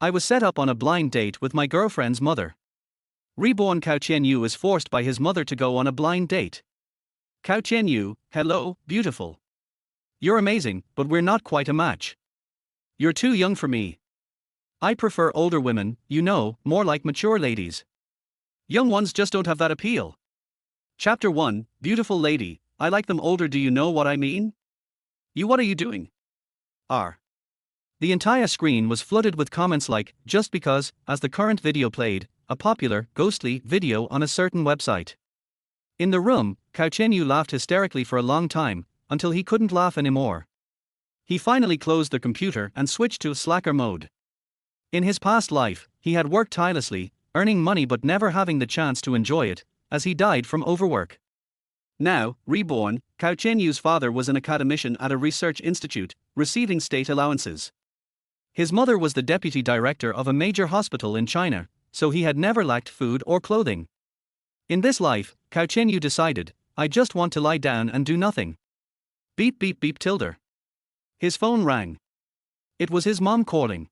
I was set up on a blind date with my girlfriend's mother. Reborn Cao Tianyu is forced by his mother to go on a blind date. Cao Tianyu, hello, beautiful. You're amazing, but we're not quite a match. You're too young for me. I prefer older women, you know, more like mature ladies. Young ones just don't have that appeal. Chapter 1, Beautiful lady, I like them older, do you know what I mean? What are you doing? The entire screen was flooded with comments like, just because, as the current video played, a popular, ghostly video on a certain website. In the room, Cao Tianyu laughed hysterically for a long time, until he couldn't laugh anymore. He finally closed the computer and switched to slacker mode. In his past life, he had worked tirelessly, earning money but never having the chance to enjoy it, as he died from overwork. Now, reborn, Cao Tianyu's father was an academician at a research institute, receiving state allowances. His mother was the deputy director of a major hospital in China, so he had never lacked food or clothing. In this life, Cao Tianyu decided, I just want to lie down and do nothing. Beep beep beep tilde. His phone rang. It was his mom calling.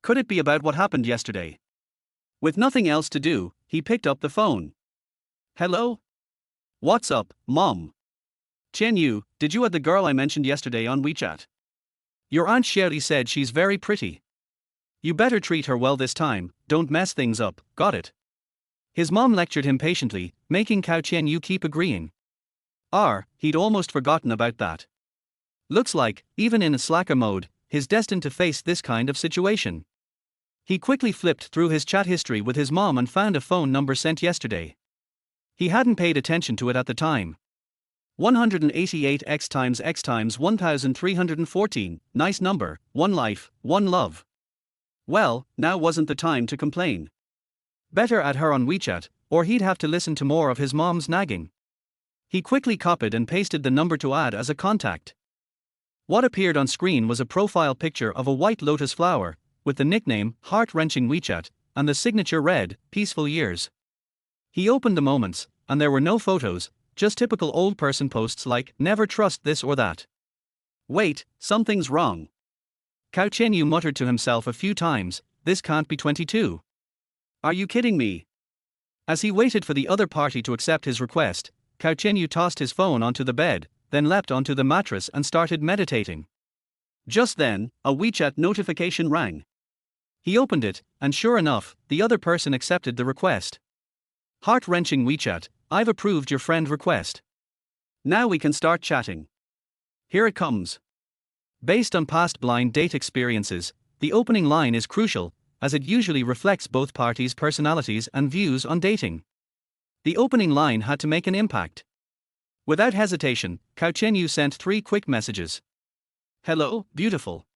Could it be about what happened yesterday? With nothing else to do, he picked up the phone. Hello? What's up, Mom? Tianyu, did you add the girl I mentioned yesterday on WeChat? Your Aunt Sherry said she's very pretty. You better treat her well this time, don't mess things up, got it? His mom lectured him patiently, making Cao Tianyu keep agreeing. He'd almost forgotten about that. Looks like, even in a slacker mode, he's destined to face this kind of situation. He quickly flipped through his chat history with his mom and found a phone number sent yesterday. He hadn't paid attention to it at the time. 188x times x times 1314, nice number, one life, one love. Well, now wasn't the time to complain. Better add her on WeChat, or he'd have to listen to more of his mom's nagging. He quickly copied and pasted the number to add as a contact. What appeared on screen was a profile picture of a white lotus flower, with the nickname, heart-wrenching WeChat, and the signature read, peaceful years. He opened the moments, and there were no photos, just typical old person posts like, never trust this or that. Wait, something's wrong. Cao Tianyu muttered to himself a few times, this can't be 22. Are you kidding me? As he waited for the other party to accept his request, Cao Tianyu tossed his phone onto the bed, then leapt onto the mattress and started meditating. Just then, a WeChat notification rang. He opened it, and sure enough, the other person accepted the request. Heart-wrenching WeChat, I've approved your friend request. Now we can start chatting. Here it comes. Based on past blind date experiences, the opening line is crucial, as it usually reflects both parties' personalities and views on dating. The opening line had to make an impact. Without hesitation, Cao Tianyu sent 3 quick messages. Hello, beautiful.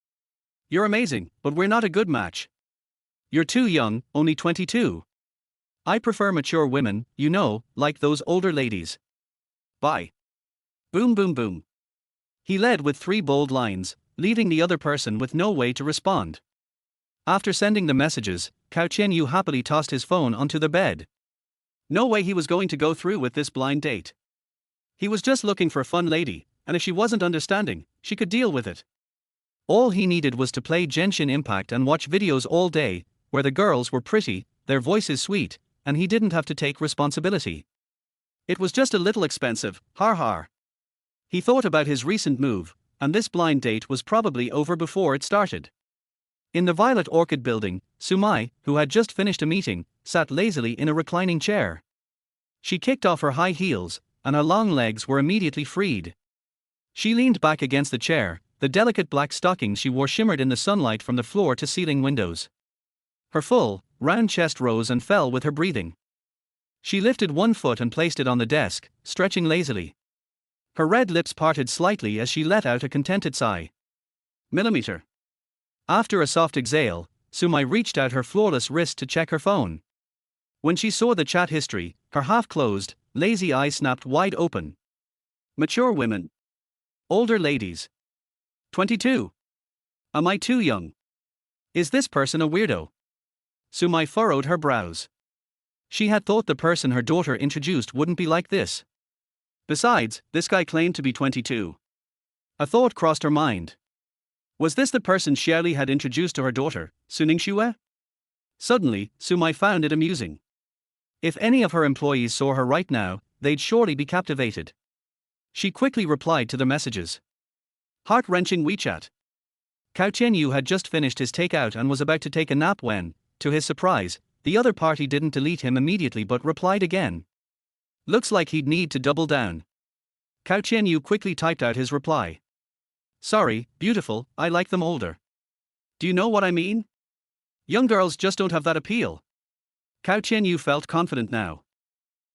You're amazing, but we're not a good match. You're too young, only 22. I prefer mature women, you know, like those older ladies. Bye. Boom boom boom. He led with 3 bold lines, leaving the other person with no way to respond. After sending the messages, Cao Tianyu happily tossed his phone onto the bed. No way he was going to go through with this blind date. He was just looking for a fun lady, and if she wasn't understanding, she could deal with it. All he needed was to play Genshin Impact and watch videos all day, where the girls were pretty, their voices sweet, and he didn't have to take responsibility. It was just a little expensive, har har. He thought about his recent move, and this blind date was probably over before it started. In the Violet Orchid building, Sumai, who had just finished a meeting, sat lazily in a reclining chair. She kicked off her high heels, and her long legs were immediately freed. She leaned back against the chair, the delicate black stockings she wore shimmered in the sunlight from the floor to ceiling windows. Her full, round chest rose and fell with her breathing. She lifted one foot and placed it on the desk, stretching lazily. Her red lips parted slightly as she let out a contented sigh. Millimeter. After a soft exhale, Sumai reached out her flawless wrist to check her phone. When she saw the chat history, her half-closed, lazy eyes snapped wide open. Mature women. Older ladies. 22. Am I too young? Is this person a weirdo? Sumai furrowed her brows. She had thought the person her daughter introduced wouldn't be like this. Besides, this guy claimed to be 22. A thought crossed her mind. Was this the person Xiaoli had introduced to her daughter, Suningshue? Suddenly, Sumai found it amusing. If any of her employees saw her right now, they'd surely be captivated. She quickly replied to the messages. Heart-wrenching WeChat. Cao Tianyu had just finished his takeout and was about to take a nap when, to his surprise, the other party didn't delete him immediately but replied again. Looks like he'd need to double down. Cao Tianyu quickly typed out his reply. Sorry, beautiful, I like them older. Do you know what I mean? Young girls just don't have that appeal. Cao Tianyu felt confident now.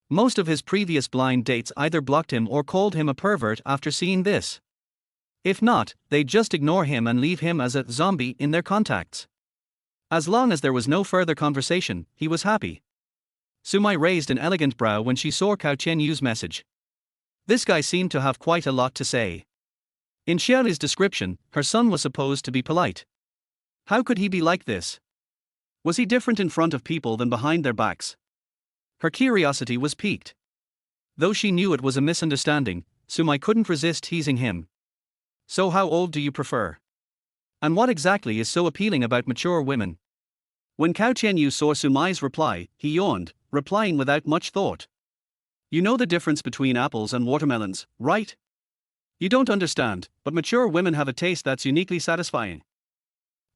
Most of his previous blind dates either blocked him or called him a pervert after seeing this. If not, they'd just ignore him and leave him as a zombie in their contacts. As long as there was no further conversation, he was happy. Sumai raised an elegant brow when she saw Cao Tianyu's message. This guy seemed to have quite a lot to say. In Xiaoli's description, her son was supposed to be polite. How could he be like this? Was he different in front of people than behind their backs? Her curiosity was piqued. Though she knew it was a misunderstanding, Sumai couldn't resist teasing him. So how old do you prefer? And what exactly is so appealing about mature women? When Cao Tianyu saw Sumai's reply, he yawned, replying without much thought. You know the difference between apples and watermelons, right? You don't understand, but mature women have a taste that's uniquely satisfying.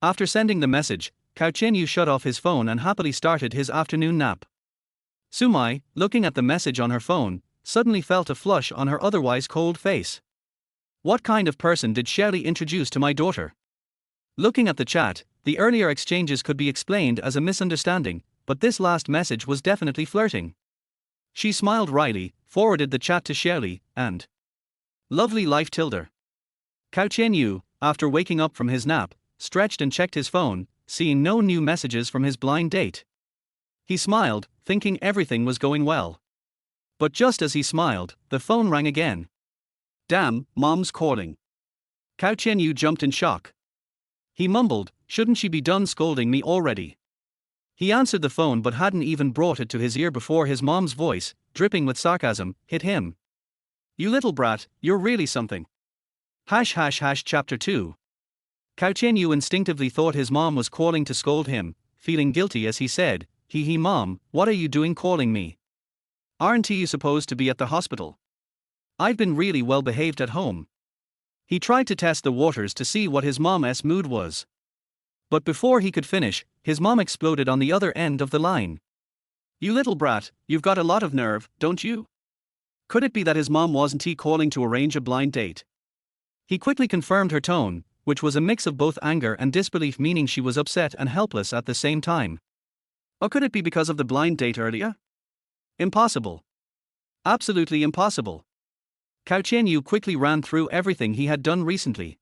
After sending the message, Cao Tianyu shut off his phone and happily started his afternoon nap. Sumai, looking at the message on her phone, suddenly felt a flush on her otherwise cold face. What kind of person did Xiaoli introduce to my daughter? Looking at the chat, the earlier exchanges could be explained as a misunderstanding, but this last message was definitely flirting. She smiled wryly, forwarded the chat to Xiaoli, and lovely life tilde. Cao Tianyu, after waking up from his nap, stretched and checked his phone, seeing no new messages from his blind date. He smiled, thinking everything was going well. But just as he smiled, the phone rang again. Damn, mom's calling. Cao Tianyu jumped in shock. He mumbled, shouldn't she be done scolding me already? He answered the phone but hadn't even brought it to his ear before his mom's voice, dripping with sarcasm, hit him. You little brat, you're really something. Chapter 2. Cao Tianyu instinctively thought his mom was calling to scold him, feeling guilty as he said, Hee mom, what are you doing calling me? Aren't you supposed to be at the hospital? I've been really well behaved at home. He tried to test the waters to see what his mom's mood was. But before he could finish, his mom exploded on the other end of the line. You little brat, you've got a lot of nerve, don't you? Could it be that his mom wasn't calling to arrange a blind date? He quickly confirmed her tone, which was a mix of both anger and disbelief, meaning she was upset and helpless at the same time. Or could it be because of the blind date earlier? Impossible. Absolutely impossible. Cao Tianyu quickly ran through everything he had done recently.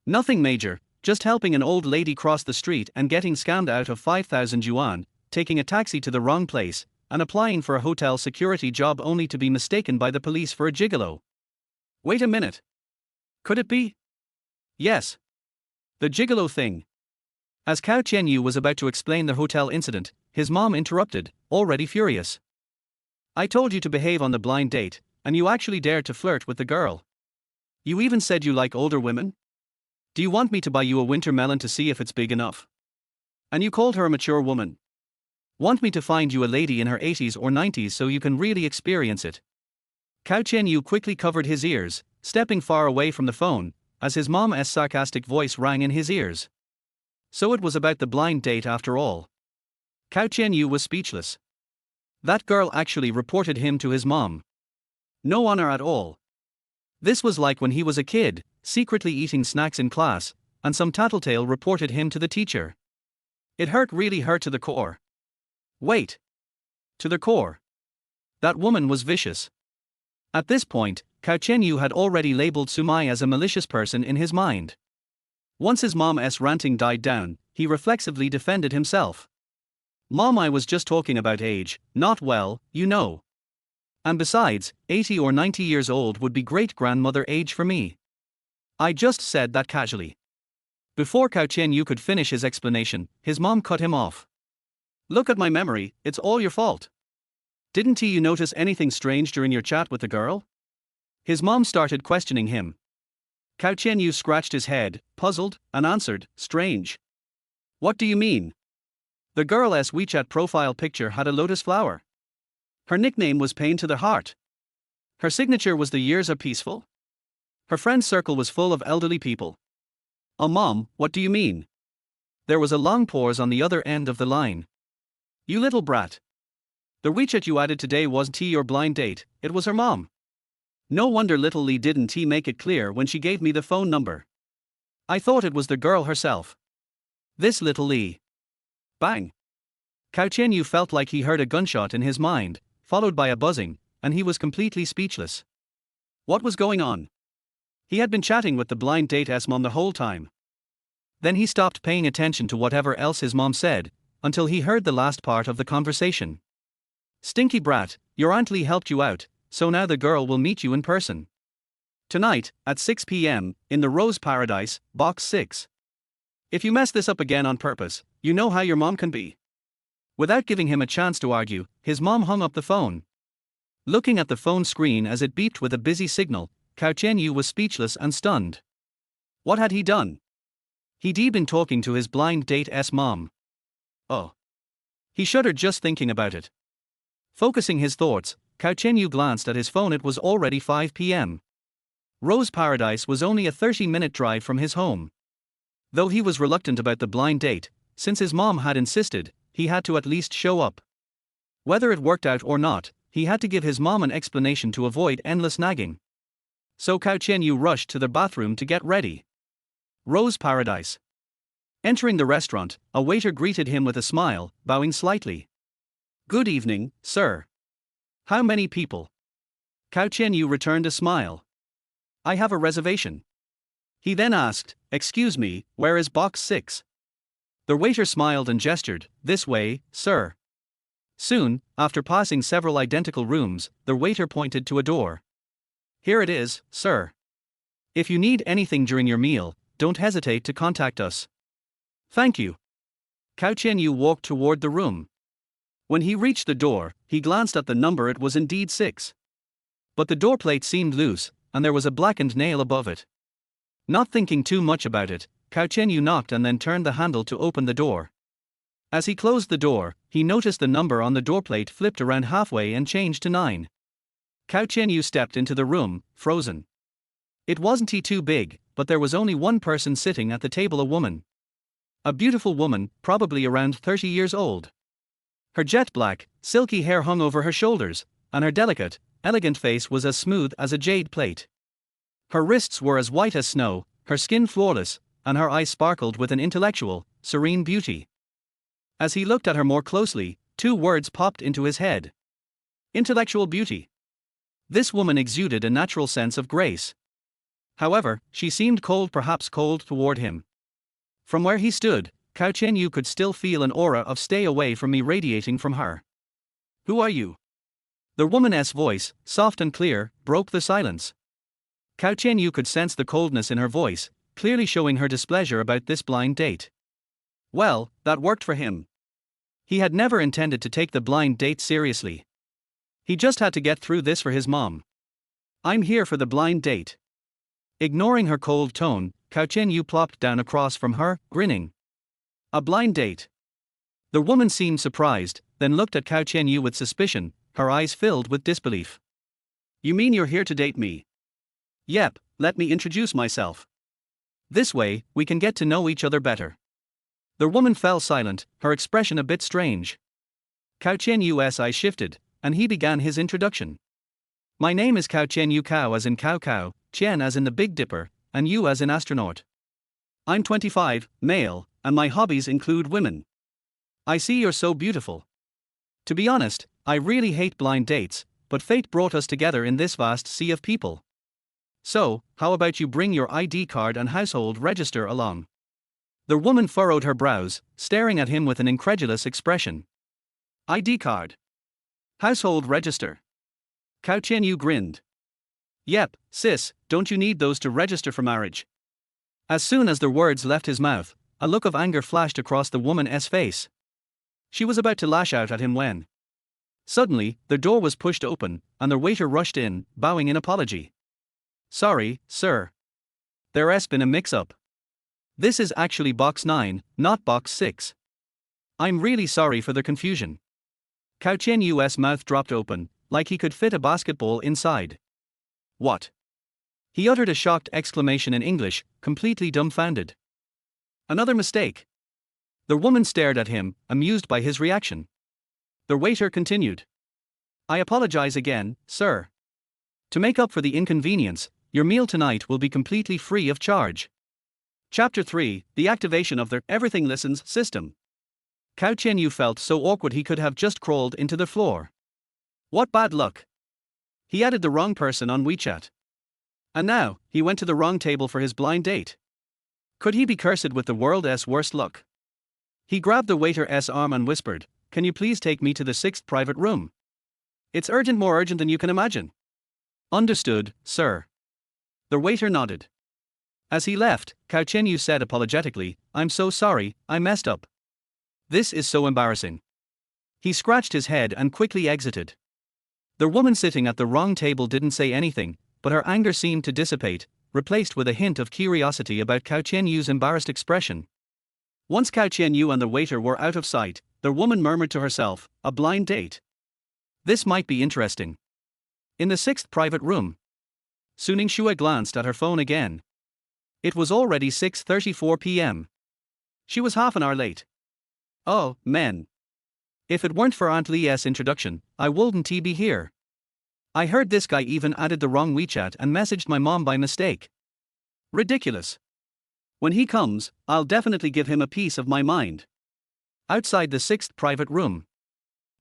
Nothing major, just helping an old lady cross the street and getting scammed out of 5,000 yuan, taking a taxi to the wrong place, and applying for a hotel security job only to be mistaken by the police for a gigolo. Wait a minute. Could it be? Yes. The gigolo thing. As Cao Tianyu was about to explain the hotel incident, his mom interrupted, already furious. I told you to behave on the blind date, and you actually dared to flirt with the girl. You even said you like older women? Do you want me to buy you a winter melon to see if it's big enough? And you called her a mature woman. Want me to find you a lady in her 80s or 90s so you can really experience it? Cao Tianyu quickly covered his ears, stepping far away from the phone, as his mom's sarcastic voice rang in his ears. So it was about the blind date after all. Cao Tianyu was speechless. That girl actually reported him to his mom. No honor at all. This was like when he was a kid, secretly eating snacks in class, and some tattletale reported him to the teacher. It really hurt to the core. Wait. To the core. That woman was vicious. At this point, Cao Tianyu had already labeled Sumai as a malicious person in his mind. Once his mom's ranting died down, he reflexively defended himself. Mom, I was just talking about age, not well, you know. And besides, 80 or 90 years old would be great-grandmother age for me. I just said that casually. Before Cao Tianyu could finish his explanation, his mom cut him off. Look at my memory, it's all your fault. Didn't you notice anything strange during your chat with the girl? His mom started questioning him. Cao Tianyu scratched his head, puzzled, and answered, strange. What do you mean? The girl's WeChat profile picture had a lotus flower. Her nickname was Pain to the Heart. Her signature was The Years Are Peaceful. Her friend circle was full of elderly people. Oh mom, what do you mean? There was a long pause on the other end of the line. You little brat. The WeChat you added today wasn't your blind date, it was her mom. No wonder little Lee didn't make it clear when she gave me the phone number. I thought it was the girl herself. This little Lee. Bang. Cao Tianyu felt like he heard a gunshot in his mind, followed by a buzzing, and he was completely speechless. What was going on? He had been chatting with the blind date's mom the whole time. Then he stopped paying attention to whatever else his mom said, until he heard the last part of the conversation. Stinky brat, your Aunt Lee helped you out, so now the girl will meet you in person. Tonight, at 6 p.m., in the Rose Paradise, Box 6. If you mess this up again on purpose, you know how your mom can be. Without giving him a chance to argue, his mom hung up the phone. Looking at the phone screen as it beeped with a busy signal, Cao Tianyu was speechless and stunned. What had he done? He'd been talking to his blind date's mom. Oh. He shuddered just thinking about it. Focusing his thoughts, Cao Tianyu glanced at his phone. It was already 5 p.m. Rose Paradise was only a 30-minute drive from his home. Though he was reluctant about the blind date, since his mom had insisted, he had to at least show up. Whether it worked out or not, he had to give his mom an explanation to avoid endless nagging. So Cao Tianyu rushed to the bathroom to get ready. Rose Paradise. Entering the restaurant, a waiter greeted him with a smile, bowing slightly. Good evening, sir. How many people? Cao Tianyu returned a smile. I have a reservation. He then asked, excuse me, where is box 6? The waiter smiled and gestured, this way, sir. Soon, after passing several identical rooms, the waiter pointed to a door. Here it is, sir. If you need anything during your meal, don't hesitate to contact us. Thank you. Cao Tianyu walked toward the room. When he reached the door, he glanced at the number. It was indeed 6. But the door plate seemed loose, and there was a blackened nail above it. Not thinking too much about it, Cao Tianyu knocked and then turned the handle to open the door. As he closed the door, he noticed the number on the door plate flipped around halfway and changed to 9. Cao Tianyu stepped into the room, frozen. It wasn't too big, but there was only one person sitting at the table, a woman. A beautiful woman, probably around 30 years old. Her jet black, silky hair hung over her shoulders, and her delicate, elegant face was as smooth as a jade plate. Her wrists were as white as snow, her skin flawless, and her eyes sparkled with an intellectual, serene beauty. As he looked at her more closely, 2 words popped into his head. Intellectual beauty. This woman exuded a natural sense of grace. However, she seemed cold, perhaps cold toward him. From where he stood, Cao Tianyu could still feel an aura of stay away from me radiating from her. Who are you? The woman's voice, soft and clear, broke the silence. Cao Tianyu could sense the coldness in her voice, clearly showing her displeasure about this blind date. Well, that worked for him. He had never intended to take the blind date seriously. He just had to get through this for his mom. I'm here for the blind date. Ignoring her cold tone, Cao Tianyu plopped down across from her, grinning. A blind date. The woman seemed surprised, then looked at Cao Tianyu with suspicion, her eyes filled with disbelief. You mean you're here to date me? Yep, let me introduce myself. This way, we can get to know each other better. The woman fell silent, her expression a bit strange. Cao Tianyu's eyes shifted, and he began his introduction. My name is Cao Tianyu, Cao as in cow cow, Tian as in the Big Dipper, and Yu as in astronaut. I'm 25, male, and my hobbies include women. I see you're so beautiful. To be honest, I really hate blind dates, but fate brought us together in this vast sea of people. So, how about you bring your ID card and household register along? The woman furrowed her brows, staring at him with an incredulous expression. ID card. Household register. Cao Tianyu grinned. Yep, sis, don't you need those to register for marriage? As soon as the words left his mouth, a look of anger flashed across the woman's face. She was about to lash out at him when suddenly, the door was pushed open, and the waiter rushed in, bowing in apology. Sorry, sir. There's been a mix-up. This is actually box 9, not box 6. I'm really sorry for the confusion. Cao Tianyu's mouth dropped open, like he could fit a basketball inside. What? He uttered a shocked exclamation in English, completely dumbfounded. Another mistake. The woman stared at him, amused by his reaction. The waiter continued. I apologize again, sir. To make up for the inconvenience, your meal tonight will be completely free of charge. Chapter 3, The Activation of the Everything Listens system. Cao Tianyu felt so awkward he could have just crawled into the floor. What bad luck. He added the wrong person on WeChat. And now, he went to the wrong table for his blind date. Could he be cursed with the world's worst luck? He grabbed the waiter's arm and whispered, Can you please take me to the 6th private room? It's urgent, more urgent than you can imagine. Understood, sir. The waiter nodded. As he left, Cao Tianyu said apologetically, I'm so sorry, I messed up. This is so embarrassing. He scratched his head and quickly exited. The woman sitting at the wrong table didn't say anything, but her anger seemed to dissipate, replaced with a hint of curiosity about Cao Tianyu's embarrassed expression. Once Cao Tianyu and the waiter were out of sight, the woman murmured to herself, a blind date. This might be interesting. In the 6th private room. Suning Xue glanced at her phone again. It was already 6:34 p.m. She was half an hour late. Oh, men. If it weren't for Aunt Lee's introduction, I wouldn't be here. I heard this guy even added the wrong WeChat and messaged my mom by mistake. Ridiculous. When he comes, I'll definitely give him a piece of my mind. Outside the 6th private room.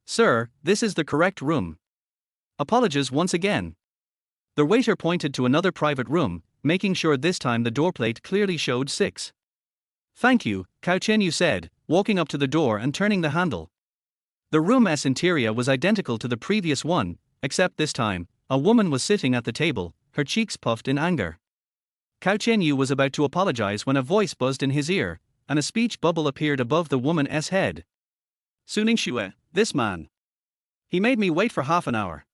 Sir, this is the correct room. Apologies once again. The waiter pointed to another private room, making sure this time the doorplate clearly showed 6. Thank you, Cao Tianyu said, walking up to the door and turning the handle. The room's interior was identical to the previous one, except this time, a woman was sitting at the table, her cheeks puffed in anger. Cao Tianyu was about to apologize when a voice buzzed in his ear, and a speech bubble appeared above the woman's head. Suning Xue, this man. He made me wait for half an hour.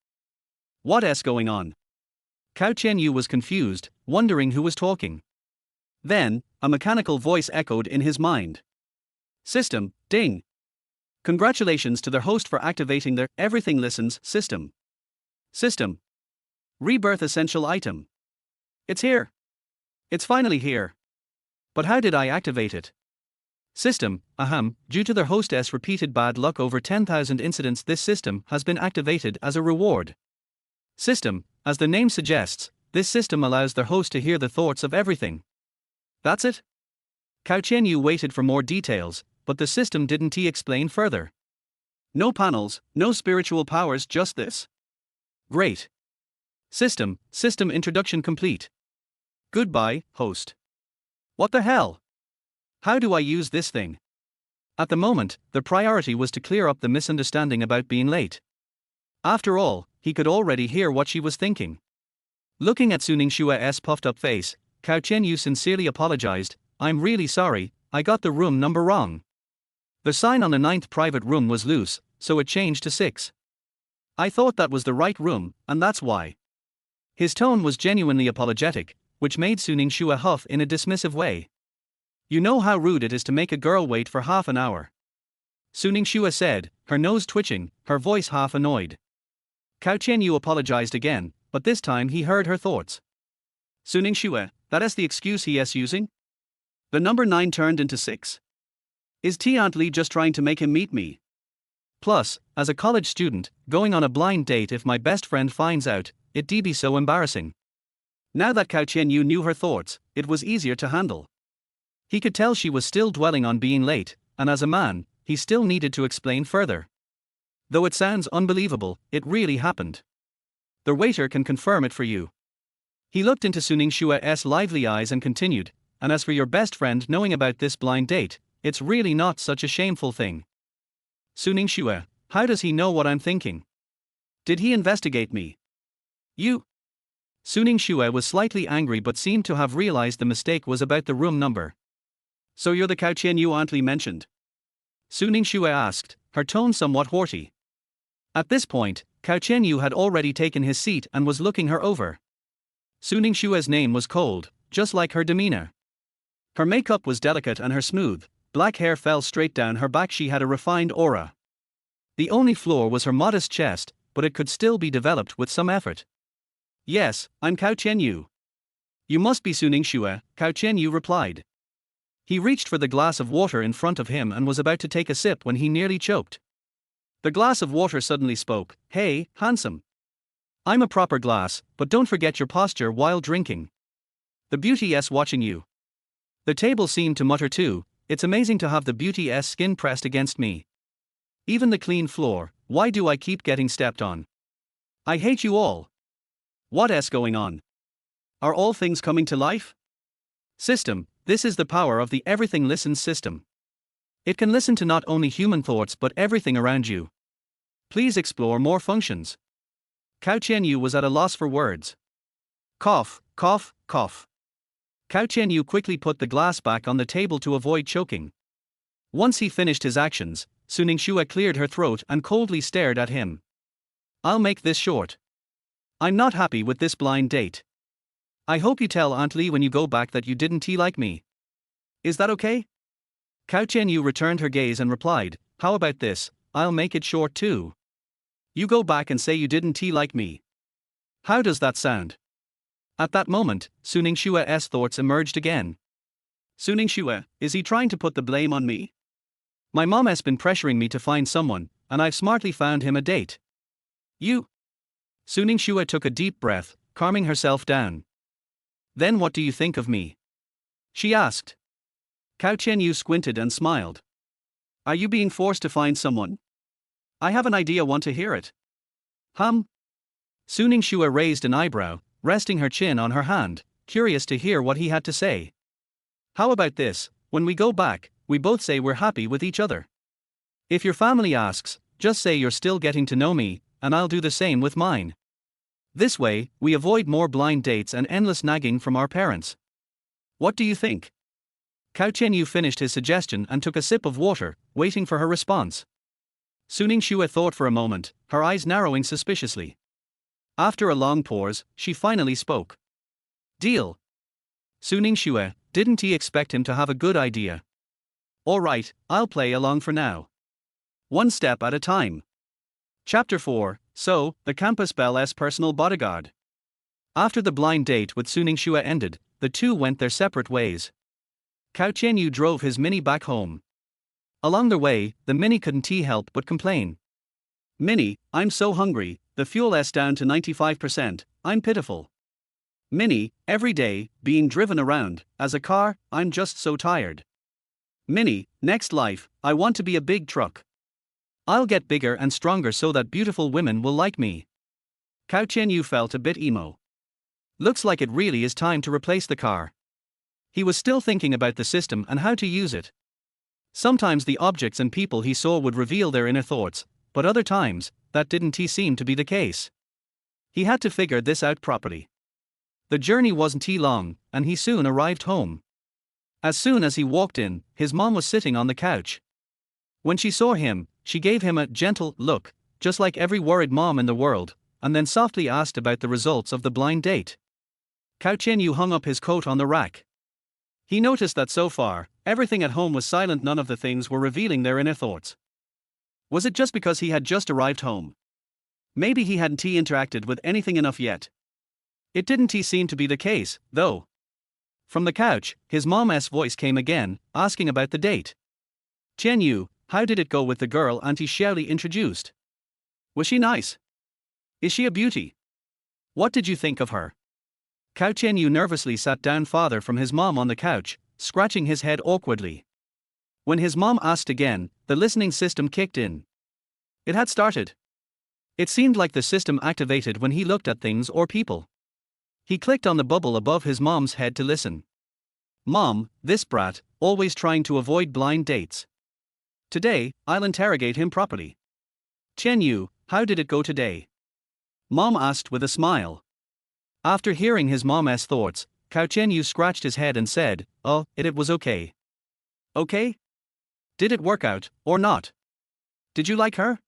What's going on? Cao Tianyu was confused, wondering who was talking. Then, a mechanical voice echoed in his mind. System, ding. Congratulations to the host for activating the Everything Listens system. System. Rebirth essential item. It's here. It's finally here. But how did I activate it? System, due to the hostess' repeated bad luck over 10,000 incidents, this system has been activated as a reward. System, as the name suggests, this system allows the host to hear the thoughts of everything. That's it? Cao Tianyu waited for more details, but the system didn't explain further. No panels, no spiritual powers, just this. Great. System introduction complete. Goodbye, host. What the hell? How do I use this thing? At the moment, the priority was to clear up the misunderstanding about being late. After all, he could already hear what she was thinking. Looking at Suning Xue's puffed up face, Cao Tianyu sincerely apologized, I'm really sorry, I got the room number wrong. The sign on the 9th private room was loose, so it changed to 6. I thought that was the right room, and that's why. His tone was genuinely apologetic, which made Suning Xue huff in a dismissive way. You know how rude it is to make a girl wait for half an hour. Suning Xue said, her nose twitching, her voice half annoyed. Cao Tianyu apologized again, but this time he heard her thoughts. Suning Xue, that's the excuse he is using? The number 9 turned into 6. Is Aunt Lee just trying to make him meet me? Plus, as a college student, going on a blind date if my best friend finds out, it'd be so embarrassing. Now that Cao Tianyu knew her thoughts, it was easier to handle. He could tell she was still dwelling on being late, and as a man, he still needed to explain further. Though it sounds unbelievable, it really happened. The waiter can confirm it for you. He looked into Suning Xue's lively eyes and continued, and as for your best friend knowing about this blind date, it's really not such a shameful thing. Suning Xue, how does he know what I'm thinking? Did he investigate me? You? Suning Xue was slightly angry but seemed to have realized the mistake was about the room number. So you're the Cao Tianyu Aunt Lee mentioned? Suning Xue asked, her tone somewhat haughty. At this point, Cao Tianyu had already taken his seat and was looking her over. Suning Xue's name was cold, just like her demeanor. Her makeup was delicate and her smooth, black hair fell straight down her back. She had a refined aura. The only flaw was her modest chest, but it could still be developed with some effort. Yes, I'm Cao Tianyu. You must be Suning Xue, Cao Tianyu replied. He reached for the glass of water in front of him and was about to take a sip when he nearly choked. The glass of water suddenly spoke, "Hey, handsome. I'm a proper glass, but don't forget your posture while drinking. The beauty-s watching you." The table seemed to mutter too, "It's amazing to have the beauty-s skin pressed against me. Even the clean floor, why do I keep getting stepped on? I hate you all. What's going on? Are all things coming to life?" System, this is the power of the everything listens system. It can listen to not only human thoughts but everything around you. Please explore more functions. Cao Tianyu was at a loss for words. Cough, cough, cough. Cao Tianyu quickly put the glass back on the table to avoid choking. Once he finished his actions, Suning Xue cleared her throat and coldly stared at him. "I'll make this short. I'm not happy with this blind date. I hope you tell Aunt Li when you go back that you didn't like me. Is that okay?" Cao Tianyu returned her gaze and replied, "How about this, I'll make it short too. You go back and say you didn't like me. How does that sound?" At that moment, Suning Xue's thoughts emerged again. Suning Xue, is he trying to put the blame on me? My mom has been pressuring me to find someone, and I've smartly found him a date. You? Suning Xue took a deep breath, calming herself down. "Then what do you think of me?" she asked. Cao Tianyu squinted and smiled. "Are you being forced to find someone? I have an idea, want to hear it?" Suning Xue raised an eyebrow, resting her chin on her hand, curious to hear what he had to say. "How about this, when we go back, we both say we're happy with each other. If your family asks, just say you're still getting to know me, and I'll do the same with mine. This way, we avoid more blind dates and endless nagging from our parents. What do you think?" Cao Tianyu finished his suggestion and took a sip of water, waiting for her response. Suning Xue thought for a moment, her eyes narrowing suspiciously. After a long pause, she finally spoke. "Deal." Suning Xue, didn't he expect him to have a good idea? "All right, I'll play along for now. One step at a time." Chapter 4, So, the campus belle's personal bodyguard. After the blind date with Suning Xue ended, the two went their separate ways. Cao Tianyu drove his Mini back home. Along the way, the Mini couldn't help but complain. "Mini, I'm so hungry, the fuel's down to 95%, I'm pitiful. Mini, every day, being driven around, as a car, I'm just so tired. Mini, next life, I want to be a big truck. I'll get bigger and stronger so that beautiful women will like me." Cao Tianyu felt a bit emo. Looks like it really is time to replace the car. He was still thinking about the system and how to use it. Sometimes the objects and people he saw would reveal their inner thoughts, but other times, that didn't seem to be the case. He had to figure this out properly. The journey wasn't long, and he soon arrived home. As soon as he walked in, his mom was sitting on the couch. When she saw him, she gave him a gentle look, just like every worried mom in the world, and then softly asked about the results of the blind date. Cao Tianyu hung up his coat on the rack. He noticed that so far, everything at home was silent, none of the things were revealing their inner thoughts. Was it just because he had just arrived home? Maybe he hadn't interacted with anything enough yet. It didn't seem to be the case, though. From the couch, his mom's voice came again, asking about the date. "Tianyu, how did it go with the girl Auntie Xiaoli introduced? Was she nice? Is she a beauty? What did you think of her?" Cao Tianyu nervously sat down farther from his mom on the couch, scratching his head awkwardly. When his mom asked again, the listening system kicked in. It had started. It seemed like the system activated when he looked at things or people. He clicked on the bubble above his mom's head to listen. "Mom, this brat, always trying to avoid blind dates. Today, I'll interrogate him properly. Tianyu, how did it go today?" Mom asked with a smile. After hearing his mom's thoughts, Cao Tianyu scratched his head and said, "Oh, it was okay." "Okay? Did it work out, or not? Did you like her?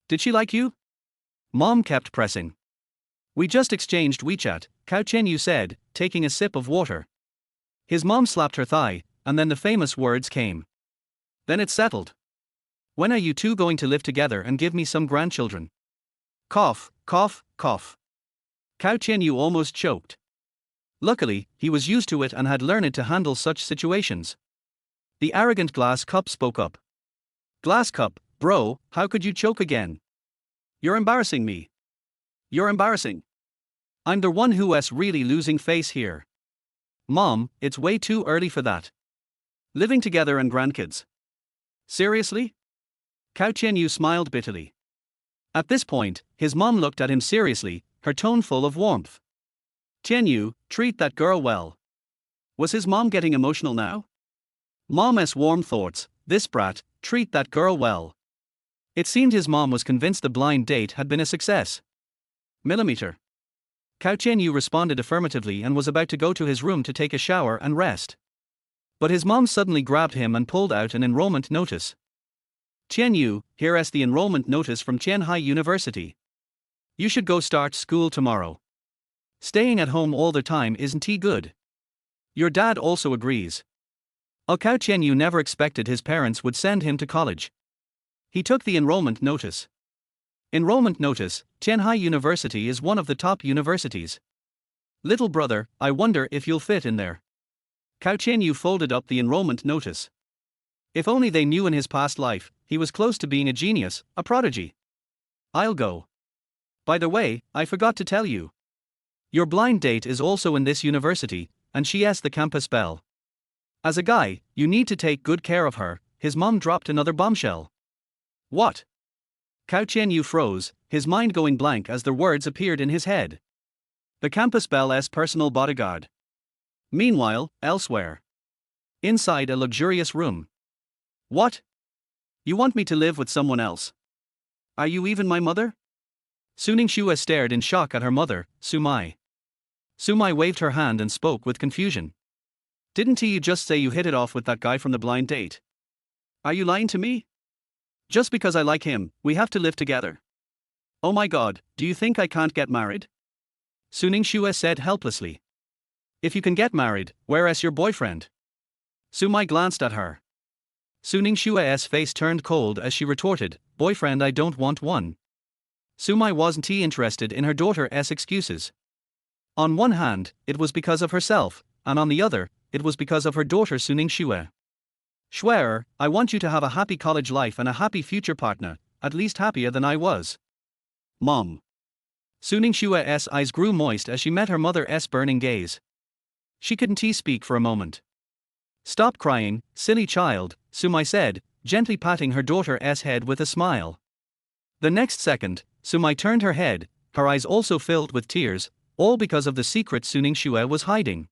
Did she like you?" Mom kept pressing. "We just exchanged WeChat, Cao Tianyu said, taking a sip of water. His mom slapped her thigh, and then the famous words came. Then it's settled. When are you two going to live together and give me some grandchildren? Cough, cough, cough. Cao Tianyu almost choked. Luckily, he was used to it and had learned to handle such situations. The arrogant glass cup spoke up. Glass cup, bro, how could you choke again? You're embarrassing me. You're embarrassing. I'm the one who's really losing face here. Mom, it's way too early for that. Living together and grandkids. Seriously? Cao Tianyu smiled bitterly. At this point, his mom looked at him seriously, her tone full of warmth. Tianyu, treat that girl well. Was his mom getting emotional now? Mom's warm thoughts, this brat, treat that girl well. It seemed his mom was convinced the blind date had been a success. Millimeter. Cao Tianyu responded affirmatively and was about to go to his room to take a shower and rest. But his mom suddenly grabbed him and pulled out an enrollment notice. Tianyu, here's the enrollment notice from Tianhai University. You should go start school tomorrow. Staying at home all the time isn't good. Your dad also agrees. Cao Tianyu never expected his parents would send him to college. He took the enrollment notice. Enrollment notice, Tianhai University is one of the top universities. Little brother, I wonder if you'll fit in there. Cao Tianyu folded up the enrollment notice. If only they knew in his past life, he was close to being a genius, a prodigy. I'll go. By the way, I forgot to tell you. Your blind date is also in this university, and she has the campus belle. As a guy, you need to take good care of her. His mom dropped another bombshell. What? Cao Tianyu froze, his mind going blank as the words appeared in his head. The campus belle's personal bodyguard. Meanwhile, elsewhere. Inside a luxurious room. What? You want me to live with someone else? Are you even my mother? Suning Shua stared in shock at her mother, Sumai. Sumai waved her hand and spoke with confusion. Didn't you just say you hit it off with that guy from the blind date? Are you lying to me? Just because I like him, we have to live together. Oh my god, do you think I can't get married? Suning Shua said helplessly. If you can get married, where's your boyfriend? Sumai glanced at her. Suning Shua's face turned cold as she retorted, boyfriend, I don't want one. Sumai wasn't interested in her daughter's excuses. On one hand, it was because of herself, and on the other, it was because of her daughter Suning Shua. Schwerer, I want you to have a happy college life and a happy future partner, at least happier than I was. Mom. Suning Shua's eyes grew moist as she met her mother's burning gaze. She couldn't speak for a moment. Stop crying, silly child, Sumai said, gently patting her daughter's head with a smile. The next second, Sumai turned her head, her eyes also filled with tears, all because of the secret Suning Shua was hiding.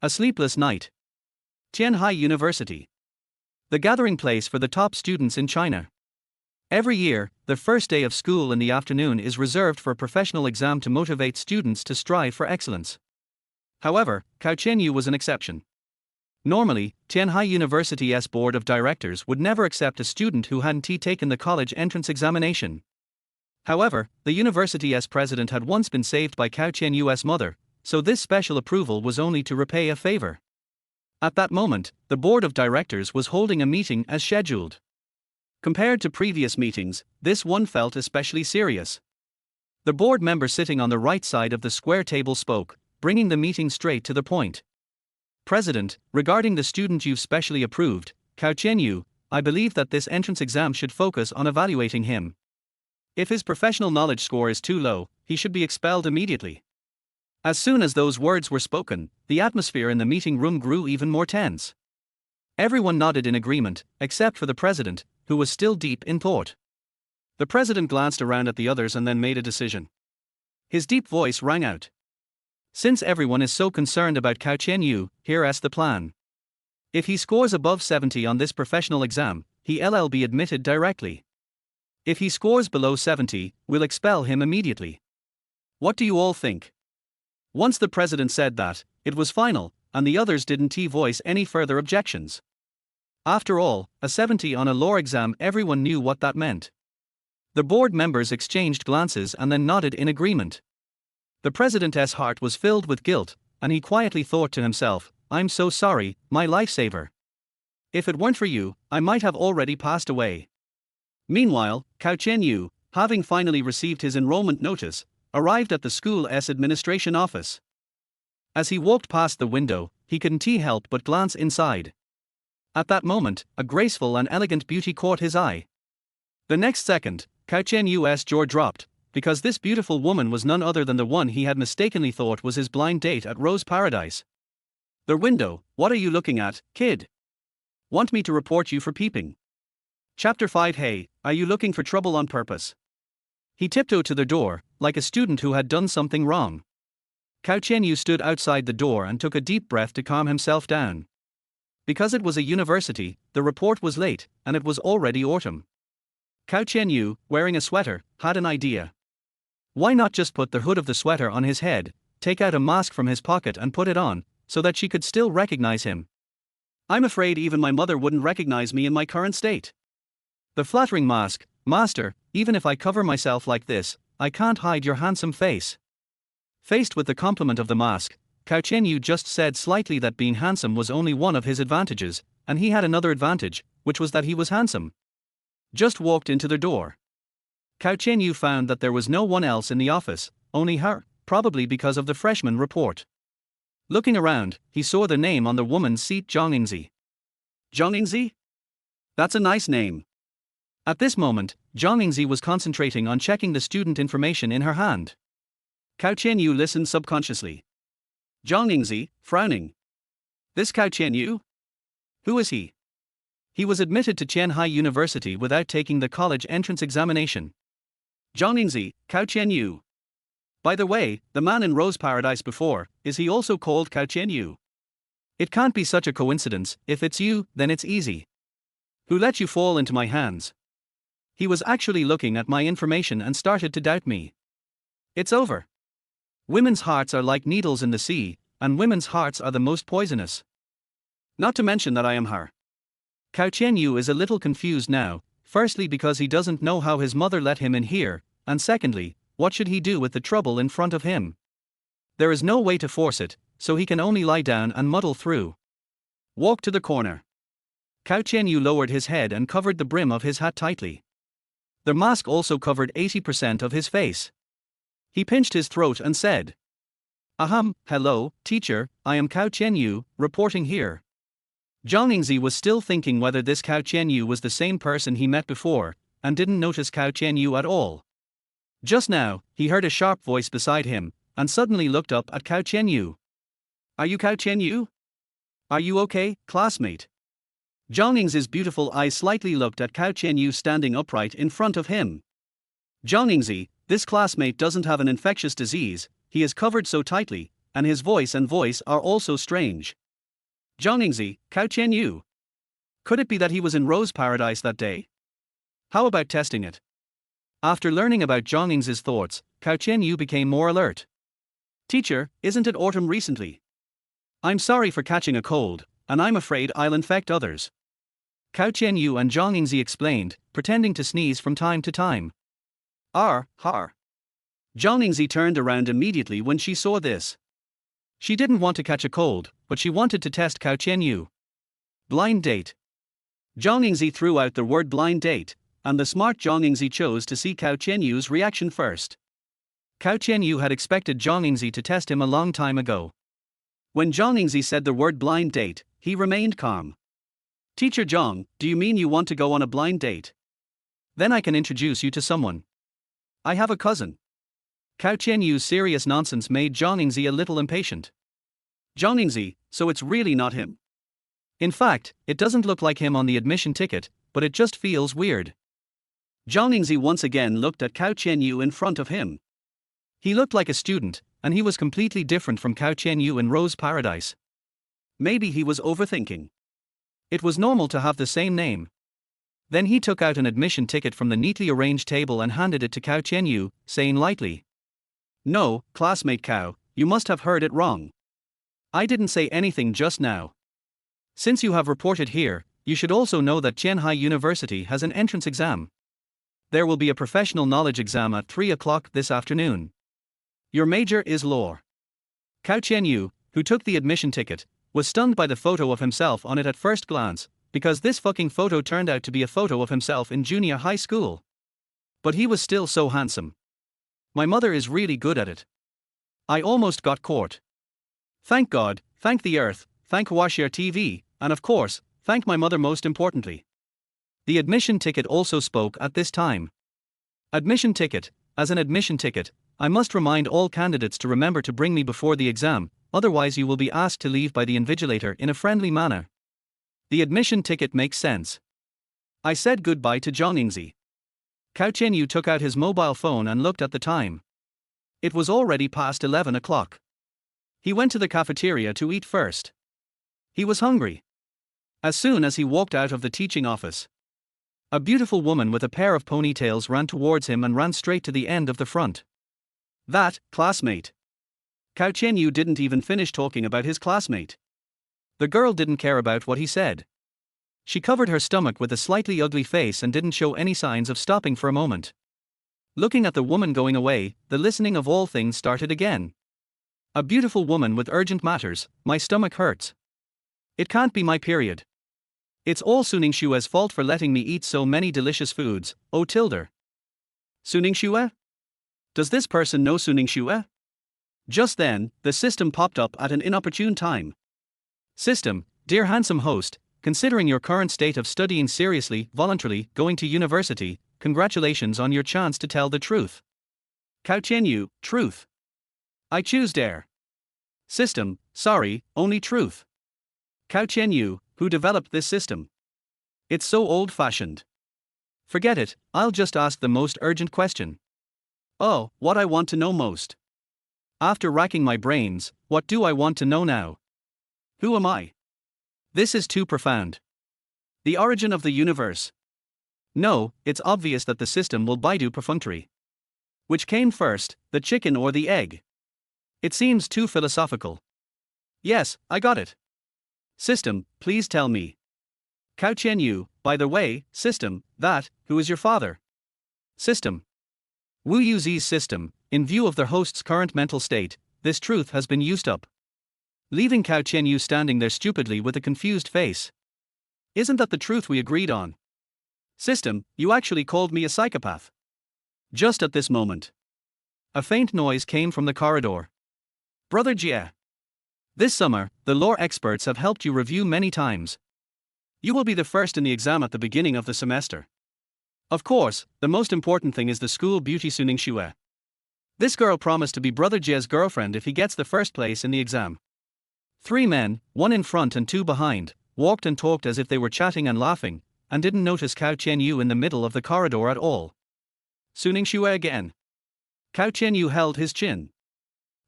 A sleepless night. Tianhai University. The gathering place for the top students in China. Every year, the first day of school in the afternoon is reserved for a professional exam to motivate students to strive for excellence. However, Cao Tianyu was an exception. Normally, Tianhai University's board of directors would never accept a student who hadn't taken the college entrance examination. However, the university's president had once been saved by Cao Tianyu's mother, so this special approval was only to repay a favor. At that moment, the board of directors was holding a meeting as scheduled. Compared to previous meetings, this one felt especially serious. The board member sitting on the right side of the square table spoke, bringing the meeting straight to the point. President, regarding the student you've specially approved, Cao Tianyu, I believe that this entrance exam should focus on evaluating him. If his professional knowledge score is too low, he should be expelled immediately. As soon as those words were spoken, the atmosphere in the meeting room grew even more tense. Everyone nodded in agreement, except for the president, who was still deep in thought. The president glanced around at the others and then made a decision. His deep voice rang out. Since everyone is so concerned about Cao Tianyu, here's the plan. If he scores above 70 on this professional exam, he'll be admitted directly. If he scores below 70, we'll expel him immediately. What do you all think? Once the president said that, it was final, and the others didn't voice any further objections. After all, a 70 on a law exam, everyone knew what that meant. The board members exchanged glances and then nodded in agreement. The president's heart was filled with guilt, and he quietly thought to himself, "I'm so sorry, my lifesaver. If it weren't for you, I might have already passed away." Meanwhile, Cao Tianyu, having finally received his enrollment notice, arrived at the school's administration office. As he walked past the window, he couldn't help but glance inside. At that moment, a graceful and elegant beauty caught his eye. The next second, Cao Tianyu's jaw dropped, because this beautiful woman was none other than the one he had mistakenly thought was his blind date at Rose Paradise. "The window, what are you looking at, kid? Want me to report you for peeping?" Chapter 5. Hey, are you looking for trouble on purpose? He tiptoed to the door, like a student who had done something wrong. Cao Tianyu stood outside the door and took a deep breath to calm himself down. Because it was a university, the report was late, and it was already autumn. Cao Tianyu, wearing a sweater, had an idea. Why not just put the hood of the sweater on his head, take out a mask from his pocket and put it on, so that she could still recognize him? "I'm afraid even my mother wouldn't recognize me in my current state." The flattering mask, "Master, even if I cover myself like this, I can't hide your handsome face." Faced with the compliment of the mask, Cao Tianyu just said slightly that being handsome was only one of his advantages, and he had another advantage, which was that he was handsome. Just walked into the door. Cao Tianyu found that there was no one else in the office, only her, probably because of the freshman report. Looking around, he saw the name on the woman's seat, Zhang Yingzi. Zhang Yingzi? That's a nice name. At this moment, Zhang Yingzi was concentrating on checking the student information in her hand. Cao Tianyu listened subconsciously. Zhang Yingzi, frowning. This Cao Tianyu? Who is he? He was admitted to Qianhai University without taking the college entrance examination. Zhang Yingzi, Cao Tianyu. By the way, the man in Rose Paradise before, is he also called Cao Tianyu? It can't be such a coincidence. If it's you, then it's easy. Who let you fall into my hands? He was actually looking at my information and started to doubt me. It's over. Women's hearts are like needles in the sea, and women's hearts are the most poisonous. Not to mention that I am her. Cao Tianyu is a little confused now, firstly because he doesn't know how his mother let him in here, and secondly, what should he do with the trouble in front of him? There is no way to force it, so he can only lie down and muddle through. Walk to the corner. Cao Tianyu lowered his head and covered the brim of his hat tightly. The mask also covered 80% of his face. He pinched his throat and said, "Hello, teacher, I am Cao Tianyu, reporting here." Zhang Yingzi was still thinking whether this Cao Tianyu was the same person he met before, and didn't notice Cao Tianyu at all. Just now, he heard a sharp voice beside him, and suddenly looked up at Cao Tianyu. "Are you Cao Tianyu? Are you okay, classmate?" Zhang Yingzi's beautiful eyes slightly looked at Cao Tianyu standing upright in front of him. "Zhang Yingzi, this classmate doesn't have an infectious disease, he is covered so tightly, and his voice are also strange." Zhang Yingzi, Cao Tianyu. Could it be that he was in Rose Paradise that day? How about testing it? After learning about Zhang Yingzi's thoughts, Cao Tianyu became more alert. "Teacher, isn't it autumn recently? I'm sorry for catching a cold, and I'm afraid I'll infect others." Cao Tianyu and Zhang Yingzi explained, pretending to sneeze from time to time. Har. Zhang Yingzi turned around immediately when she saw this. She didn't want to catch a cold, but she wanted to test Cao Tianyu. Blind date. Zhang Yingzi threw out the word blind date, and the smart Zhang Yingzi chose to see Cao Tianyu's reaction first. Cao Tianyu had expected Zhang Yingzi to test him a long time ago. When Zhang Yingzi said the word blind date, he remained calm. "Teacher Zhang, do you mean you want to go on a blind date? Then I can introduce you to someone. I have a cousin." Cao Tianyu's serious nonsense made Zhang Yingzi a little impatient. "Zhang Yingzi, so it's really not him? In fact, it doesn't look like him on the admission ticket, but it just feels weird." Zhang Yingzi once again looked at Cao Tianyu in front of him. He looked like a student, and he was completely different from Cao Tianyu in Rose Paradise. Maybe he was overthinking. It was normal to have the same name. Then he took out an admission ticket from the neatly arranged table and handed it to Cao Tianyu, saying lightly, "No, classmate Cao, you must have heard it wrong. I didn't say anything just now. Since you have reported here, you should also know that Qianhai University has an entrance exam. There will be a professional knowledge exam at 3 o'clock this afternoon. Your major is law. Cao Tianyu, who took the admission ticket, was stunned by the photo of himself on it at first glance, because this fucking photo turned out to be a photo of himself in junior high school. But he was still so handsome. My mother is really good at it. I almost got caught. Thank God, thank the earth, thank Washir TV, and of course, thank my mother most importantly. The admission ticket also spoke at this time. Admission ticket. As an admission ticket, I must remind all candidates to remember to bring me before the exam, otherwise you will be asked to leave by the invigilator in a friendly manner. The admission ticket makes sense. I said goodbye to Zhongingzi. Cao Tianyu took out his mobile phone and looked at the time. It was already past 11 o'clock. He went to the cafeteria to eat first. He was hungry. As soon as he walked out of the teaching office, a beautiful woman with a pair of ponytails ran towards him and ran straight to the end of the front. That, classmate. Cao Tianyu didn't even finish talking about his classmate. The girl didn't care about what he said. She covered her stomach with a slightly ugly face and didn't show any signs of stopping for a moment. Looking at the woman going away, the listening of all things started again. A beautiful woman with urgent matters, my stomach hurts. It can't be my period. It's all Suning Shue's fault for letting me eat so many delicious foods, oh tilde. Suning Shue? Does this person know Suning Shue? Just then, the system popped up at an inopportune time. System, dear handsome host, considering your current state of studying seriously, voluntarily, going to university, congratulations on your chance to tell the truth. Cao Tianyu, truth. I choose dare. System, sorry, only truth. Cao Tianyu, who developed this system? It's so old-fashioned. Forget it, I'll just ask the most urgent question. Oh, what I want to know most. After racking my brains, what do I want to know now? Who am I? This is too profound. The origin of the universe. No, it's obvious that the system will Baidu perfunctory. Which came first, the chicken or the egg? It seems too philosophical. Yes, I got it. System, please tell me. Cao Tianyu, by the way, system, who is your father? System. Wu Yuzi's system, in view of the host's current mental state, this truth has been used up. Leaving Cao Tianyu standing there stupidly with a confused face. Isn't that the truth we agreed on? System, you actually called me a psychopath. Just at this moment, a faint noise came from the corridor. Brother Jie. This summer, the law experts have helped you review many times. You will be the first in the exam at the beginning of the semester. Of course, the most important thing is the school beauty Suning Shue. This girl promised to be Brother Jie's girlfriend if he gets the first place in the exam. 3 men, 1 in front and 2 behind, walked and talked as if they were chatting and laughing, and didn't notice Cao Tianyu in the middle of the corridor at all. Suning Shue again. Cao Tianyu held his chin.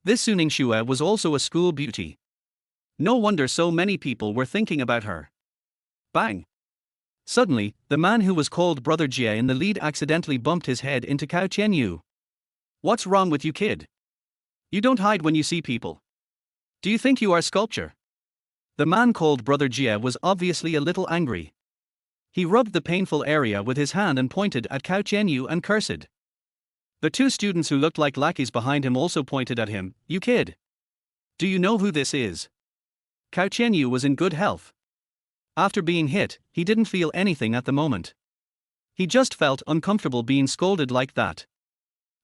This Suning Shue was also a school beauty. No wonder so many people were thinking about her. Bang! Suddenly, the man who was called Brother Jie in the lead accidentally bumped his head into Cao Tianyu. What's wrong with you, kid? You don't hide when you see people. Do you think you are sculpture? The man called Brother Jie was obviously a little angry. He rubbed the painful area with his hand and pointed at Cao Tianyu and cursed. The 2 students who looked like lackeys behind him also pointed at him. You kid. Do you know who this is? Cao Tianyu was in good health. After being hit, he didn't feel anything at the moment. He just felt uncomfortable being scolded like that.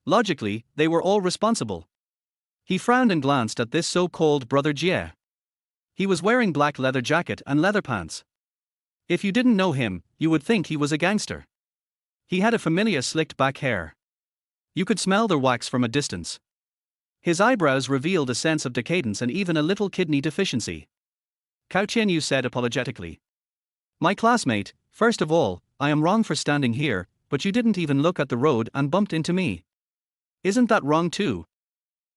Logically, they were all responsible. He frowned and glanced at this so-called Brother Jie. He was wearing black leather jacket and leather pants. If you didn't know him, you would think he was a gangster. He had a familiar slicked back hair. You could smell the wax from a distance. His eyebrows revealed a sense of decadence and even a little kidney deficiency. Cao Tianyu said apologetically. My classmate, first of all, I am wrong for standing here, but you didn't even look at the road and bumped into me. Isn't that wrong too?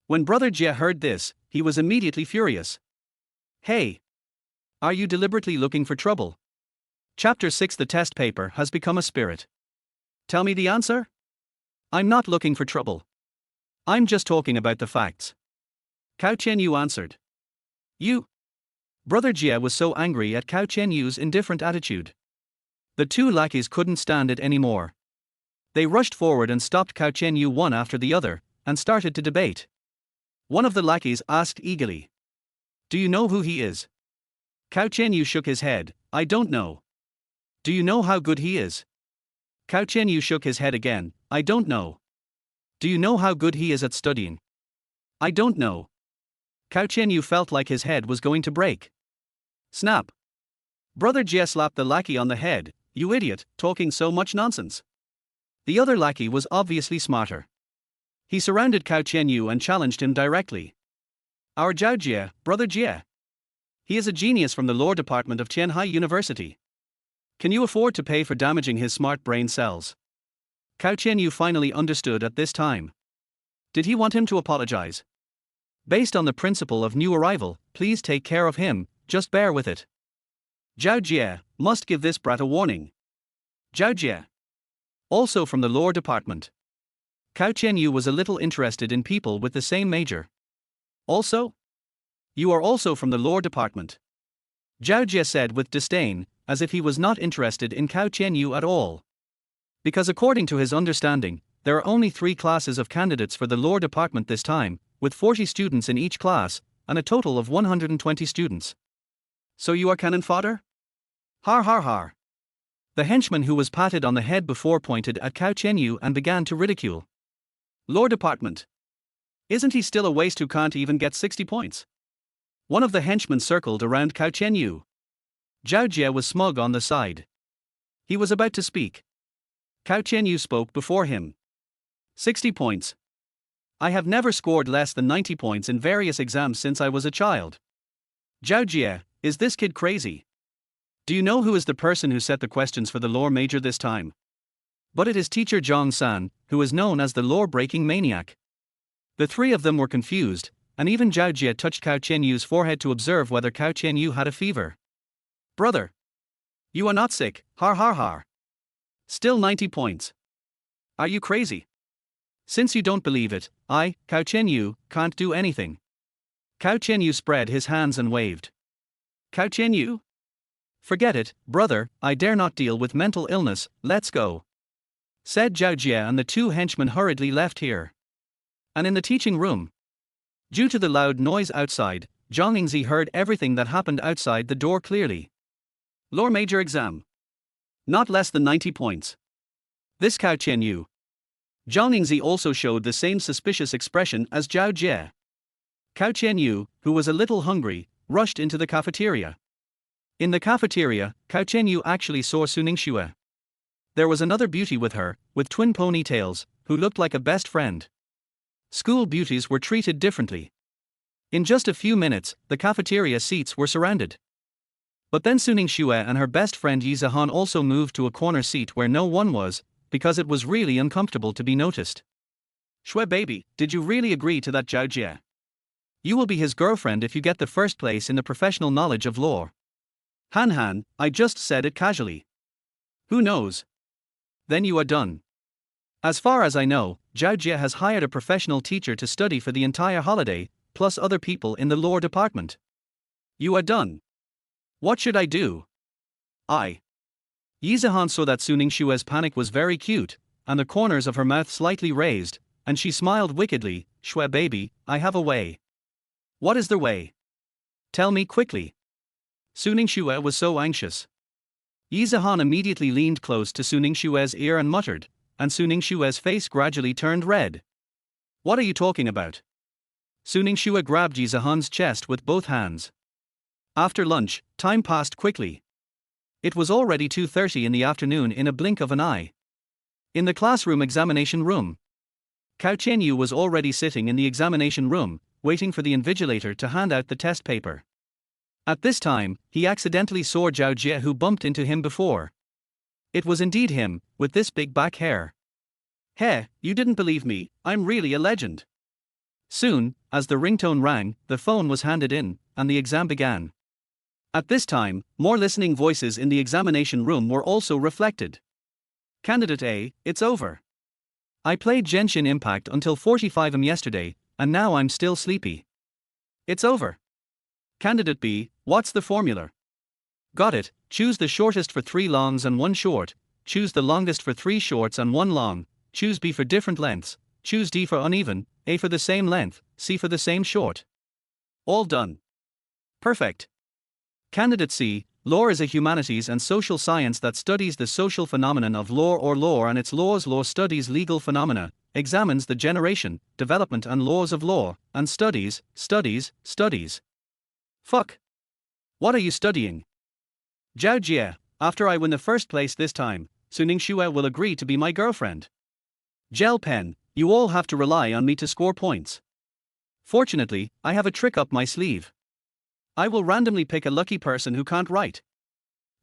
When Brother Jie heard this, he was immediately furious. Hey! Are you deliberately looking for trouble? Chapter 6 The test paper has become a spirit. Tell me the answer? I'm not looking for trouble. I'm just talking about the facts. Cao Tianyu answered. You? Brother Jie was so angry at Cao Tianyu's indifferent attitude. The 2 lackeys couldn't stand it anymore. They rushed forward and stopped Cao Tianyu one after the other, and started to debate. One of the lackeys asked eagerly. Do you know who he is? Cao Tianyu shook his head. I don't know. Do you know how good he is? Cao Tianyu shook his head again. I don't know. Do you know how good he is at studying? I don't know. Cao Tianyu felt like his head was going to break. Snap. Brother Jie slapped the lackey on the head. You idiot, talking so much nonsense. The other lackey was obviously smarter. He surrounded Cao Tianyu and challenged him directly. Our Zhao Jie, Brother Jie. He is a genius from the law department of Tianhai University. Can you afford to pay for damaging his smart brain cells? Cao Tianyu finally understood at this time. Did he want him to apologize? Based on the principle of new arrival, please take care of him, just bear with it. Zhao Jie, must give this brat a warning. Zhao Jie. Also from the lore department. Cao Tianyu was a little interested in people with the same major. Also? You are also from the lore department. Zhao Jie said with disdain, as if he was not interested in Cao Tianyu at all. Because according to his understanding, there are only 3 classes of candidates for the lore department this time, with 40 students in each class, and a total of 120 students. So you are cannon fodder? Har har har. The henchman who was patted on the head before pointed at Cao Tianyu and began to ridicule. Lore department. Isn't he still a waste who can't even get 60 points? One of the henchmen circled around Cao Tianyu. Zhao Jie was smug on the side. He was about to speak. Cao Tianyu spoke before him. 60 points. I have never scored less than 90 points in various exams since I was a child. Zhao Jie, is this kid crazy? Do you know who is the person who set the questions for the lore major this time? But it is teacher Zhang San, who is known as the lore-breaking maniac. The 3 of them were confused, and even Zhao Jie touched Cao Tianyu's forehead to observe whether Cao Tianyu had a fever. Brother. You are not sick, har har har. Still 90 points. Are you crazy? Since you don't believe it, I, Cao Tianyu, can't do anything. Cao Tianyu spread his hands and waved. Cao Tianyu? Forget it, brother, I dare not deal with mental illness, let's go. Said Zhao Jie, and the 2 henchmen hurriedly left here. And in the teaching room. Due to the loud noise outside, Zhang Yingzi heard everything that happened outside the door clearly. Lore major exam. Not less than 90 points. This Cao Tianyu. Zhang Yingzi also showed the same suspicious expression as Zhao Jie. Cao Tianyu, who was a little hungry, rushed into the cafeteria. In the cafeteria, Cao Tianyu actually saw Suning Xue. There was another beauty with her, with twin ponytails, who looked like a best friend. School beauties were treated differently. In just a few minutes, the cafeteria seats were surrounded. But then Suning Xue and her best friend Yi Zihan also moved to a corner seat where no one was, because it was really uncomfortable to be noticed. Xue baby, did you really agree to that Zhao Jie? You will be his girlfriend if you get the first place in the professional knowledge of lore. Han, I just said it casually. Who knows? Then you are done. As far as I know, Zhao Jie has hired a professional teacher to study for the entire holiday, plus other people in the lore department. You are done. What should I do? Yi Zihan saw that Suning Xue's panic was very cute, and the corners of her mouth slightly raised, and she smiled wickedly. Xue baby, I have a way. What is the way? Tell me quickly. Suning Xue was so anxious. Yi Zihan immediately leaned close to Suning Xue's ear and muttered, and Suning Xue's face gradually turned red. What are you talking about? Suning Xue grabbed Yi Zihan's chest with both hands. After lunch, time passed quickly. It was already 2:30 in the afternoon in a blink of an eye. In the classroom examination room. Cao Tianyu was already sitting in the examination room, waiting for the invigilator to hand out the test paper. At this time, he accidentally saw Zhao Jie, who bumped into him before. It was indeed him, with this big back hair. Hey, you didn't believe me, I'm really a legend. Soon, as the ringtone rang, the phone was handed in, and the exam began. At this time, more listening voices in the examination room were also reflected. Candidate A, it's over. I played Genshin Impact until 45 yesterday, and now I'm still sleepy. It's over. Candidate B, what's the formula? Got it, choose the shortest for 3 longs and 1 short, choose the longest for 3 shorts and 1 long, choose B for different lengths, choose D for uneven, A for the same length, C for the same short. All done. Perfect. Candidate C. Law is a humanities and social science that studies the social phenomenon of law or law and its laws. Law studies legal phenomena, examines the generation, development and laws of law, and studies. Fuck. What are you studying? Zhao Jie, after I win the first place this time, Suning Xue will agree to be my girlfriend. Gel pen, you all have to rely on me to score points. Fortunately, I have a trick up my sleeve. I will randomly pick a lucky person who can't write.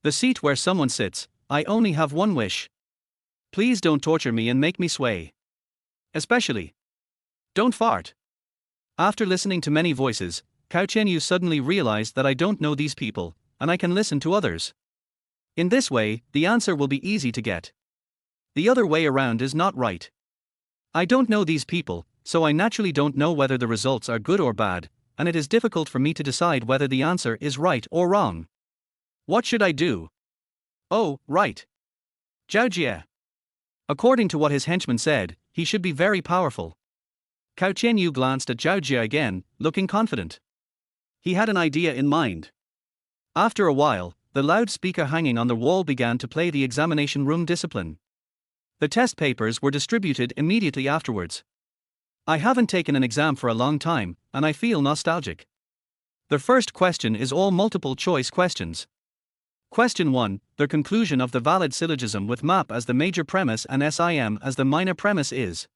The seat where someone sits, I only have one wish. Please don't torture me and make me sway. Especially, don't fart. After listening to many voices, Cao Tianyu suddenly realized that I don't know these people, and I can listen to others. In this way, the answer will be easy to get. The other way around is not right. I don't know these people, so I naturally don't know whether the results are good or bad, and it is difficult for me to decide whether the answer is right or wrong. What should I do? Oh, right. Zhao Jie. According to what his henchman said, he should be very powerful. Cao Tianyu glanced at Zhao Jie again, looking confident. He had an idea in mind. After a while, the loudspeaker hanging on the wall began to play the examination room discipline. The test papers were distributed immediately afterwards. I haven't taken an exam for a long time, and I feel nostalgic. The first question is all multiple choice questions. Question 1, the conclusion of the valid syllogism with MAP as the major premise and SIM as the minor premise is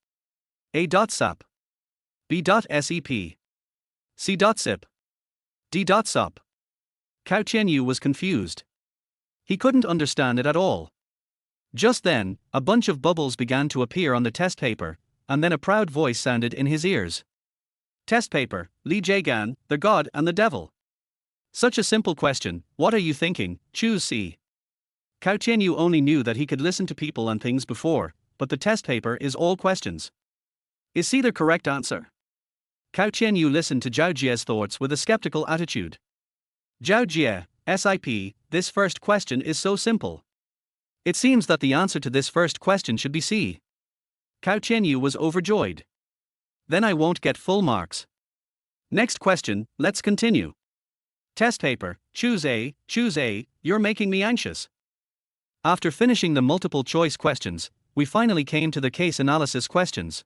A.SAP, B.SEP, C.SIP, D.SOP. Cao Tianyu was confused. He couldn't understand it at all. Just then, a bunch of bubbles began to appear on the test paper, and then a proud voice sounded in his ears. Test paper, Li Jigan, the God and the Devil. Such a simple question, what are you thinking? Choose C. Cao Tianyu only knew that he could listen to people and things before, but the test paper is all questions. Is C the correct answer? Cao Tianyu listened to Zhao Jie's thoughts with a skeptical attitude. Zhao Jie, SIP, this first question is so simple. It seems that the answer to this first question should be C. Cao Tianyu was overjoyed. Then I won't get full marks. Next question, let's continue. Test paper, choose A, you're making me anxious. After finishing the multiple choice questions, we finally came to the case analysis questions.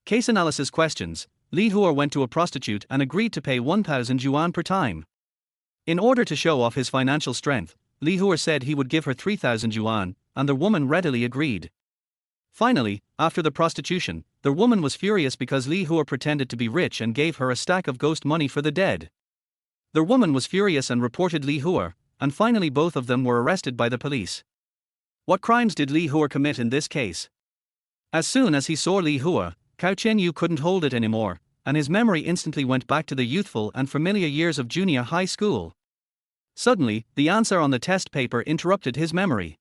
Case analysis questions, Li Hua went to a prostitute and agreed to pay 1,000 yuan per time. In order to show off his financial strength, Li Hua said he would give her 3,000 yuan, and the woman readily agreed. Finally, after the prostitution, the woman was furious because Li Hua pretended to be rich and gave her a stack of ghost money for the dead. The woman was furious and reported Li Hua, and finally both of them were arrested by the police. What crimes did Li Hua commit in this case? As soon as he saw Li Hua, Cao Tianyu couldn't hold it anymore, and his memory instantly went back to the youthful and familiar years of junior high school. Suddenly, the answer on the test paper interrupted his memory.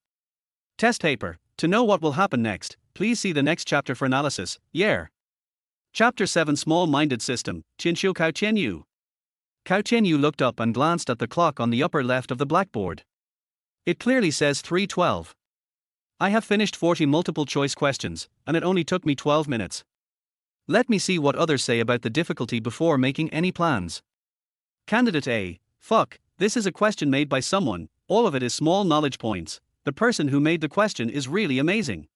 Test paper, to know what will happen next, please see the next chapter for analysis. Chapter 7 Small-Minded System, Qinshu Cao Tianyu. Cao Tianyu looked up and glanced at the clock on the upper left of the blackboard. It clearly says 3:12. I have finished 40 multiple choice questions, and it only took me 12 minutes. Let me see what others say about the difficulty before making any plans. Candidate A, fuck, this is a question made by someone, all of it is small knowledge points, the person who made the question is really amazing.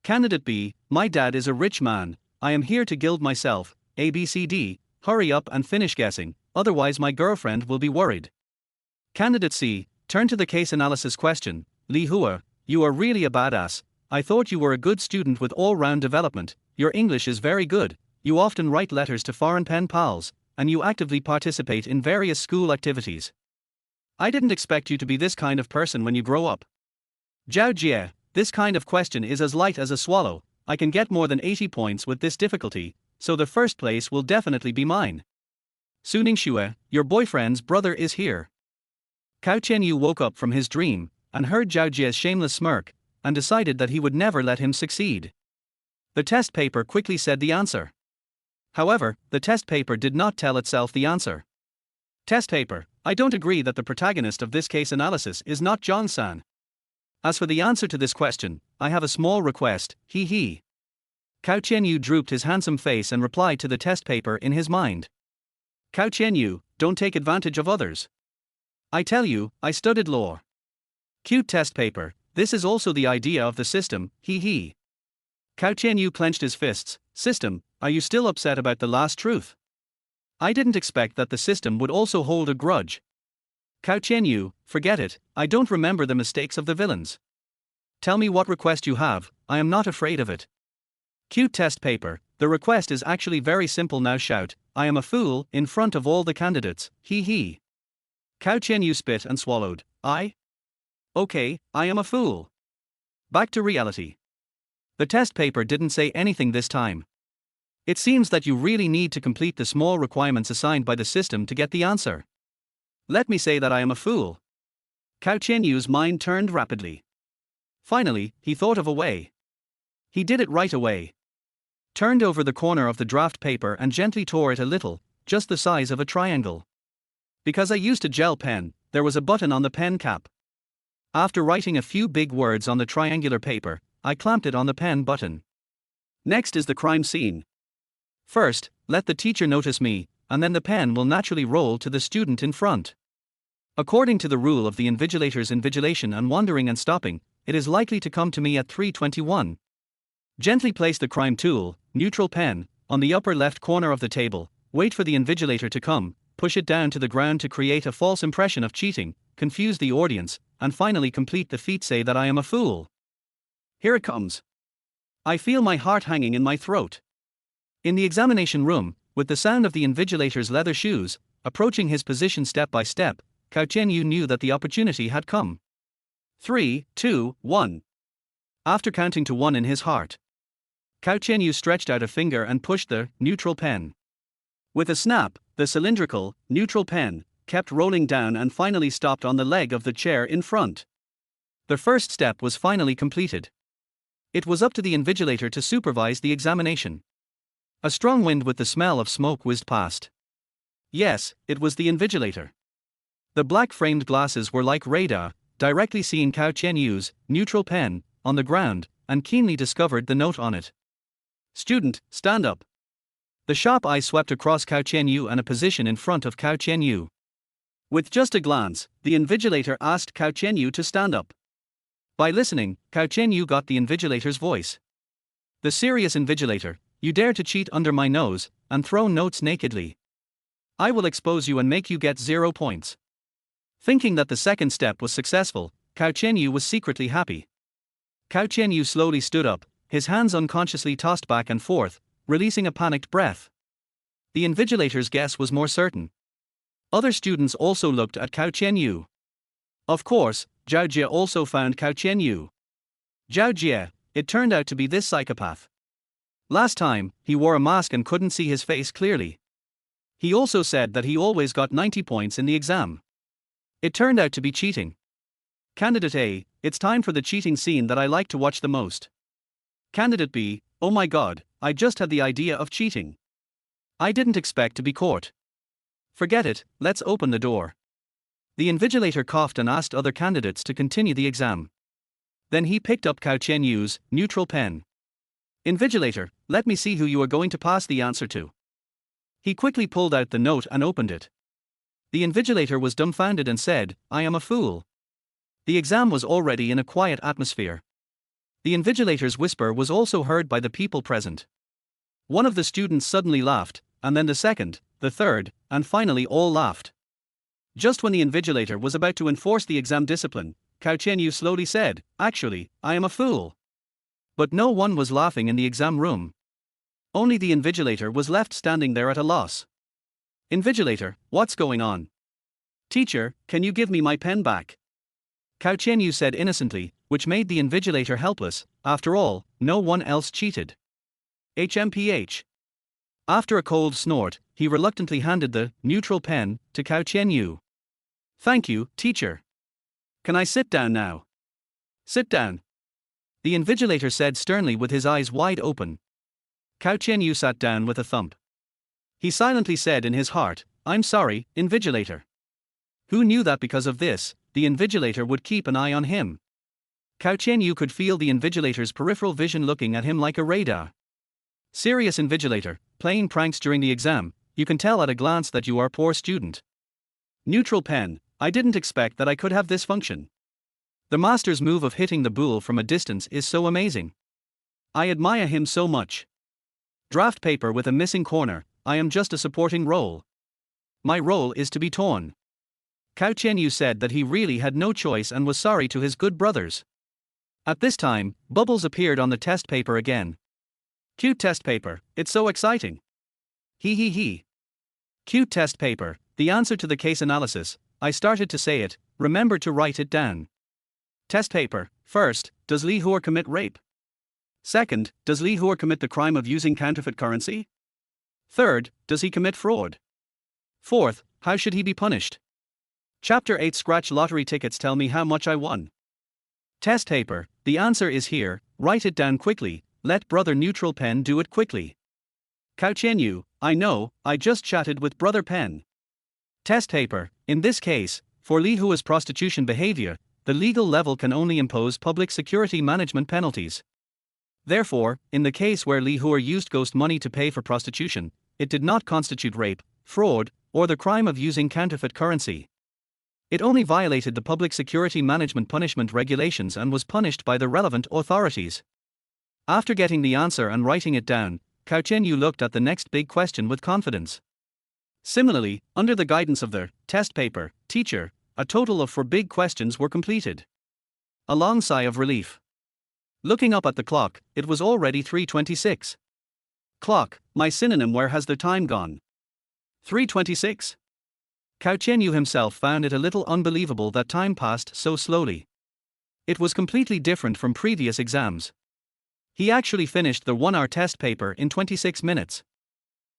Candidate B, my dad is a rich man, I am here to gild myself, ABCD, hurry up and finish guessing, otherwise my girlfriend will be worried. Candidate C, turn to the case analysis question, Li Hua, you are really a badass, I thought you were a good student with all-round development, your English is very good, you often write letters to foreign pen pals, and you actively participate in various school activities. I didn't expect you to be this kind of person when you grow up. Zhao Jie, this kind of question is as light as a swallow, I can get more than 80 points with this difficulty, so the first place will definitely be mine. Suning Xue, your boyfriend's brother is here. Cao Tianyu woke up from his dream, and heard Zhao Jie's shameless smirk, and decided that he would never let him succeed. The test paper quickly said the answer. However, the test paper did not tell itself the answer. Test paper, I don't agree that the protagonist of this case analysis is not John-san. As for the answer to this question, I have a small request, hee hee. Cao Tianyu drooped his handsome face and replied to the test paper in his mind. Cao Tianyu, don't take advantage of others. I tell you, I studied law. Cute test paper, this is also the idea of the system, hee hee. Cao Tianyu clenched his fists. System, are you still upset about the last truth? I didn't expect that the system would also hold a grudge. Cao Tianyu, forget it, I don't remember the mistakes of the villains. Tell me what request you have, I am not afraid of it. Cute test paper, the request is actually very simple now. Shout, I am a fool, in front of all the candidates, hee hee. Cao Tianyu spit and swallowed. Okay, I am a fool. Back to reality. The test paper didn't say anything this time. It seems that you really need to complete the small requirements assigned by the system to get the answer. Let me say that I am a fool. Cao Tianyu's mind turned rapidly. Finally, he thought of a way. He did it right away. Turned over the corner of the draft paper and gently tore it a little, just the size of a triangle. Because I used a gel pen, there was a button on the pen cap. After writing a few big words on the triangular paper, I clamped it on the pen button. Next is the crime scene. First, let the teacher notice me, and then the pen will naturally roll to the student in front. According to the rule of the invigilator's invigilation and wandering and stopping, it is likely to come to me at 3:21. Gently place the crime tool, neutral pen, on the upper left corner of the table, wait for the invigilator to come, push it down to the ground to create a false impression of cheating, confuse the audience, and finally complete the feat. Say that I am a fool. Here it comes. I feel my heart hanging in my throat. In the examination room, with the sound of the invigilator's leather shoes, approaching his position step by step, Cao Tianyu knew that the opportunity had come. 3, 2, 1. After counting to 1 in his heart, Cao Tianyu stretched out a finger and pushed the neutral pen. With a snap, the cylindrical, neutral pen kept rolling down and finally stopped on the leg of the chair in front. The first step was finally completed. It was up to the invigilator to supervise the examination. A strong wind with the smell of smoke whizzed past. Yes, it was the invigilator. The black-framed glasses were like radar, directly seeing Cao Tianyu's neutral pen on the ground, and keenly discovered the note on it. Student, stand up. The sharp eye swept across Cao Tianyu and a position in front of Cao Tianyu. With just a glance, the invigilator asked Cao Tianyu to stand up. By listening, Cao Tianyu got the invigilator's voice. The serious invigilator, you dare to cheat under my nose, and throw notes nakedly. I will expose you and make you get 0 points. Thinking that the second step was successful, Cao Tianyu was secretly happy. Cao Tianyu slowly stood up, his hands unconsciously tossed back and forth, releasing a panicked breath. The invigilator's guess was more certain. Other students also looked at Cao Tianyu. Of course, Zhao Jie also found Cao Tianyu. Zhao Jie, it turned out to be this psychopath. Last time, he wore a mask and couldn't see his face clearly. He also said that he always got 90 points in the exam. It turned out to be cheating. Candidate A, it's time for the cheating scene that I like to watch the most. Candidate B, oh my god, I just had the idea of cheating. I didn't expect to be caught. Forget it, let's open the door. The invigilator coughed and asked other candidates to continue the exam. Then he picked up Cao Tianyu's neutral pen. Invigilator, let me see who you are going to pass the answer to. He quickly pulled out the note and opened it. The invigilator was dumbfounded and said, I am a fool. The exam was already in a quiet atmosphere. The invigilator's whisper was also heard by the people present. One of the students suddenly laughed, and then the second, the third, and finally all laughed. Just when the invigilator was about to enforce the exam discipline, Cao Tianyu slowly said, actually, I am a fool. But no one was laughing in the exam room. Only the invigilator was left standing there at a loss. Invigilator, what's going on? Teacher, can you give me my pen back? Cao Tianyu said innocently, which made the invigilator helpless. After all, no one else cheated. HMPH. After a cold snort, he reluctantly handed the neutral pen to Cao Tianyu. Thank you, teacher. Can I sit down now? Sit down. The invigilator said sternly with his eyes wide open. Cao Tianyu sat down with a thump. He silently said in his heart, I'm sorry, invigilator. Who knew that because of this, the invigilator would keep an eye on him? Cao Tianyu could feel the invigilator's peripheral vision looking at him like a radar. Serious invigilator, playing pranks during the exam, you can tell at a glance that you are a poor student. Neutral pen, I didn't expect that I could have this function. The master's move of hitting the boule from a distance is so amazing. I admire him so much. Draft paper with a missing corner, I am just a supporting role. My role is to be torn. Cao Tianyu said that he really had no choice and was sorry to his good brothers. At this time, bubbles appeared on the test paper again. Cute test paper, it's so exciting. He. Cute test paper, the answer to the case analysis, I started to say it, remember to write it down. Test paper, first, does Li Huor commit rape? Second, does Li Huor commit the crime of using counterfeit currency? Third, does he commit fraud? Fourth, how should he be punished? Chapter 8 Scratch lottery tickets tell me how much I won. Test paper, the answer is here, write it down quickly, let brother Neutral Pen do it quickly. Cao Tianyu, I know, I just chatted with brother Pen. Test paper, in this case, for Li Huor's prostitution behavior, the legal level can only impose public security management penalties. Therefore, in the case where Li Huor used ghost money to pay for prostitution, it did not constitute rape, fraud, or the crime of using counterfeit currency. It only violated the public security management punishment regulations and was punished by the relevant authorities. After getting the answer and writing it down, Cao Tianyu looked at the next big question with confidence. Similarly, under the guidance of the test paper teacher, a total of 4 big questions were completed. A long sigh of relief. Looking up at the clock, it was already 3:26. Clock, my synonym, where has the time gone? 3:26. Cao Tianyu himself found it a little unbelievable that time passed so slowly. It was completely different from previous exams. He actually finished the 1-hour test paper in 26 minutes.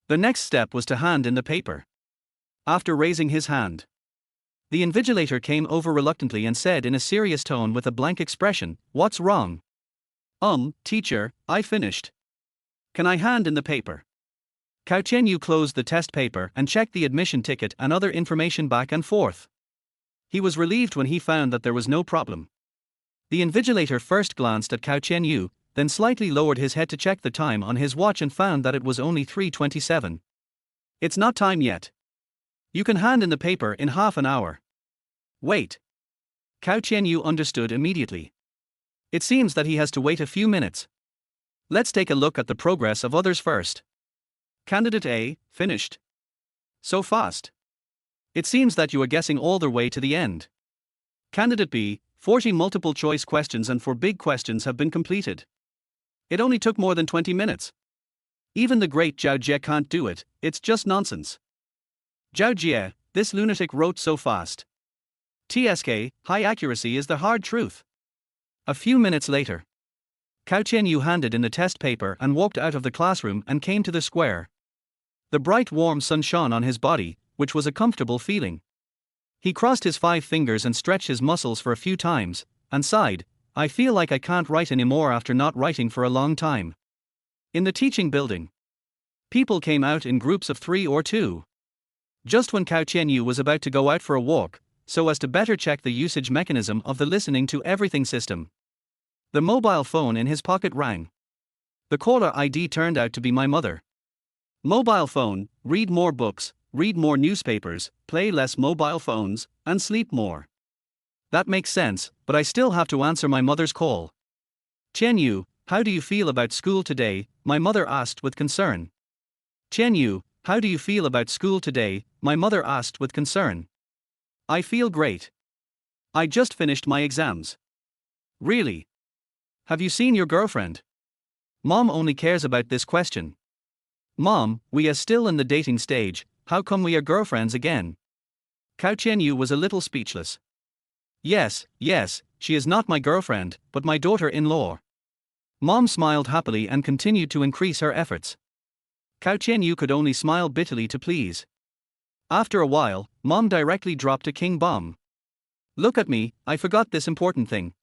The next step was to hand in the paper. After raising his hand, the invigilator came over reluctantly and said in a serious tone with a blank expression, "What's wrong?" Teacher, I finished. Can I hand in the paper?" Cao Tianyu closed the test paper and checked the admission ticket and other information back and forth. He was relieved when he found that there was no problem. The invigilator first glanced at Cao Tianyu, then slightly lowered his head to check the time on his watch and found that it was only 3:27. "It's not time yet. You can hand in the paper in half an hour." "Wait." Cao Tianyu understood immediately. It seems that he has to wait a few minutes. Let's take a look at the progress of others first. Candidate A, finished. So fast. It seems that you are guessing all the way to the end. Candidate B, 40 multiple choice questions and 4 big questions have been completed. It only took more than 20 minutes. Even the great Zhao Jie can't do it, it's just nonsense. Zhao Jie, this lunatic wrote so fast. TSK, high accuracy is the hard truth. A few minutes later, Cao Tianyu handed in the test paper and walked out of the classroom and came to the square. The bright warm sun shone on his body, which was a comfortable feeling. He crossed his 5 fingers and stretched his muscles for a few times, and sighed, "I feel like I can't write anymore after not writing for a long time." In the teaching building, people came out in groups of 3 or 2. Just when Cao Tianyu was about to go out for a walk, so as to better check the usage mechanism of the listening to everything system, the mobile phone in his pocket rang. The caller ID turned out to be my mother. Mobile phone, read more books, read more newspapers, play less mobile phones, and sleep more. That makes sense, but I still have to answer my mother's call. "Tianyu, how do you feel about school today?" my mother asked with concern. "Tianyu, how do you feel about school today?" my mother asked with concern. "I feel great. I just finished my exams." "Really? Have you seen your girlfriend?" Mom only cares about this question. "Mom, we are still in the dating stage, how come we are girlfriends again?" Cao Tianyu was a little speechless. Yes, she is not my girlfriend, but my daughter-in-law." Mom smiled happily and continued to increase her efforts. Cao Tianyu could only smile bitterly to please. After a while, Mom directly dropped a king bomb. "Look at me, I forgot this important thing.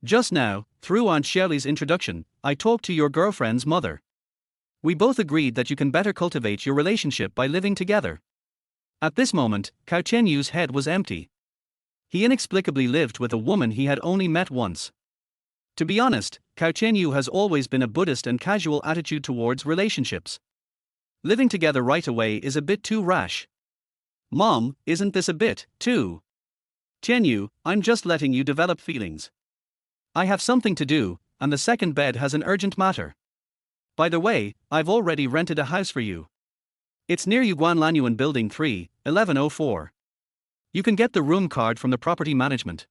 Just now, through Aunt Shirley's introduction, I talked to your girlfriend's mother. We both agreed that you can better cultivate your relationship by living together." At this moment, Cao Tianyu's head was empty. He inexplicably lived with a woman he had only met once. To be honest, Cao Tianyu has always been a Buddhist and casual attitude towards relationships. Living together right away is a bit too rash. Mom, isn't this a bit, too? Tianyu, I'm just letting you develop feelings. I have something to do, and the second bed has an urgent matter. By the way, I've already rented a house for you. It's near Yuguan Lanyuan Building 3, 1104. You can get the room card from the property management.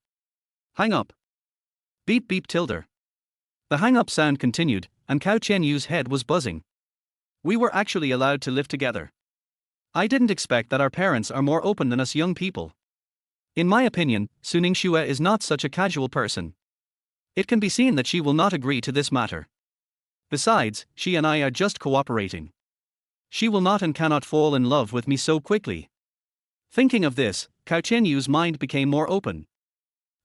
Hang up. Beep beep tilde. The hang up sound continued, and Cao Tianyu's head was buzzing. We were actually allowed to live together. I didn't expect that our parents are more open than us young people. In my opinion, Suning Xue is not such a casual person. It can be seen that she will not agree to this matter. Besides, she and I are just cooperating. She will not and cannot fall in love with me so quickly. Thinking of this, Cao Tianyu's mind became more open.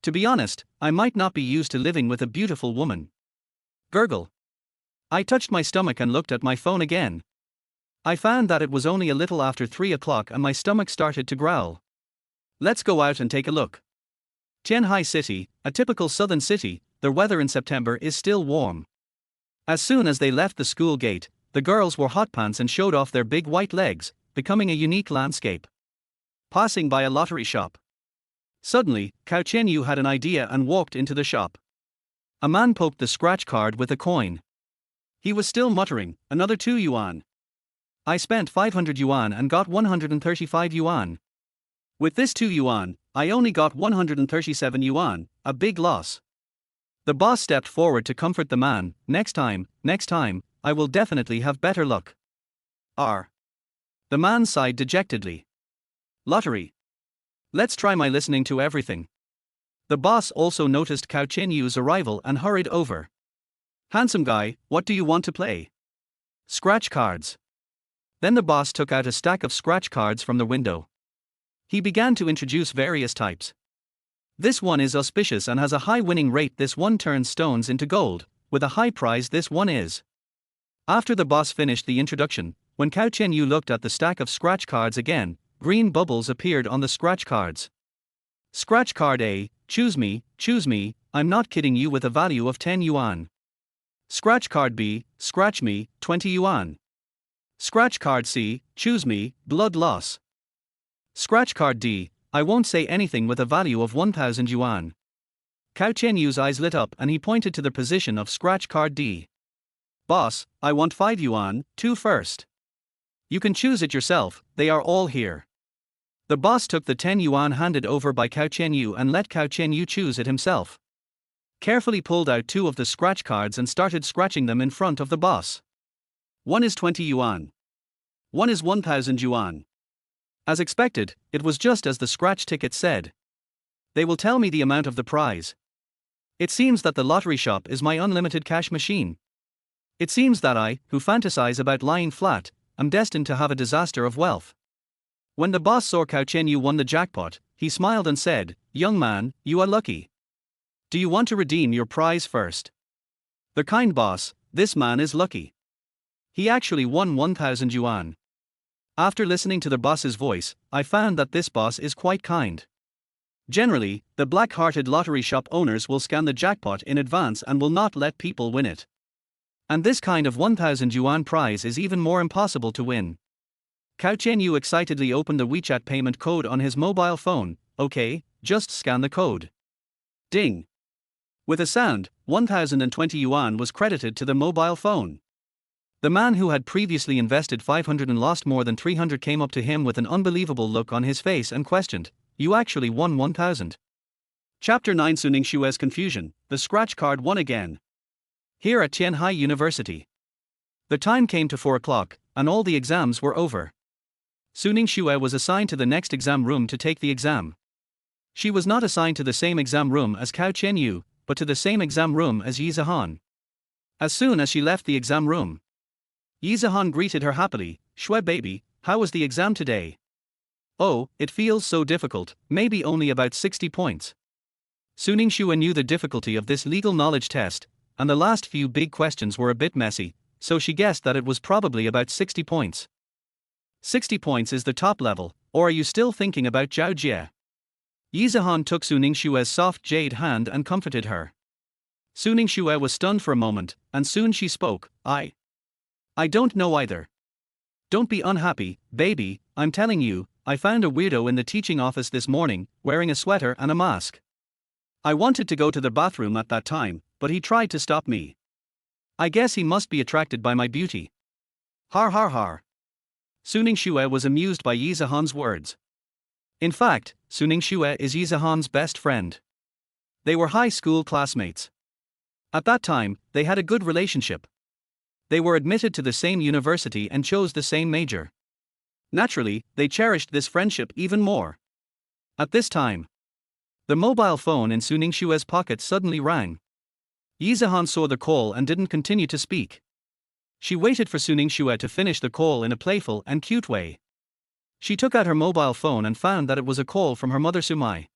To be honest, I might not be used to living with a beautiful woman. Gurgle. I touched my stomach and looked at my phone again. I found that it was only a little after 3 o'clock and my stomach started to growl. Let's go out and take a look. Tianhai City, a typical southern city, the weather in September is still warm. As soon as they left the school gate, the girls wore hot pants and showed off their big white legs, becoming a unique landscape. Passing by a lottery shop. Suddenly, Cao Tianyu had an idea and walked into the shop. A man poked the scratch card with a coin. He was still muttering, another 2 yuan. I spent 500 yuan and got 135 yuan. With this 2 yuan, I only got 137 yuan, a big loss. The boss stepped forward to comfort the man. Next time, I will definitely have better luck. R. The man sighed dejectedly. Lottery. Let's try my listening to everything. The boss also noticed Cao Tianyu's arrival and hurried over. Handsome guy, what do you want to play? Scratch cards. Then the boss took out a stack of scratch cards from the window. He began to introduce various types. This one is auspicious and has a high winning rate. This one turns stones into gold, with a high prize. This one is. After the boss finished the introduction, when Cao Tianyu looked at the stack of scratch cards again, green bubbles appeared on the scratch cards. Scratch card A, choose me, I'm not kidding you, with a value of 10 yuan. Scratch card B, scratch me, 20 yuan. Scratch card C, choose me, blood loss. Scratch card D, I won't say anything, with a value of 1,000 yuan. Cao Tianyu's eyes lit up and he pointed to the position of scratch card D. Boss, I want 5 yuan, 2 first. You can choose it yourself, they are all here. The boss took the 10 yuan handed over by Cao Tianyu and let Cao Tianyu choose it himself. Carefully pulled out 2 of the scratch cards and started scratching them in front of the boss. One is 20 yuan. One is 1,000 yuan. As expected, it was just as the scratch ticket said. They will tell me the amount of the prize. It seems that the lottery shop is my unlimited cash machine. It seems that I, who fantasize about lying flat, am destined to have a disaster of wealth. When the boss saw Cao Tianyu won the jackpot, he smiled and said, young man, you are lucky. Do you want to redeem your prize first? The kind boss, this man is lucky. He actually won 1,000 yuan. After listening to the boss's voice, I found that this boss is quite kind. Generally, the black-hearted lottery shop owners will scan the jackpot in advance and will not let people win it. And this kind of 1,000 yuan prize is even more impossible to win. Cao Tianyu excitedly opened the WeChat payment code on his mobile phone. Okay, just scan the code. Ding. With a sound, 1,020 yuan was credited to the mobile phone. The man who had previously invested 500 and lost more than 300 came up to him with an unbelievable look on his face and questioned, you actually won 1,000. Chapter 9 Suning Xue's confusion, the scratch card won again. Here at Tianhai University. The time came to 4 o'clock, and all the exams were over. Suning Xue was assigned to the next exam room to take the exam. She was not assigned to the same exam room as Cao Tianyu, but to the same exam room as Yi Zihan. As soon as she left the exam room, Yi Zihan greeted her happily, Xue baby, how was the exam today? Oh, it feels so difficult, maybe only about 60 points. Suning Xue knew the difficulty of this legal knowledge test, and the last few big questions were a bit messy, so she guessed that it was probably about 60 points. 60 points is the top level, or are you still thinking about Zhao Jie? Yi Zihan took Suning Xue's soft jade hand and comforted her. Suning Shue was stunned for a moment, and soon she spoke. I don't know either. Don't be unhappy, baby, I'm telling you, I found a weirdo in the teaching office this morning, wearing a sweater and a mask. I wanted to go to the bathroom at that time, but he tried to stop me. I guess he must be attracted by my beauty. Har har har. Suning Shue was amused by Yi Zihan's words. In fact, Suning Shue is Yi Zihan's best friend. They were high school classmates. At that time, they had a good relationship. They were admitted to the same university and chose the same major. Naturally, they cherished this friendship even more. At this time, the mobile phone in Suning Shue's pocket suddenly rang. Yi Zihan saw the call and didn't continue to speak. She waited for Suning Shue to finish the call in a playful and cute way. She took out her mobile phone and found that it was a call from her mother Sumai.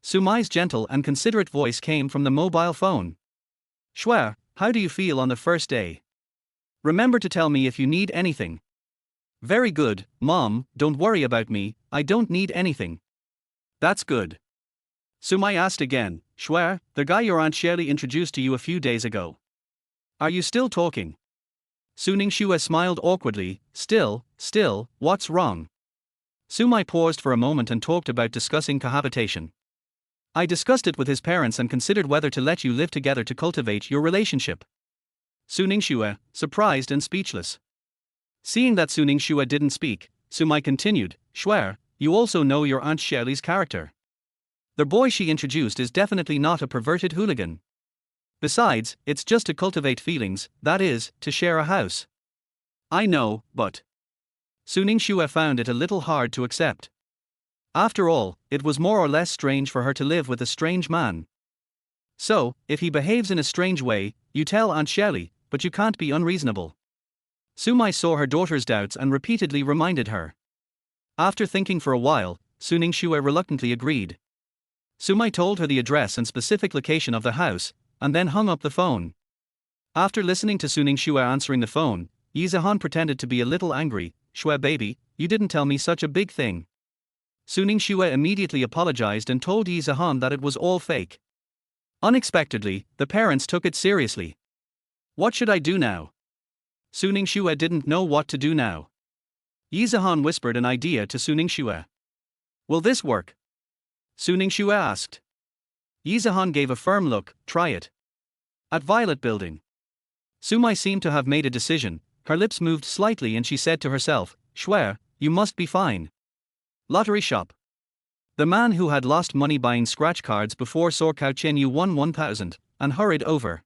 Sumai's gentle and considerate voice came from the mobile phone. Shue, how do you feel on the first day? Remember to tell me if you need anything. Very good, Mom, don't worry about me, I don't need anything. That's good. Sumai asked again, Shue, the guy your Aunt Shirley introduced to you a few days ago. Are you still talking? Suning Shue smiled awkwardly. Still, what's wrong? Sumai paused for a moment and talked about discussing cohabitation. I discussed it with his parents and considered whether to let you live together to cultivate your relationship. Suning Shue, surprised and speechless. Seeing that Suning Shue didn't speak, Sumai continued, Shue, you also know your Aunt Shirley's character. The boy she introduced is definitely not a perverted hooligan. Besides, it's just to cultivate feelings, that is, to share a house. I know, but... Suning Shue found it a little hard to accept. After all, it was more or less strange for her to live with a strange man. So, if he behaves in a strange way, you tell Aunt Shirley, but you can't be unreasonable. Sumai saw her daughter's doubts and repeatedly reminded her. After thinking for a while, Suning Shue reluctantly agreed. Sumai told her the address and specific location of the house, and then hung up the phone. After listening to Suning Shue answering the phone, Yi Zihan pretended to be a little angry. Shue baby, you didn't tell me such a big thing. Suning Shue immediately apologized and told Yi Zihan that it was all fake. Unexpectedly, the parents took it seriously. What should I do now? Suning Shue didn't know what to do now. Yi Zihan whispered an idea to Suning Shue. Will this work? Suning Shue asked. Yi Zihan gave a firm look. Try it. At Violet Building. Sumai seemed to have made a decision. Her lips moved slightly and she said to herself, Shue, you must be fine. Lottery shop. The man who had lost money buying scratch cards before saw Cao Tianyu won 1,000, and hurried over.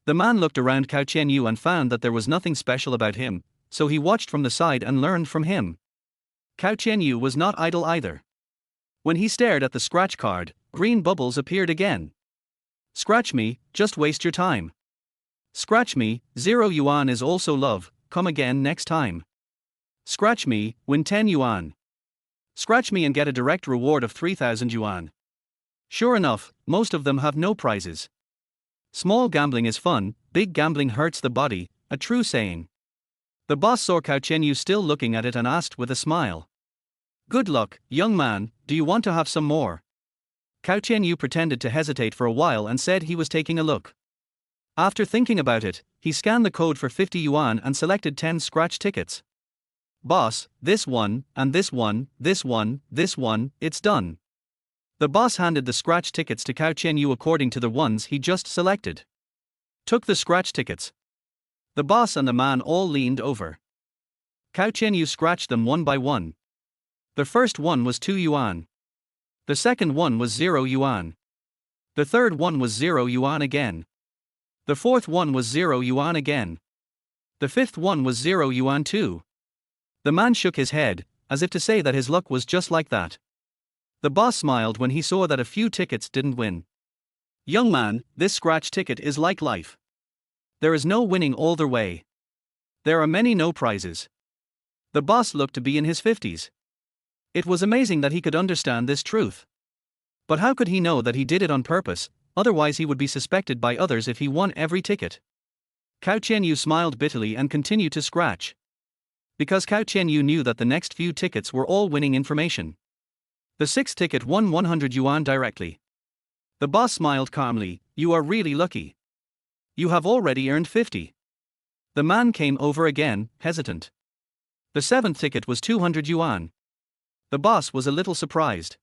The man looked around Cao Tianyu and found that there was nothing special about him, so he watched from the side and learned from him. Cao Tianyu was not idle either. When he stared at the scratch card, green bubbles appeared again. Scratch me, just waste your time. Scratch me, 0 yuan is also love, come again next time. Scratch me, win 10 yuan. Scratch me and get a direct reward of 3,000 yuan. Sure enough, most of them have no prizes. Small gambling is fun, big gambling hurts the body, a true saying. The boss saw Cao Tianyu still looking at it and asked with a smile. Good luck, young man, do you want to have some more? Cao Tianyu pretended to hesitate for a while and said he was taking a look. After thinking about it, he scanned the code for 50 yuan and selected 10 scratch tickets. Boss, this one, and this one, this one, this one, it's done. The boss handed the scratch tickets to Cao Tianyu according to the ones he just selected. Took the scratch tickets. The boss and the man all leaned over. Cao Tianyu scratched them one by one. The first one was 2 yuan. The second one was 0 yuan. The third one was 0 yuan again. The fourth one was 0 yuan again. The fifth one was 0 yuan too. The man shook his head, as if to say that his luck was just like that. The boss smiled when he saw that a few tickets didn't win. Young man, this scratch ticket is like life. There is no winning all the way. There are many no prizes. The boss looked to be in his 50s. It was amazing that he could understand this truth. But how could he know that he did it on purpose, otherwise he would be suspected by others if he won every ticket? Cao Tianyu smiled bitterly and continued to scratch. Because Cao Tianyu knew that the next few tickets were all winning information. The sixth ticket won 100 yuan directly. The boss smiled calmly. You are really lucky. You have already earned 50. The man came over again, hesitant. The seventh ticket was 200 yuan. The boss was a little surprised.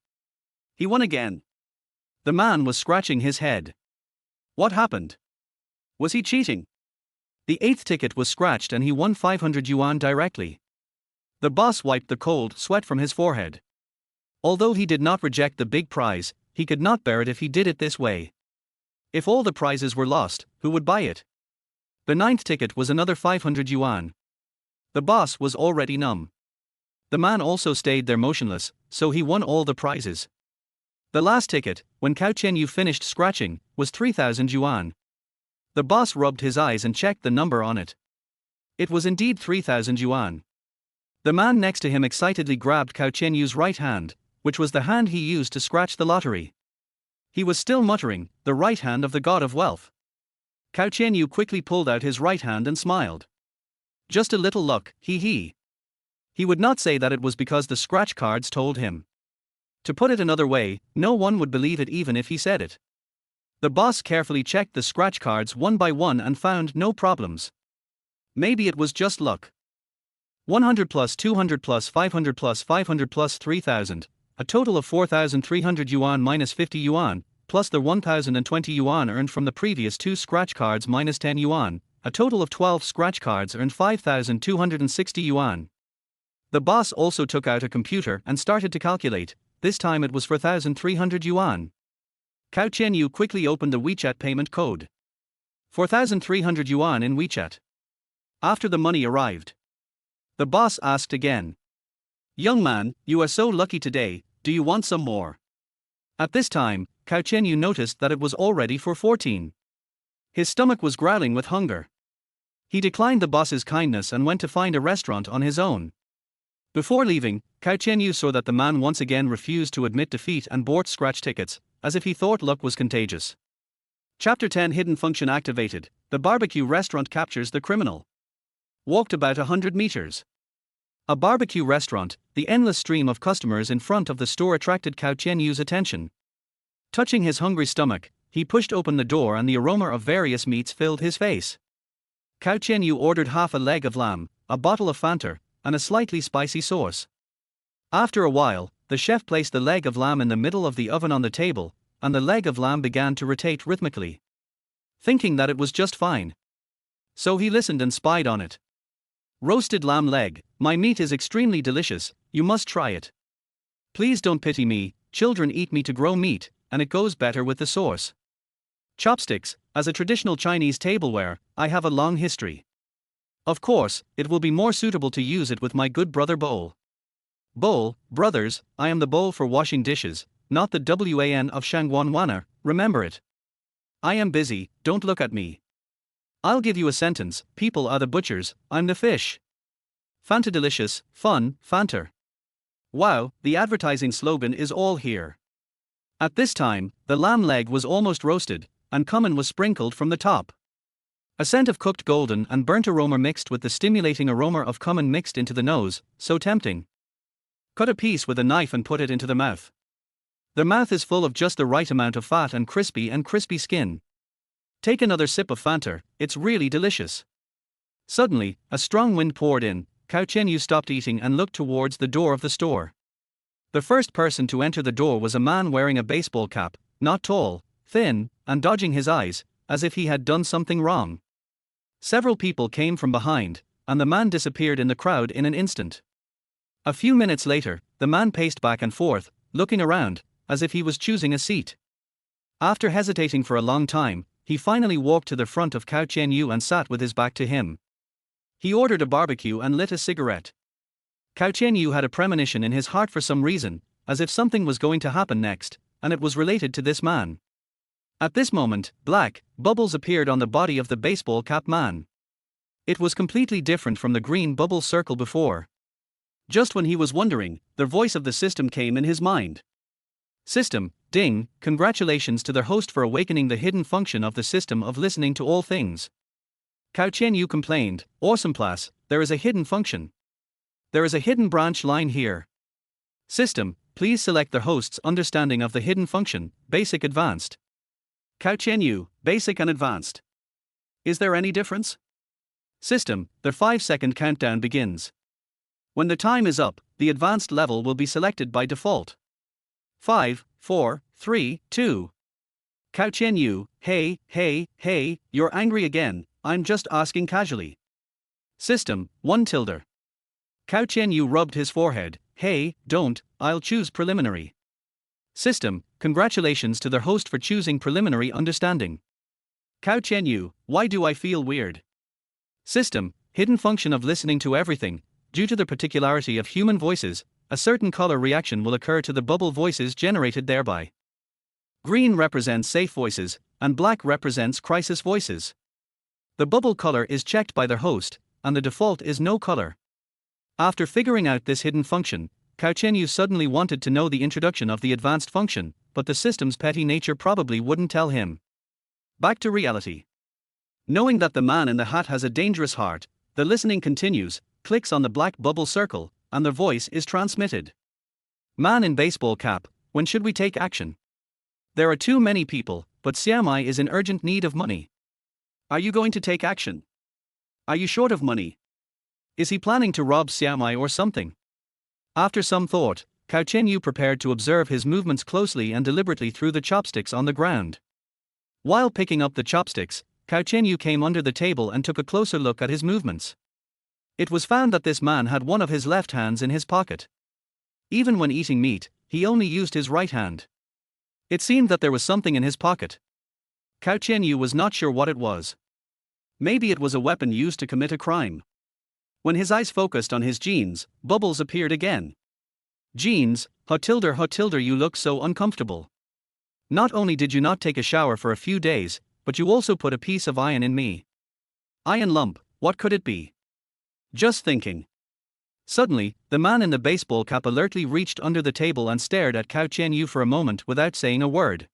He won again. The man was scratching his head. What happened? Was he cheating? The eighth ticket was scratched and he won 500 yuan directly. The boss wiped the cold sweat from his forehead. Although he did not reject the big prize, he could not bear it if he did it this way. If all the prizes were lost, who would buy it? The ninth ticket was another 500 yuan. The boss was already numb. The man also stayed there motionless, so he won all the prizes. The last ticket, when Cao Tianyu finished scratching, was 3,000 yuan. The boss rubbed his eyes and checked the number on it. It was indeed 3,000 yuan. The man next to him excitedly grabbed Cao Tianyu's right hand, which was the hand he used to scratch the lottery. He was still muttering, "The right hand of the god of wealth." Cao Tianyu quickly pulled out his right hand and smiled. Just a little luck, he. He would not say that it was because the scratch cards told him. To put it another way, no one would believe it even if he said it. The boss carefully checked the scratch cards one by one and found no problems. Maybe it was just luck. 100 plus 200 plus 500 plus 500 plus 3,000, a total of 4,300 yuan minus 50 yuan, plus the 1,020 yuan earned from the previous 2 scratch cards minus 10 yuan, a total of 12 scratch cards earned 5,260 yuan. The boss also took out a computer and started to calculate. This time it was 4,300 yuan. Cao Tianyu quickly opened the WeChat payment code. 4,300 yuan in WeChat. After the money arrived, the boss asked again. "Young man, you are so lucky today, do you want some more?" At this time, Cao Tianyu noticed that it was already 4:14. His stomach was growling with hunger. He declined the boss's kindness and went to find a restaurant on his own. Before leaving, Cao Tianyu saw that the man once again refused to admit defeat and bought scratch tickets, as if he thought luck was contagious. Chapter 10 Hidden Function Activated. The barbecue restaurant captures the criminal. Walked about 100 meters. A barbecue restaurant, the endless stream of customers in front of the store attracted Cao Tianyu's attention. Touching his hungry stomach, he pushed open the door and the aroma of various meats filled his face. Cao Tianyu ordered half a leg of lamb, a bottle of Fanta, and a slightly spicy sauce. After a while, the chef placed the leg of lamb in the middle of the oven on the table, and the leg of lamb began to rotate rhythmically. Thinking that it was just fine. So he listened and spied on it. "Roasted lamb leg, my meat is extremely delicious, you must try it. Please don't pity me, children eat me to grow meat, and it goes better with the sauce." Chopsticks, as a traditional Chinese tableware, I have a long history. Of course, it will be more suitable to use it with my good brother bowl. Bowl, brothers, I am the bowl for washing dishes, not the WAN of Shangguanwana, remember it. I am busy, don't look at me. I'll give you a sentence, people are the butchers, I'm the fish. Fanta delicious, fun, Fanta. Wow, the advertising slogan is all here. At this time, the lamb leg was almost roasted, and cumin was sprinkled from the top. A scent of cooked golden and burnt aroma mixed with the stimulating aroma of cumin mixed into the nose, so tempting. Cut a piece with a knife and put it into the mouth. The mouth is full of just the right amount of fat and crispy skin. Take another sip of Fanta, it's really delicious. Suddenly, a strong wind poured in. Cao Tianyu stopped eating and looked towards the door of the store. The first person to enter the door was a man wearing a baseball cap, not tall, thin, and dodging his eyes, as if he had done something wrong. Several people came from behind, and the man disappeared in the crowd in an instant. A few minutes later, the man paced back and forth, looking around, as if he was choosing a seat. After hesitating for a long time, he finally walked to the front of Cao Tianyu and sat with his back to him. He ordered a barbecue and lit a cigarette. Cao Tianyu had a premonition in his heart for some reason, as if something was going to happen next, and it was related to this man. At this moment, black bubbles appeared on the body of the baseball cap man. It was completely different from the green bubble circle before. Just when he was wondering, the voice of the system came in his mind. System, ding, congratulations to their host for awakening the hidden function of the system of listening to all things. Cao Tianyu complained, awesome class, there is a hidden function. There is a hidden branch line here. System, please select the host's understanding of the hidden function, basic advanced. Cao Tianyu, basic and advanced. Is there any difference? System, the 5-second countdown begins. When the time is up, the advanced level will be selected by default. 5, 4, 3, 2. Cao Tianyu, hey, you're angry again, I'm just asking casually. System, 1 tilde. Cao Tianyu rubbed his forehead, hey, don't, I'll choose preliminary. System, congratulations to the host for choosing preliminary understanding. Cao Tianyu, why do I feel weird? System, hidden function of listening to everything. Due to the particularity of human voices, a certain color reaction will occur to the bubble voices generated thereby. Green represents safe voices, and black represents crisis voices. The bubble color is checked by the host, and the default is no color. After figuring out this hidden function, Cao Tianyu suddenly wanted to know the introduction of the advanced function, but the system's petty nature probably wouldn't tell him. Back to reality. Knowing that the man in the hat has a dangerous heart, the listening continues, clicks on the black bubble circle, and the voice is transmitted. Man in baseball cap, when should we take action? There are too many people, but Xiaomai is in urgent need of money. Are you going to take action? Are you short of money? Is he planning to rob Xiaomai or something? After some thought, Cao Tianyu prepared to observe his movements closely and deliberately through the chopsticks on the ground. While picking up the chopsticks, Cao Tianyu came under the table and took a closer look at his movements. It was found that this man had one of his left hands in his pocket. Even when eating meat, he only used his right hand. It seemed that there was something in his pocket. Cao Tianyu was not sure what it was. Maybe it was a weapon used to commit a crime. When his eyes focused on his jeans, bubbles appeared again. Jeans, hot tilde, you look so uncomfortable. Not only did you not take a shower for a few days, but you also put a piece of iron in me. Iron lump, what could it be? Just thinking. Suddenly, the man in the baseball cap alertly reached under the table and stared at Cao Tianyu for a moment without saying a word.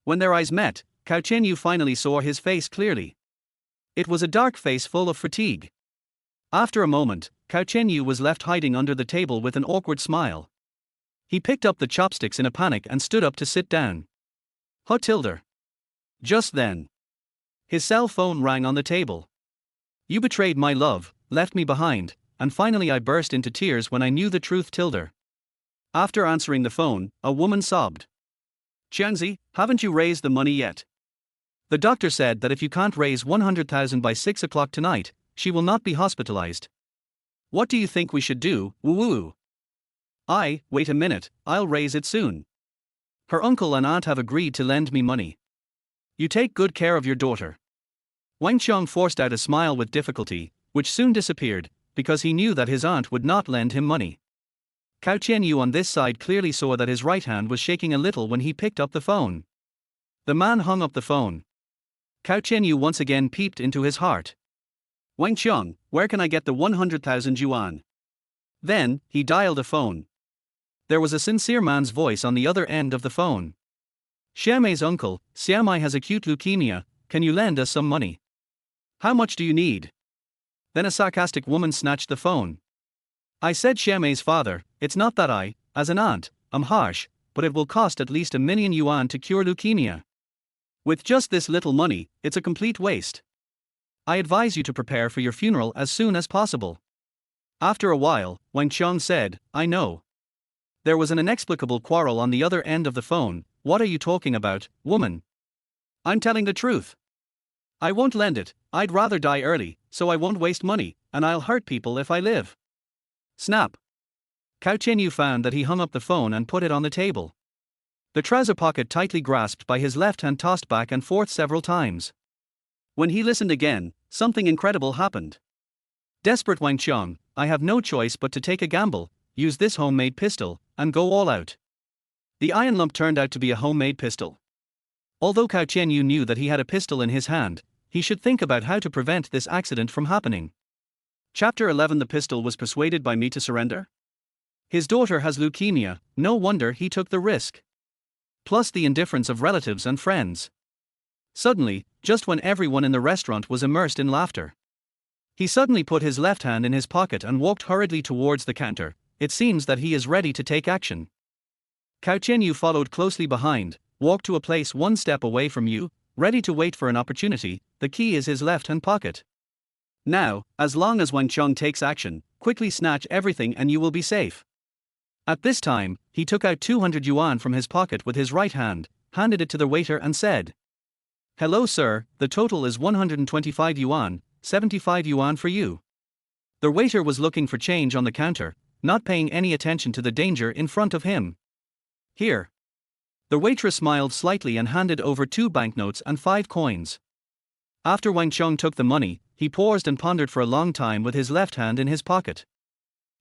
When their eyes met, Cao Tianyu finally saw his face clearly. It was a dark face full of fatigue. After a moment, Cao Tianyu was left hiding under the table with an awkward smile. He picked up the chopsticks in a panic and stood up to sit down. Hot tilde. Just then, his cell phone rang on the table. You betrayed my love, left me behind, and finally I burst into tears when I knew the truth tilde. After answering the phone, a woman sobbed. Qianzi, haven't you raised the money yet? The doctor said that if you can't raise 100,000 by 6 o'clock tonight, she will not be hospitalized. What do you think we should do, woo-woo? Wait a minute, I'll raise it soon. Her uncle and aunt have agreed to lend me money. You take good care of your daughter. Wang Qiang forced out a smile with difficulty, which soon disappeared, because he knew that his aunt would not lend him money. Cao Tianyu on this side clearly saw that his right hand was shaking a little when he picked up the phone. The man hung up the phone. Cao Tianyu once again peeped into his heart. Wang Qiang, where can I get the 100,000 yuan? Then, he dialed a phone. There was a sincere man's voice on the other end of the phone. Xiaomai's uncle, Xiaomai has acute leukemia, can you lend us some money? How much do you need? Then a sarcastic woman snatched the phone. I said Xiaomai's father, it's not that I, as an aunt, am harsh, but it will cost at least 1 million yuan to cure leukemia. With just this little money, it's a complete waste. I advise you to prepare for your funeral as soon as possible. After a while, Wang Qiang said, I know. There was an inexplicable quarrel on the other end of the phone. What are you talking about, woman? I'm telling the truth. I won't lend it, I'd rather die early, so I won't waste money, and I'll hurt people if I live. Snap. Cao Tianyu found that he hung up the phone and put it on the table. The trouser pocket tightly grasped by his left hand tossed back and forth several times. When he listened again, something incredible happened. Desperate Wang Qiang, I have no choice but to take a gamble, use this homemade pistol, and go all out. The iron lump turned out to be a homemade pistol. Although Cao Tianyu knew that he had a pistol in his hand, he should think about how to prevent this accident from happening. Chapter 11. The pistol was persuaded by me to surrender? His daughter has leukemia, no wonder he took the risk. Plus the indifference of relatives and friends. Suddenly, just when everyone in the restaurant was immersed in laughter, he suddenly put his left hand in his pocket and walked hurriedly towards the counter. It seems that he is ready to take action. Cao Tianyu followed closely behind, walked to a place one step away from you, ready to wait for an opportunity. The key is his left-hand pocket. Now, as long as Wang Qiang takes action, quickly snatch everything and you will be safe. At this time, he took out 200 yuan from his pocket with his right hand, handed it to the waiter and said, "Hello sir, the total is 125 yuan, 75 yuan for you." The waiter was looking for change on the counter, not paying any attention to the danger in front of him. "Here." The waitress smiled slightly and handed over 2 banknotes and 5 coins. After Wang Qiang took the money, he paused and pondered for a long time with his left hand in his pocket.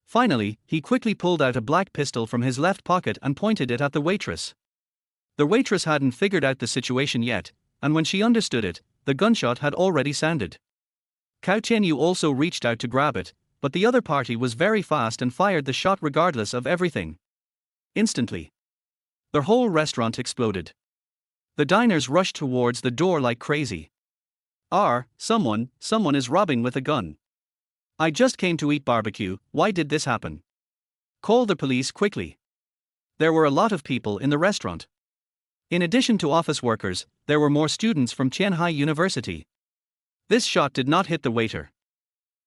Finally, he quickly pulled out a black pistol from his left pocket and pointed it at the waitress. The waitress hadn't figured out the situation yet, and when she understood it, the gunshot had already sounded. Cao Tianyu also reached out to grab it, but the other party was very fast and fired the shot regardless of everything. Instantly, the whole restaurant exploded. The diners rushed towards the door like crazy. Someone is robbing with a gun. I just came to eat barbecue, why did this happen? Call the police quickly. There were a lot of people in the restaurant. In addition to office workers, there were more students from Qianhai University. This shot did not hit the waiter.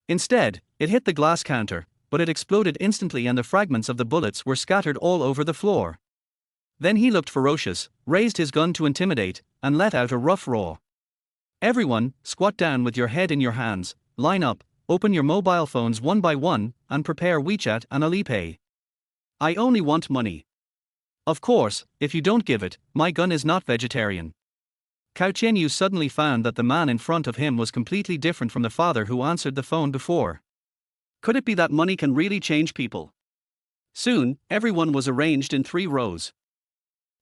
Instead, it hit the glass counter, but it exploded instantly and the fragments of the bullets were scattered all over the floor. Then he looked ferocious, raised his gun to intimidate, and let out a rough roar. "Everyone, squat down with your head in your hands, line up, open your mobile phones one by one, and prepare WeChat and Alipay. I only want money. Of course, if you don't give it, my gun is not vegetarian." Cao Tianyu suddenly found that the man in front of him was completely different from the father who answered the phone before. Could it be that money can really change people? Soon, everyone was arranged in 3 rows.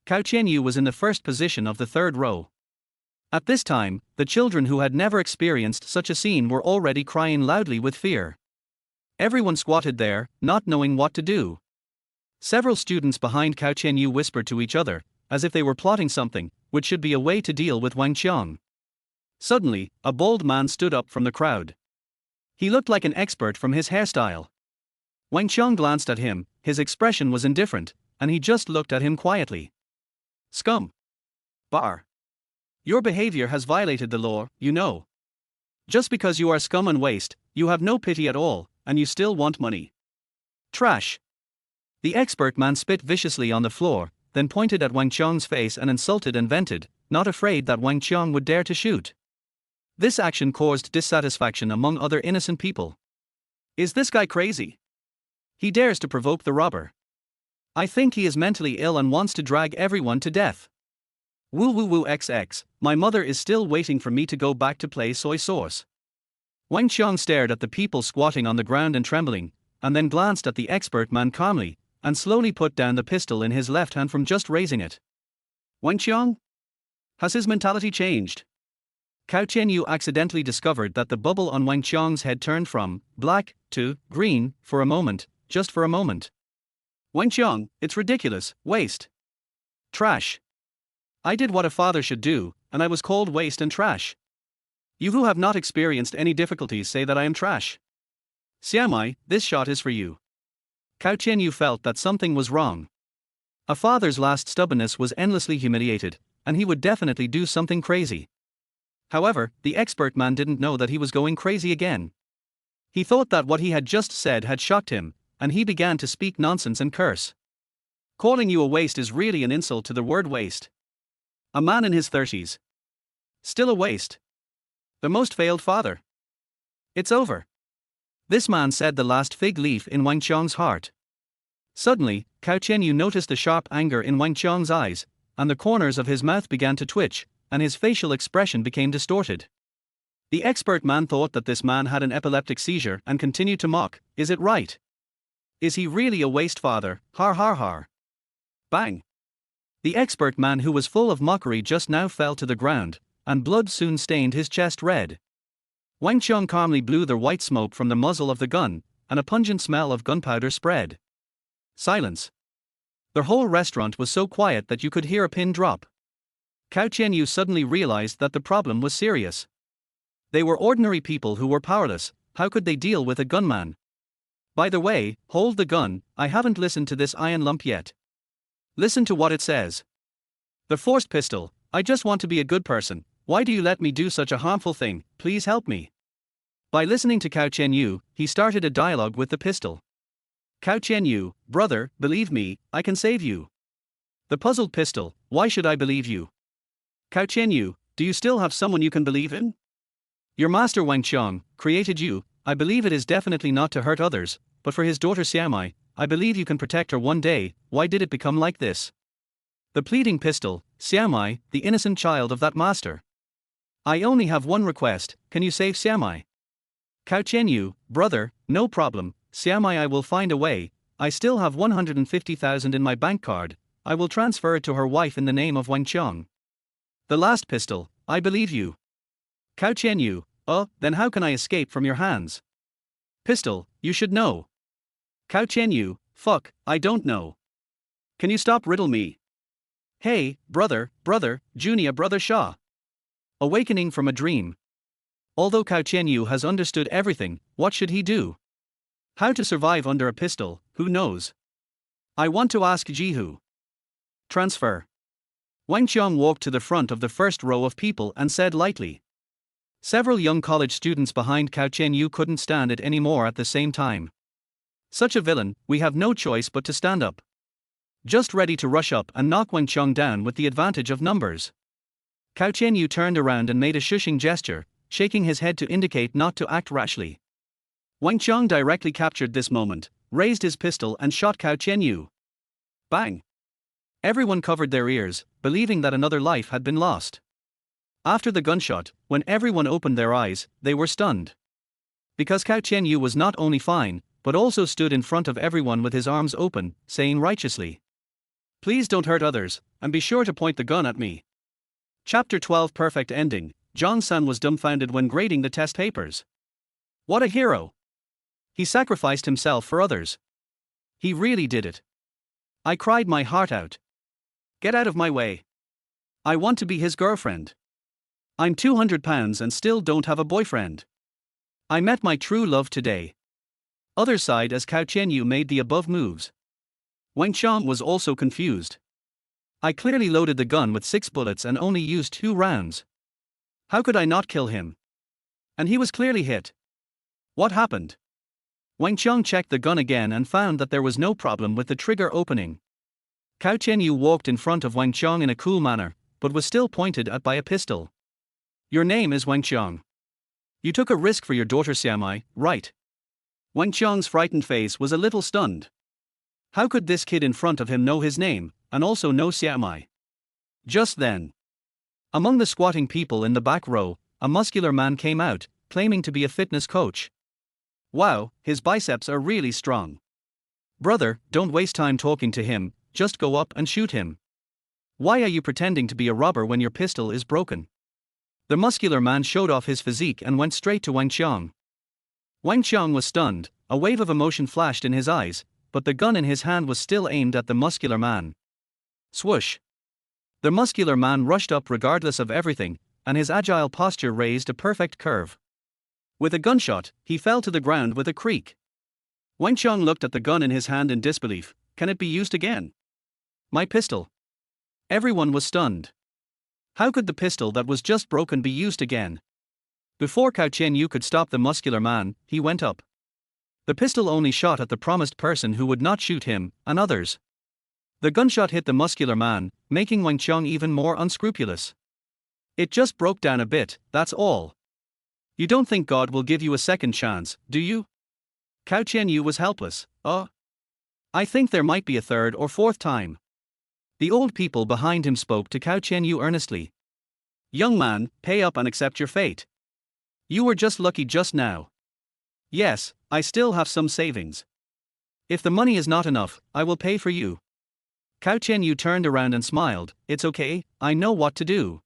Cao Tianyu was in the first position of the 3rd row. At this time, the children who had never experienced such a scene were already crying loudly with fear. Everyone squatted there, not knowing what to do. Several students behind Cao Tianyu whispered to each other, as if they were plotting something, which should be a way to deal with Wang Qiang. Suddenly, a bald man stood up from the crowd. He looked like an expert from his hairstyle. Wang Qiang glanced at him, his expression was indifferent, and he just looked at him quietly. "Scum. Bar. Your behavior has violated the law, you know. Just because you are scum and waste, you have no pity at all, and you still want money. Trash." The expert man spit viciously on the floor, then pointed at Wang Qiang's face and insulted and vented, not afraid that Wang Qiang would dare to shoot. This action caused dissatisfaction among other innocent people. "Is this guy crazy? He dares to provoke the robber. I think he is mentally ill and wants to drag everyone to death. Woo woo woo XX, my mother is still waiting for me to go back to play soy sauce." Wang Qiang stared at the people squatting on the ground and trembling, and then glanced at the expert man calmly, and slowly put down the pistol in his left hand from just raising it. Wang Qiang? Has his mentality changed? Cao Tianyu accidentally discovered that the bubble on Wang Qiang's head turned from black to green for a moment, just for a moment. "Wang Qiang, it's ridiculous, waste. Trash. I did what a father should do, and I was called waste and trash. You who have not experienced any difficulties say that I am trash. Xiaomai, this shot is for you." Cao Tianyu felt that something was wrong. A father's last stubbornness was endlessly humiliated, and he would definitely do something crazy. However, the expert man didn't know that he was going crazy again. He thought that what he had just said had shocked him, and he began to speak nonsense and curse. "Calling you a waste is really an insult to the word waste. A man in his 30s. Still a waste. The most failed father. It's over." This man said the last fig leaf in Wang Qiang's heart. Suddenly, Cao Tianyu noticed the sharp anger in Wang Qiang's eyes, and the corners of his mouth began to twitch, and his facial expression became distorted. The expert man thought that this man had an epileptic seizure and continued to mock, "Is it right? Is he really a waste father? Har har har." Bang! The expert man who was full of mockery just now fell to the ground, and blood soon stained his chest red. Wang Qiang calmly blew the white smoke from the muzzle of the gun, and a pungent smell of gunpowder spread. Silence. The whole restaurant was so quiet that you could hear a pin drop. Cao Tianyu suddenly realized that the problem was serious. They were ordinary people who were powerless, how could they deal with a gunman? "By the way, hold the gun, I haven't listened to this iron lump yet. Listen to what it says." The forced pistol. I just want to be a good person. Why do you let me do such a harmful thing? Please help me. By listening to Cao Tianyu, he started a dialogue with the pistol. Cao Tianyu, brother, believe me, I can save you. The puzzled pistol. Why should I believe you? Cao Tianyu, do you still have someone you can believe in? Your master Wang Qiang created you. I believe it is definitely not to hurt others, but for his daughter Xiamai, I believe you can protect her one day. Why did it become like this? The pleading pistol. Xiamai, the innocent child of that master. I only have one request, can you save Xiamai? Cao Tianyu, brother, no problem, Xiamai, I will find a way. I still have 150,000 in my bank card. I will transfer it to her wife in the name of Wang Qiang. The last pistol. I believe you. Cao Tianyu, then how can I escape from your hands? Pistol, you should know. Cao Tianyu, fuck, I don't know. Can you stop riddle me? Hey, brother, Junia brother Shah. Awakening from a dream. Although Cao Tianyu has understood everything, what should he do? How to survive under a pistol, who knows? I want to ask Jihu. Transfer. Wang Qiang walked to the front of the first row of people and said lightly. Several young college students behind Cao Tianyu couldn't stand it anymore at the same time. Such a villain, we have no choice but to stand up. Just ready to rush up and knock Wang Qiang down with the advantage of numbers. Cao Tianyu turned around and made a shushing gesture, shaking his head to indicate not to act rashly. Wang Qiang directly captured this moment, raised his pistol and shot Cao Tianyu. Bang! Everyone covered their ears, believing that another life had been lost. After the gunshot, when everyone opened their eyes, they were stunned. Because Cao Tianyu was not only fine, but also stood in front of everyone with his arms open, saying righteously, "Please don't hurt others, and be sure to point the gun at me." Chapter 12 Perfect Ending. Zhang San was dumbfounded when grading the test papers. What a hero! He sacrificed himself for others. He really did it. I cried my heart out. Get out of my way. I want to be his girlfriend. I'm 200 pounds and still don't have a boyfriend. I met my true love today. Others sighed as Cao Tianyu made the above moves. Wang Qiang was also confused. I clearly loaded the gun with 6 bullets and only used 2 rounds. How could I not kill him? And he was clearly hit. What happened? Wang Qiang checked the gun again and found that there was no problem with the trigger opening. Cao Tianyu walked in front of Wang Qiang in a cool manner, but was still pointed at by a pistol. Your name is Wang Qiang. You took a risk for your daughter Xiamai, right? Wang Qiang's frightened face was a little stunned. How could this kid in front of him know his name, and also know Xiamai? Just then, among the squatting people in the back row, a muscular man came out, claiming to be a fitness coach. Wow, his biceps are really strong. Brother, don't waste time talking to him, just go up and shoot him. Why are you pretending to be a robber when your pistol is broken? The muscular man showed off his physique and went straight to Wang Qiang. Wang Qiang was stunned, a wave of emotion flashed in his eyes, but the gun in his hand was still aimed at the muscular man. Swoosh! The muscular man rushed up regardless of everything, and his agile posture raised a perfect curve. With a gunshot, he fell to the ground with a creak. Wang Qiang looked at the gun in his hand in disbelief. Can it be used again? My pistol. Everyone was stunned. How could the pistol that was just broken be used again? Before Cao Tianyu could stop the muscular man, he went up. The pistol only shot at the promised person who would not shoot him, and others. The gunshot hit the muscular man, making Wang Qiang even more unscrupulous. It just broke down a bit, that's all. You don't think God will give you a second chance, do you? Cao Tianyu was helpless. I think there might be a third or fourth time. The old people behind him spoke to Cao Tianyu earnestly. Young man, pay up and accept your fate. You were just lucky just now. Yes, I still have some savings. If the money is not enough, I will pay for you. Cao Tianyu turned around and smiled. It's okay, I know what to do.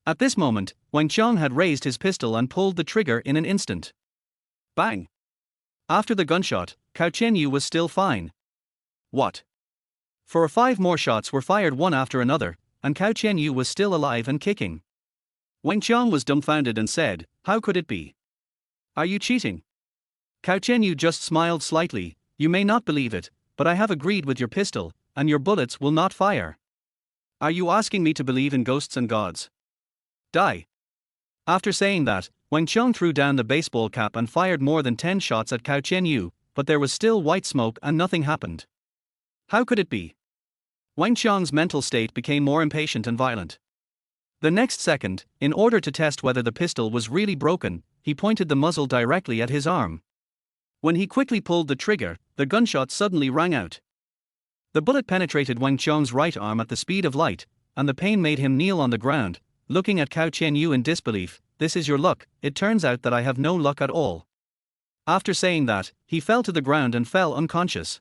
At this moment, Wang Qiang had raised his pistol and pulled the trigger in an instant. Bang! After the gunshot, Cao Tianyu was still fine. What? 4 or 5 more shots were fired one after another, and Cao Tianyu was still alive and kicking. Wang Qiang was dumbfounded and said, how could it be? Are you cheating? Cao Tianyu just smiled slightly. You may not believe it, but I have agreed with your pistol, and your bullets will not fire. Are you asking me to believe in ghosts and gods? Die. After saying that, Wang Qiang threw down the baseball cap and fired more than 10 shots at Cao Tianyu, but there was still white smoke and nothing happened. How could it be? Wang Qiang's mental state became more impatient and violent. The next second, in order to test whether the pistol was really broken, he pointed the muzzle directly at his arm. When he quickly pulled the trigger, the gunshot suddenly rang out. The bullet penetrated Wang Qiang's right arm at the speed of light, and the pain made him kneel on the ground, looking at Cao Tianyu in disbelief. This is your luck, it turns out that I have no luck at all. After saying that, he fell to the ground and fell unconscious.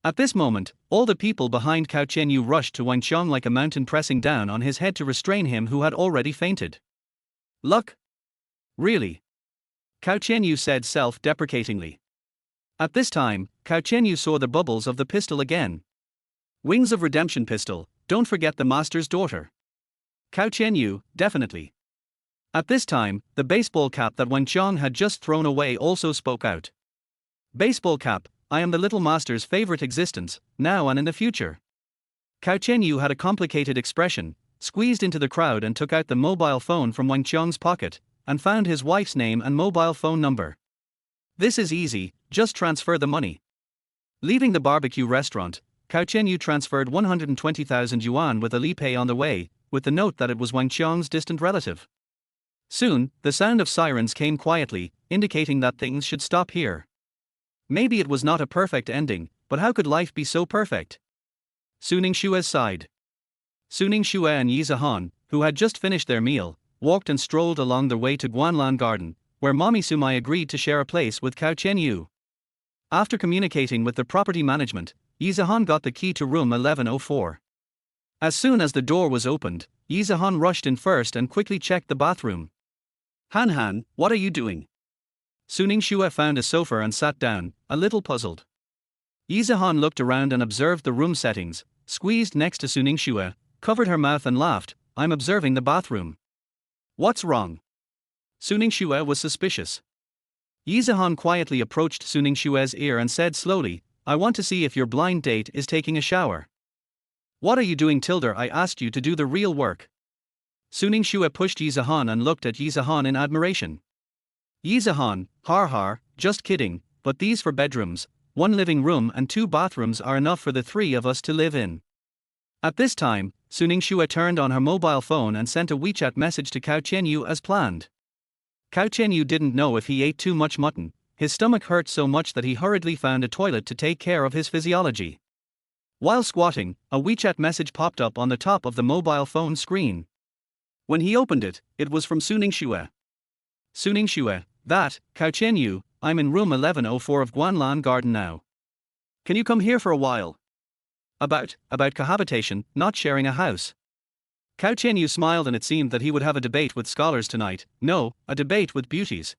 At this moment, all the people behind Cao Tianyu rushed to Wang Qiang like a mountain pressing down on his head to restrain him who had already fainted. Luck? Really? Cao Tianyu said self-deprecatingly. At this time, Cao Tianyu saw the bubbles of the pistol again. Wings of Redemption pistol, don't forget the master's daughter. Cao Tianyu, definitely. At this time, the baseball cap that Wang Qiang had just thrown away also spoke out. Baseball cap, I am the little master's favorite existence, now and in the future. Cao Tianyu had a complicated expression, squeezed into the crowd and took out the mobile phone from Wang Qiang's pocket, and found his wife's name and mobile phone number. This is easy, just transfer the money. Leaving the barbecue restaurant, Cao Tianyu transferred 120,000 yuan with Alipay on the way, with the note that it was Wang Qiang's distant relative. Soon, the sound of sirens came quietly, indicating that things should stop here. Maybe it was not a perfect ending, but how could life be so perfect? Suning Xue sighed. Suning Xue and Yi Zihan, who had just finished their meal, walked and strolled along the way to Guanlan Garden, where Mommy Sumai agreed to share a place with Cao Tianyu. After communicating with the property management, Yi Zihan got the key to room 1104. As soon as the door was opened, Yi Zihan rushed in first and quickly checked the bathroom. Han, what are you doing? Suning Xue found a sofa and sat down, a little puzzled. Yi Zihan looked around and observed the room settings, squeezed next to Suning Xue, covered her mouth and laughed. I'm observing the bathroom. What's wrong? Suning Xue was suspicious. Yi Zihan quietly approached Suning Xue's ear and said slowly, I want to see if your blind date is taking a shower. What are you doing, Tilder? I asked you to do the real work. Suning Xue pushed Yi Zihan and looked at Yi Zihan in admiration. Yi Zihan, har, just kidding, but these for bedrooms, 1 living room and 2 bathrooms are enough for the 3 of us to live in. At this time, Suning Xue turned on her mobile phone and sent a WeChat message to Cao Tianyu as planned. Cao Tianyu didn't know if he ate too much mutton, his stomach hurt so much that he hurriedly found a toilet to take care of his physiology. While squatting, a WeChat message popped up on the top of the mobile phone screen. When he opened it, it was from Suning Xue. Suning Xue, that, Cao Tianyu, I'm in room 1104 of Guanlan Garden now. Can you come here for a while? About cohabitation, not sharing a house. Cao Tianyu smiled, and it seemed that he would have a debate with scholars tonight. No, a debate with beauties.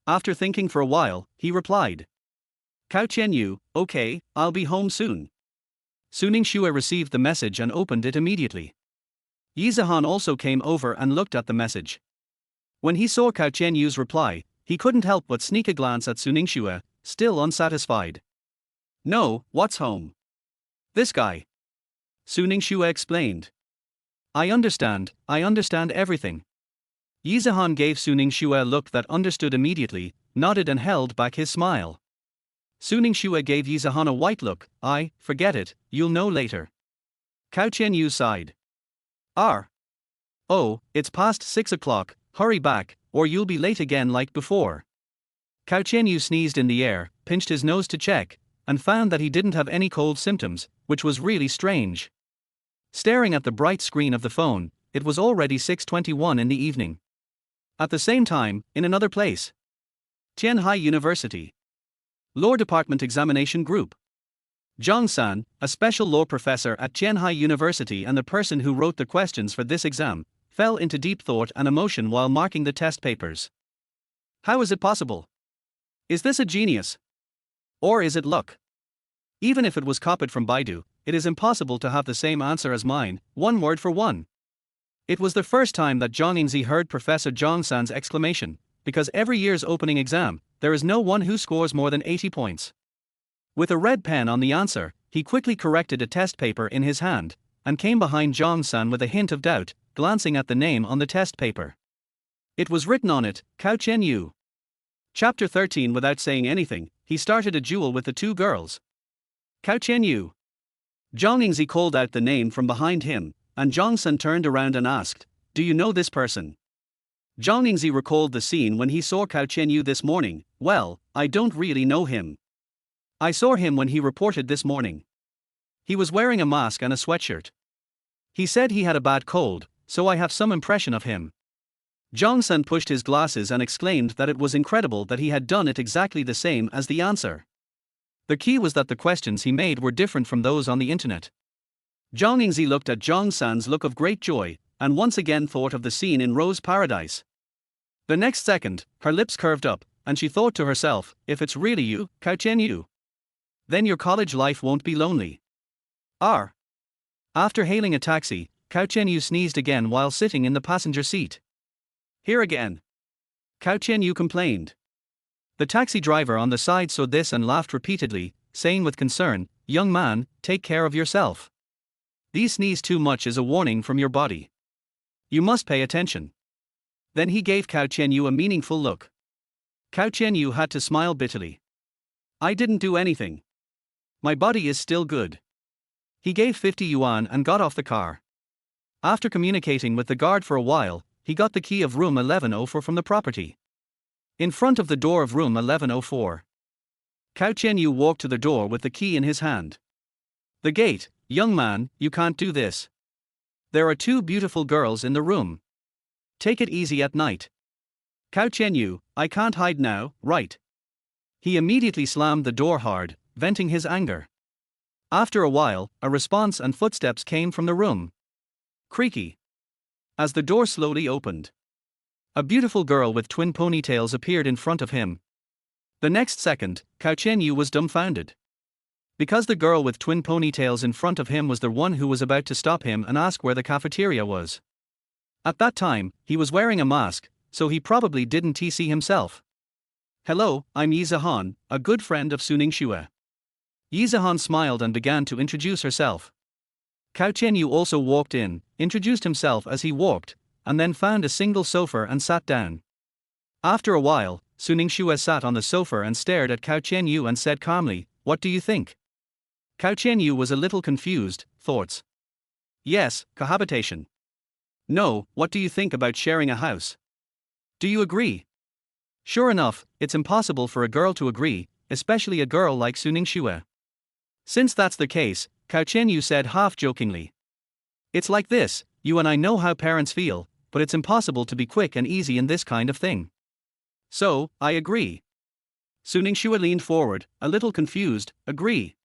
After thinking for a while, he replied. Cao Tianyu, okay, I'll be home soon. Suning Xue received the message and opened it immediately. Yi Zihan also came over and looked at the message. When he saw Cao Tianyu's reply, he couldn't help but sneak a glance at Suning Xue, still unsatisfied. No, what's home? This guy. Suning Xue explained. I understand everything. Yi Zihan gave Suning Xue a look that understood immediately, nodded and held back his smile. Suning Xue gave Yi Zihan a white look. Forget it, you'll know later. Cao Tianyu sighed. Oh, it's past 6 o'clock, hurry back, or you'll be late again like before. Cao Tianyu sneezed in the air, pinched his nose to check, and found that he didn't have any cold symptoms, which was really strange. Staring at the bright screen of the phone, it was already 6:21 in the evening. At the same time, in another place. Tianhai University. Law Department Examination Group. Zhang San, a special law professor at Tianhai University and the person who wrote the questions for this exam, fell into deep thought and emotion while marking the test papers. How is it possible? Is this a genius? Or is it luck? Even if it was copied from Baidu, it is impossible to have the same answer as mine, one word for one. It was the first time that Zhang Yingzi heard Professor Zhang San's exclamation, because every year's opening exam, there is no one who scores more than 80 points. With a red pen on the answer, he quickly corrected a test paper in his hand, and came behind Zhang-san with a hint of doubt, glancing at the name on the test paper. It was written on it, Cao Tianyu. Chapter 13. Without saying anything, he started a duel with the two girls. Cao Tianyu. Zhang Yingzi called out the name from behind him, and Zhang-san turned around and asked, "Do you know this person?" Zhang Yingzi recalled the scene when he saw Cao Tianyu this morning. "Well, I don't really know him. I saw him when he reported this morning. He was wearing a mask and a sweatshirt. He said he had a bad cold, so I have some impression of him." Zhang-san pushed his glasses and exclaimed that it was incredible that he had done it exactly the same as the answer. The key was that the questions he made were different from those on the internet. Zhang Yingzi looked at Zhang-san's look of great joy, and once again thought of the scene in Rose Paradise. The next second, her lips curved up, and she thought to herself, "If it's really you, Cao Tianyu, then your college life won't be lonely." After hailing a taxi, Cao Tianyu sneezed again while sitting in the passenger seat. "Here again," Cao Tianyu complained. The taxi driver on the side saw this and laughed repeatedly, saying with concern, "Young man, take care of yourself. These sneeze too much is a warning from your body. You must pay attention." Then he gave Cao Tianyu a meaningful look. Cao Tianyu had to smile bitterly. "I didn't do anything. My body is still good." He gave 50 yuan and got off the car. After communicating with the guard for a while, he got the key of room 1104 from the property. In front of the door of room 1104, Cao Tianyu walked to the door with the key in his hand. "The gate, young man, you can't do this. There are two beautiful girls in the room. Take it easy at night." "Cao Tianyu, I can't hide now, right?" He immediately slammed the door hard, venting his anger. After a while, a response and footsteps came from the room. Creaky. As the door slowly opened, a beautiful girl with twin ponytails appeared in front of him. The next second, Cao Tianyu was dumbfounded. Because the girl with twin ponytails in front of him was the one who was about to stop him and ask where the cafeteria was. At that time, he was wearing a mask, so he probably didn't see himself. "Hello, I'm Yi Zihan, a good friend of Suning Xue." Yi Zihan smiled and began to introduce herself. Cao Tianyu also walked in, introduced himself as he walked, and then found a single sofa and sat down. After a while, Suning Xue sat on the sofa and stared at Cao Tianyu and said calmly, "What do you think?" Cao Tianyu was a little confused. Thoughts? Yes, cohabitation. No, what do you think about sharing a house? Do you agree? Sure enough, it's impossible for a girl to agree, especially a girl like Suning Xue. Since that's the case, Cao Tianyu said half-jokingly, "It's like this, you and I know how parents feel, but it's impossible to be quick and easy in this kind of thing. So, I agree." Suning Xue leaned forward, a little confused. "Agree?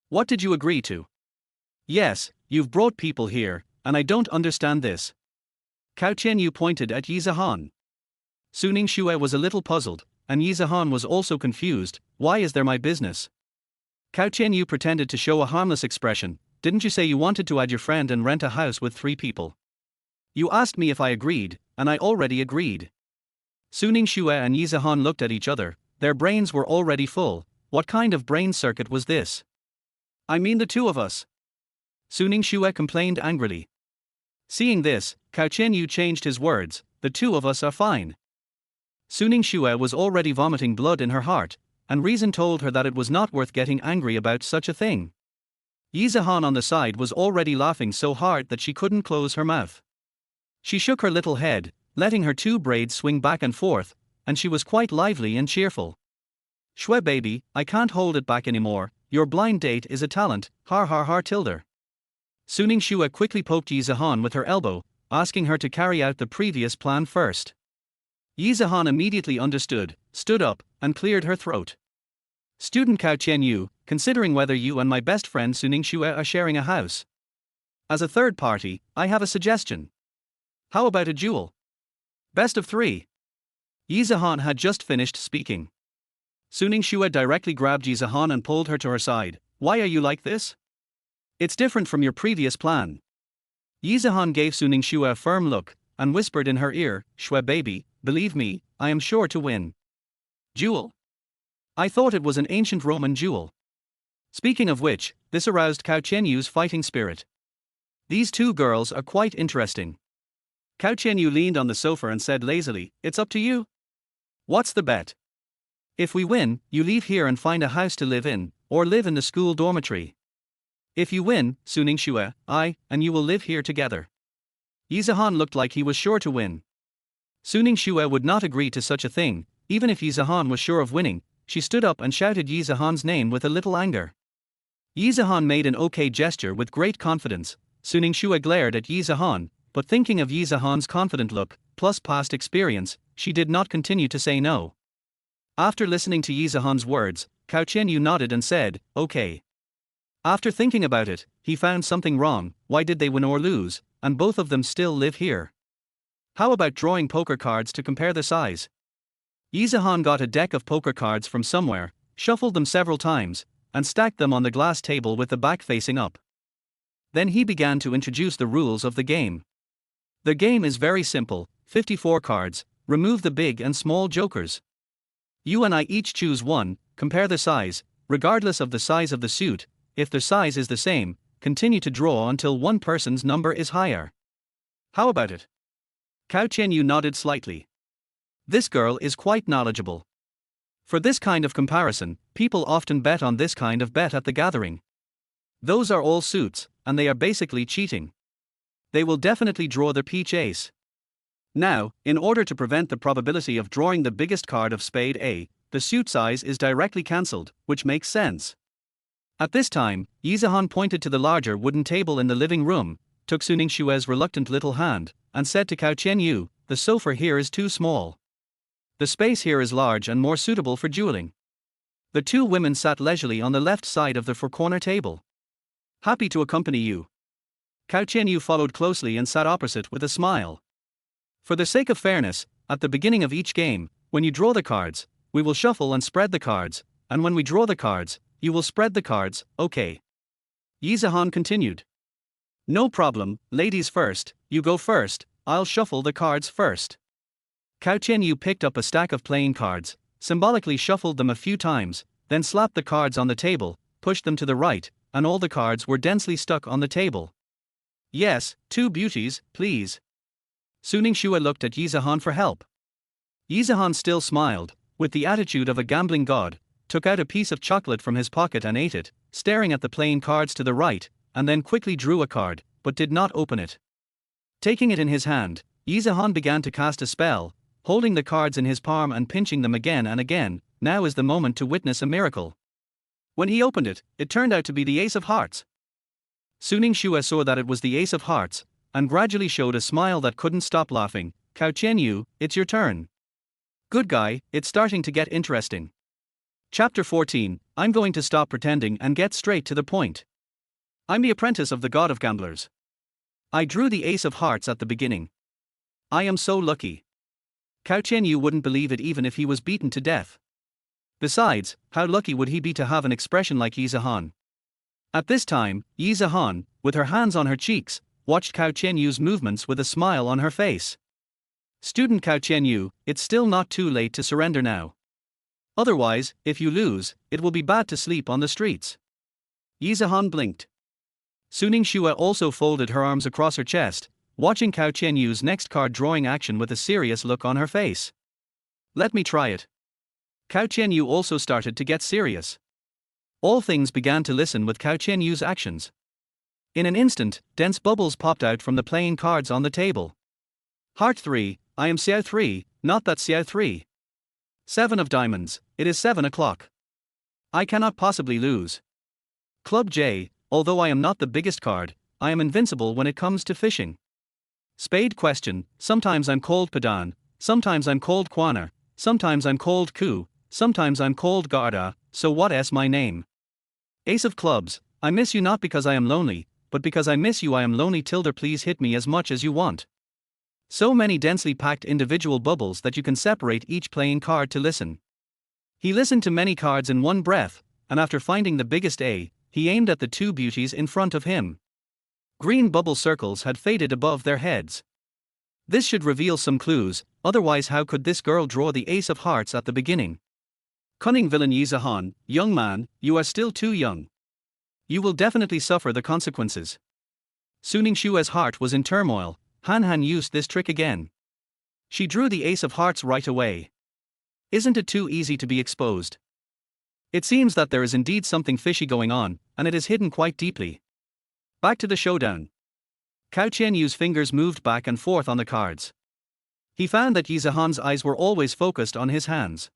What did you agree to?" "Yes, you've brought people here, and I don't understand this." Cao Tianyu pointed at Yi Zihan. Suning Xue was a little puzzled, and Yi Zihan was also confused. "Why is there my business?" Cao Tianyu pretended to show a harmless expression. "Didn't you say you wanted to add your friend and rent a house with 3 people? You asked me if I agreed, and I already agreed." Suning Xue and Yi Zihan looked at each other. Their brains were already full. What kind of brain circuit was this? "I mean the two of us," Suning Xue complained angrily. Seeing this, Cao Tianyu changed his words. "The two of us are fine." Suning Xue was already vomiting blood in her heart, and reason told her that it was not worth getting angry about such a thing. Yi Zihan on the side was already laughing so hard that she couldn't close her mouth. She shook her little head, letting her 2 braids swing back and forth, and she was quite lively and cheerful. "Xue baby, I can't hold it back anymore, your blind date is a talent, har har har tilde." Suning Xue quickly poked Yi Zihan with her elbow, asking her to carry out the previous plan first. Yi Zihan immediately understood, stood up, and cleared her throat. "Student Cao Tianyu, considering whether you and my best friend Suning Xue are sharing a house. As a third party, I have a suggestion. How about a duel? Best of 3. Yi Zihan had just finished speaking. Suning Xue directly grabbed Yi Zihan and pulled her to her side. "Why are you like this? It's different from your previous plan." Yi Zihan gave Suning Xue a firm look, and whispered in her ear, "Xue baby, believe me, I am sure to win." "Duel? I thought it was an ancient Roman duel." Speaking of which, this aroused Cao Tianyu's fighting spirit. These two girls are quite interesting. Cao Tianyu leaned on the sofa and said lazily, "It's up to you. What's the bet? If we win, you leave here and find a house to live in, or live in the school dormitory. If you win, Suning Xue, I and you will live here together." Yi Zihan looked like he was sure to win. Suning Xue would not agree to such a thing, even if Yi Zihan was sure of winning. She stood up and shouted Yi Zihan's name with a little anger. Yi Zihan made an okay gesture with great confidence. Suning Xue glared at Yi Zihan, but thinking of Yi Zihan's confident look, plus past experience, she did not continue to say no. After listening to Yi Zihan's words, Cao Tianyu nodded and said, "Okay." After thinking about it, he found something wrong. Why did they win or lose, and both of them still live here? How about drawing poker cards to compare the size? Yi Zihan got a deck of poker cards from somewhere, shuffled them several times, and stacked them on the glass table with the back facing up. Then he began to introduce the rules of the game. The game is very simple: 54 cards, remove the big and small jokers. You and I each choose one, compare the size, regardless of the size of the suit. If the size is the same, continue to draw until one person's number is higher. How about it? Cao Tianyu nodded slightly. This girl is quite knowledgeable. For this kind of comparison, people often bet on this kind of bet at the gathering. Those are all suits, and they are basically cheating. They will definitely draw the peach ace. Now, in order to prevent the probability of drawing the biggest card of spade A, the suit size is directly cancelled, which makes sense. At this time, Yi Zihan pointed to the larger wooden table in the living room, took Suning Xue's reluctant little hand, and said to Cao Tianyu, "The sofa here is too small. The space here is large and more suitable for dueling." The two women sat leisurely on the left side of the four-corner table. "Happy to accompany you." Cao Tianyu followed closely and sat opposite with a smile. "For the sake of fairness, at the beginning of each game, when you draw the cards, we will shuffle and spread the cards, and when we draw the cards, you will spread the cards, okay?" Yi Zihan continued. "No problem, ladies first, you go first, I'll shuffle the cards first." Cao Tianyu picked up a stack of playing cards, symbolically shuffled them a few times, then slapped the cards on the table, pushed them to the right, and all the cards were densely stuck on the table. "Yes, two beauties, please." Suning Xue looked at Yi Zihan for help. Yi Zihan still smiled, with the attitude of a gambling god, took out a piece of chocolate from his pocket and ate it, staring at the playing cards to the right, and then quickly drew a card, but did not open it. Taking it in his hand, Yi Zihan began to cast a spell, holding the cards in his palm and pinching them again and again. Now is the moment to witness a miracle. When he opened it, it turned out to be the Ace of Hearts. Suning Xue saw that it was the Ace of Hearts, and gradually showed a smile that couldn't stop laughing. "Cao Tianyu, it's your turn." "Good guy, it's starting to get interesting." Chapter 14, I'm going to stop pretending and get straight to the point. I'm the apprentice of the god of gamblers. I drew the Ace of Hearts at the beginning. I am so lucky. Cao Tianyu wouldn't believe it even if he was beaten to death. Besides, how lucky would he be to have an expression like Yi Zihan? At this time, Yi Zihan, with her hands on her cheeks, watched Cao Tianyu's movements with a smile on her face. "Student Cao Tianyu, it's still not too late to surrender now. Otherwise, if you lose, it will be bad to sleep on the streets." Yi Zihan blinked. Suning Xue also folded her arms across her chest, watching Cao Tianyu's next card drawing action with a serious look on her face. "Let me try it." Cao Tianyu also started to get serious. All things began to listen with Cao Tianyu's actions. In an instant, dense bubbles popped out from the playing cards on the table. Heart 3, I am Xiao 3, not that Xiao 3. 7 of diamonds, it is 7 o'clock. I cannot possibly lose. Club J, although I am not the biggest card, I am invincible when it comes to fishing. Spade question, sometimes I'm called Padan, sometimes I'm called Quana, sometimes I'm called Ku, sometimes I'm called Garda, so what is my name? Ace of clubs, I miss you not because I am lonely, but because I miss you I am lonely tilde please hit me as much as you want. So many densely packed individual bubbles that you can separate each playing card to listen. He listened to many cards in one breath, and after finding the biggest A, he aimed at the two beauties in front of him. Green bubble circles had faded above their heads. This should reveal some clues, otherwise how could this girl draw the Ace of Hearts at the beginning? Cunning villain Yi Zihan, young man, you are still too young. You will definitely suffer the consequences. Suning Xue's heart was in turmoil. Han Han used this trick again. She drew the ace of hearts right away. Isn't it too easy to be exposed? It seems that there is indeed something fishy going on, and it is hidden quite deeply. Back to the showdown. Cao Tianyu's fingers moved back and forth on the cards. He found that Yi Zihan's eyes were always focused on his hands.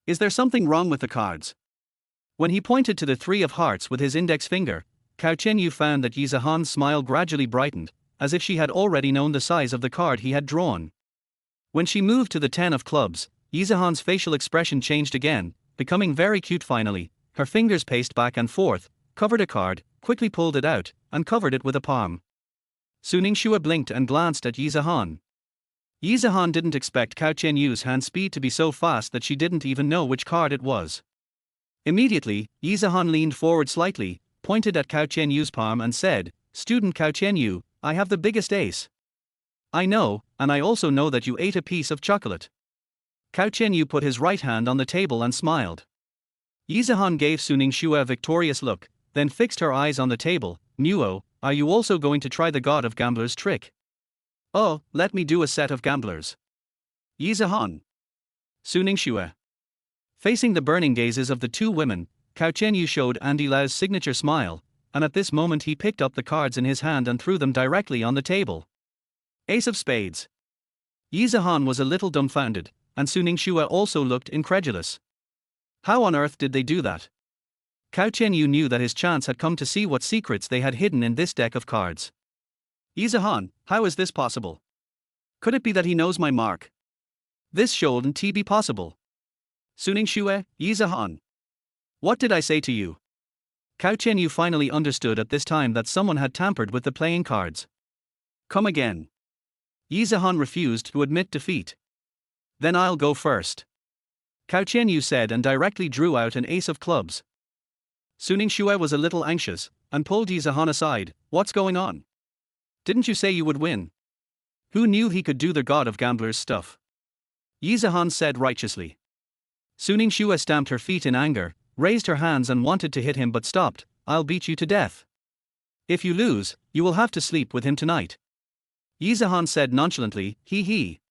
Is there something wrong with the cards? When he pointed to the three of hearts with his index finger, Cao Tianyu found that Yi Zihan's smile gradually brightened, as if she had already known the size of the card he had drawn. When she moved to the 10 of clubs, Yi Zihan's facial expression changed again, becoming very cute finally. Her fingers paced back and forth, covered a card, quickly pulled it out, and covered it with a palm. Suning Xue blinked and glanced at Yi Zihan. Yi Zihan didn't expect Cao Tianyu's hand speed to be so fast that she didn't even know which card it was. Immediately, Yi Zihan leaned forward slightly, pointed at Cao Tianyu's palm and said, "Student Cao Tianyu, I have the biggest ace." "I know, and I also know that you ate a piece of chocolate." Cao Tianyu put his right hand on the table and smiled. Yi Zihan gave Suning Xue a victorious look, then fixed her eyes on the table. "Nuo, are you also going to try the god of gamblers trick?" "Oh, let me do a set of gamblers." Yi Zihan. Suning Xue. Facing the burning gazes of the two women, Cao Tianyu showed Andy Lau's signature smile, and at this moment he picked up the cards in his hand and threw them directly on the table. Ace of spades. Yi Zihan was a little dumbfounded, and Suning Xue also looked incredulous. How on earth did they do that? Cao Tianyu knew that his chance had come to see what secrets they had hidden in this deck of cards. "Yi Zihan, how is this possible? Could it be that he knows my mark? This shouldn't be possible." Suning Xue, Yi Zihan. What did I say to you? Cao Tianyu finally understood at this time that someone had tampered with the playing cards. Come again. Yi Zihan refused to admit defeat. Then I'll go first. Cao Tianyu said and directly drew out an ace of clubs. Suning Xue was a little anxious, and pulled Yi Zihan aside. "What's going on? Didn't you say you would win? Who knew he could do the god of gamblers stuff?" Yi Zihan said righteously. Suning Xue stamped her feet in anger, raised her hands and wanted to hit him but stopped. "I'll beat you to death. If you lose, you will have to sleep with him tonight." Yi Zihan said nonchalantly, "He he."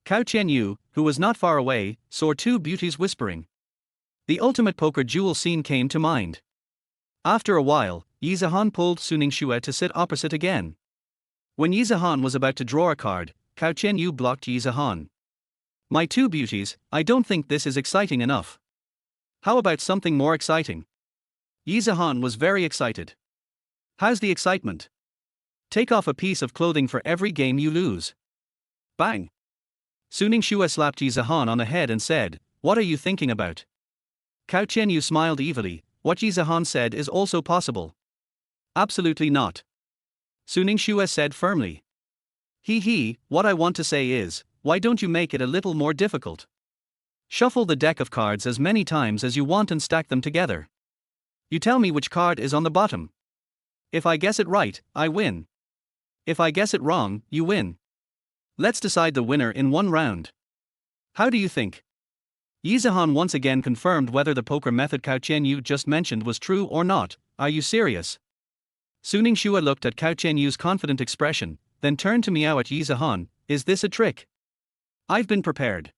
Cao Tianyu, who was not far away, saw two beauties whispering. The ultimate poker duel scene came to mind. After a while, Yi Zihan pulled Suning Xue to sit opposite again. When Yi Zihan was about to draw a card, Cao Tianyu blocked Yi Zihan. "My two beauties, I don't think this is exciting enough. How about something more exciting?" Yi Zihan was very excited. "How's the excitement? Take off a piece of clothing for every game you lose." Bang! Suning Xue slapped Yi Zihan on the head and said, "What are you thinking about?" Cao Tianyu smiled evilly. "What Yi Zihan said is also possible." "Absolutely not," Suning Xue said firmly. He, what I want to say is, why don't you make it a little more difficult? Shuffle the deck of cards as many times as you want and stack them together. You tell me which card is on the bottom. If I guess it right, I win. If I guess it wrong, you win. Let's decide the winner in one round. How do you think? Yi Zihan once again confirmed whether the poker method Cao Tianyu just mentioned was true or not. "Are you serious?" Suning Xue looked at Cao Tianyu's confident expression, then turned to meow at Yi Zihan. "Is this a trick? I've been prepared."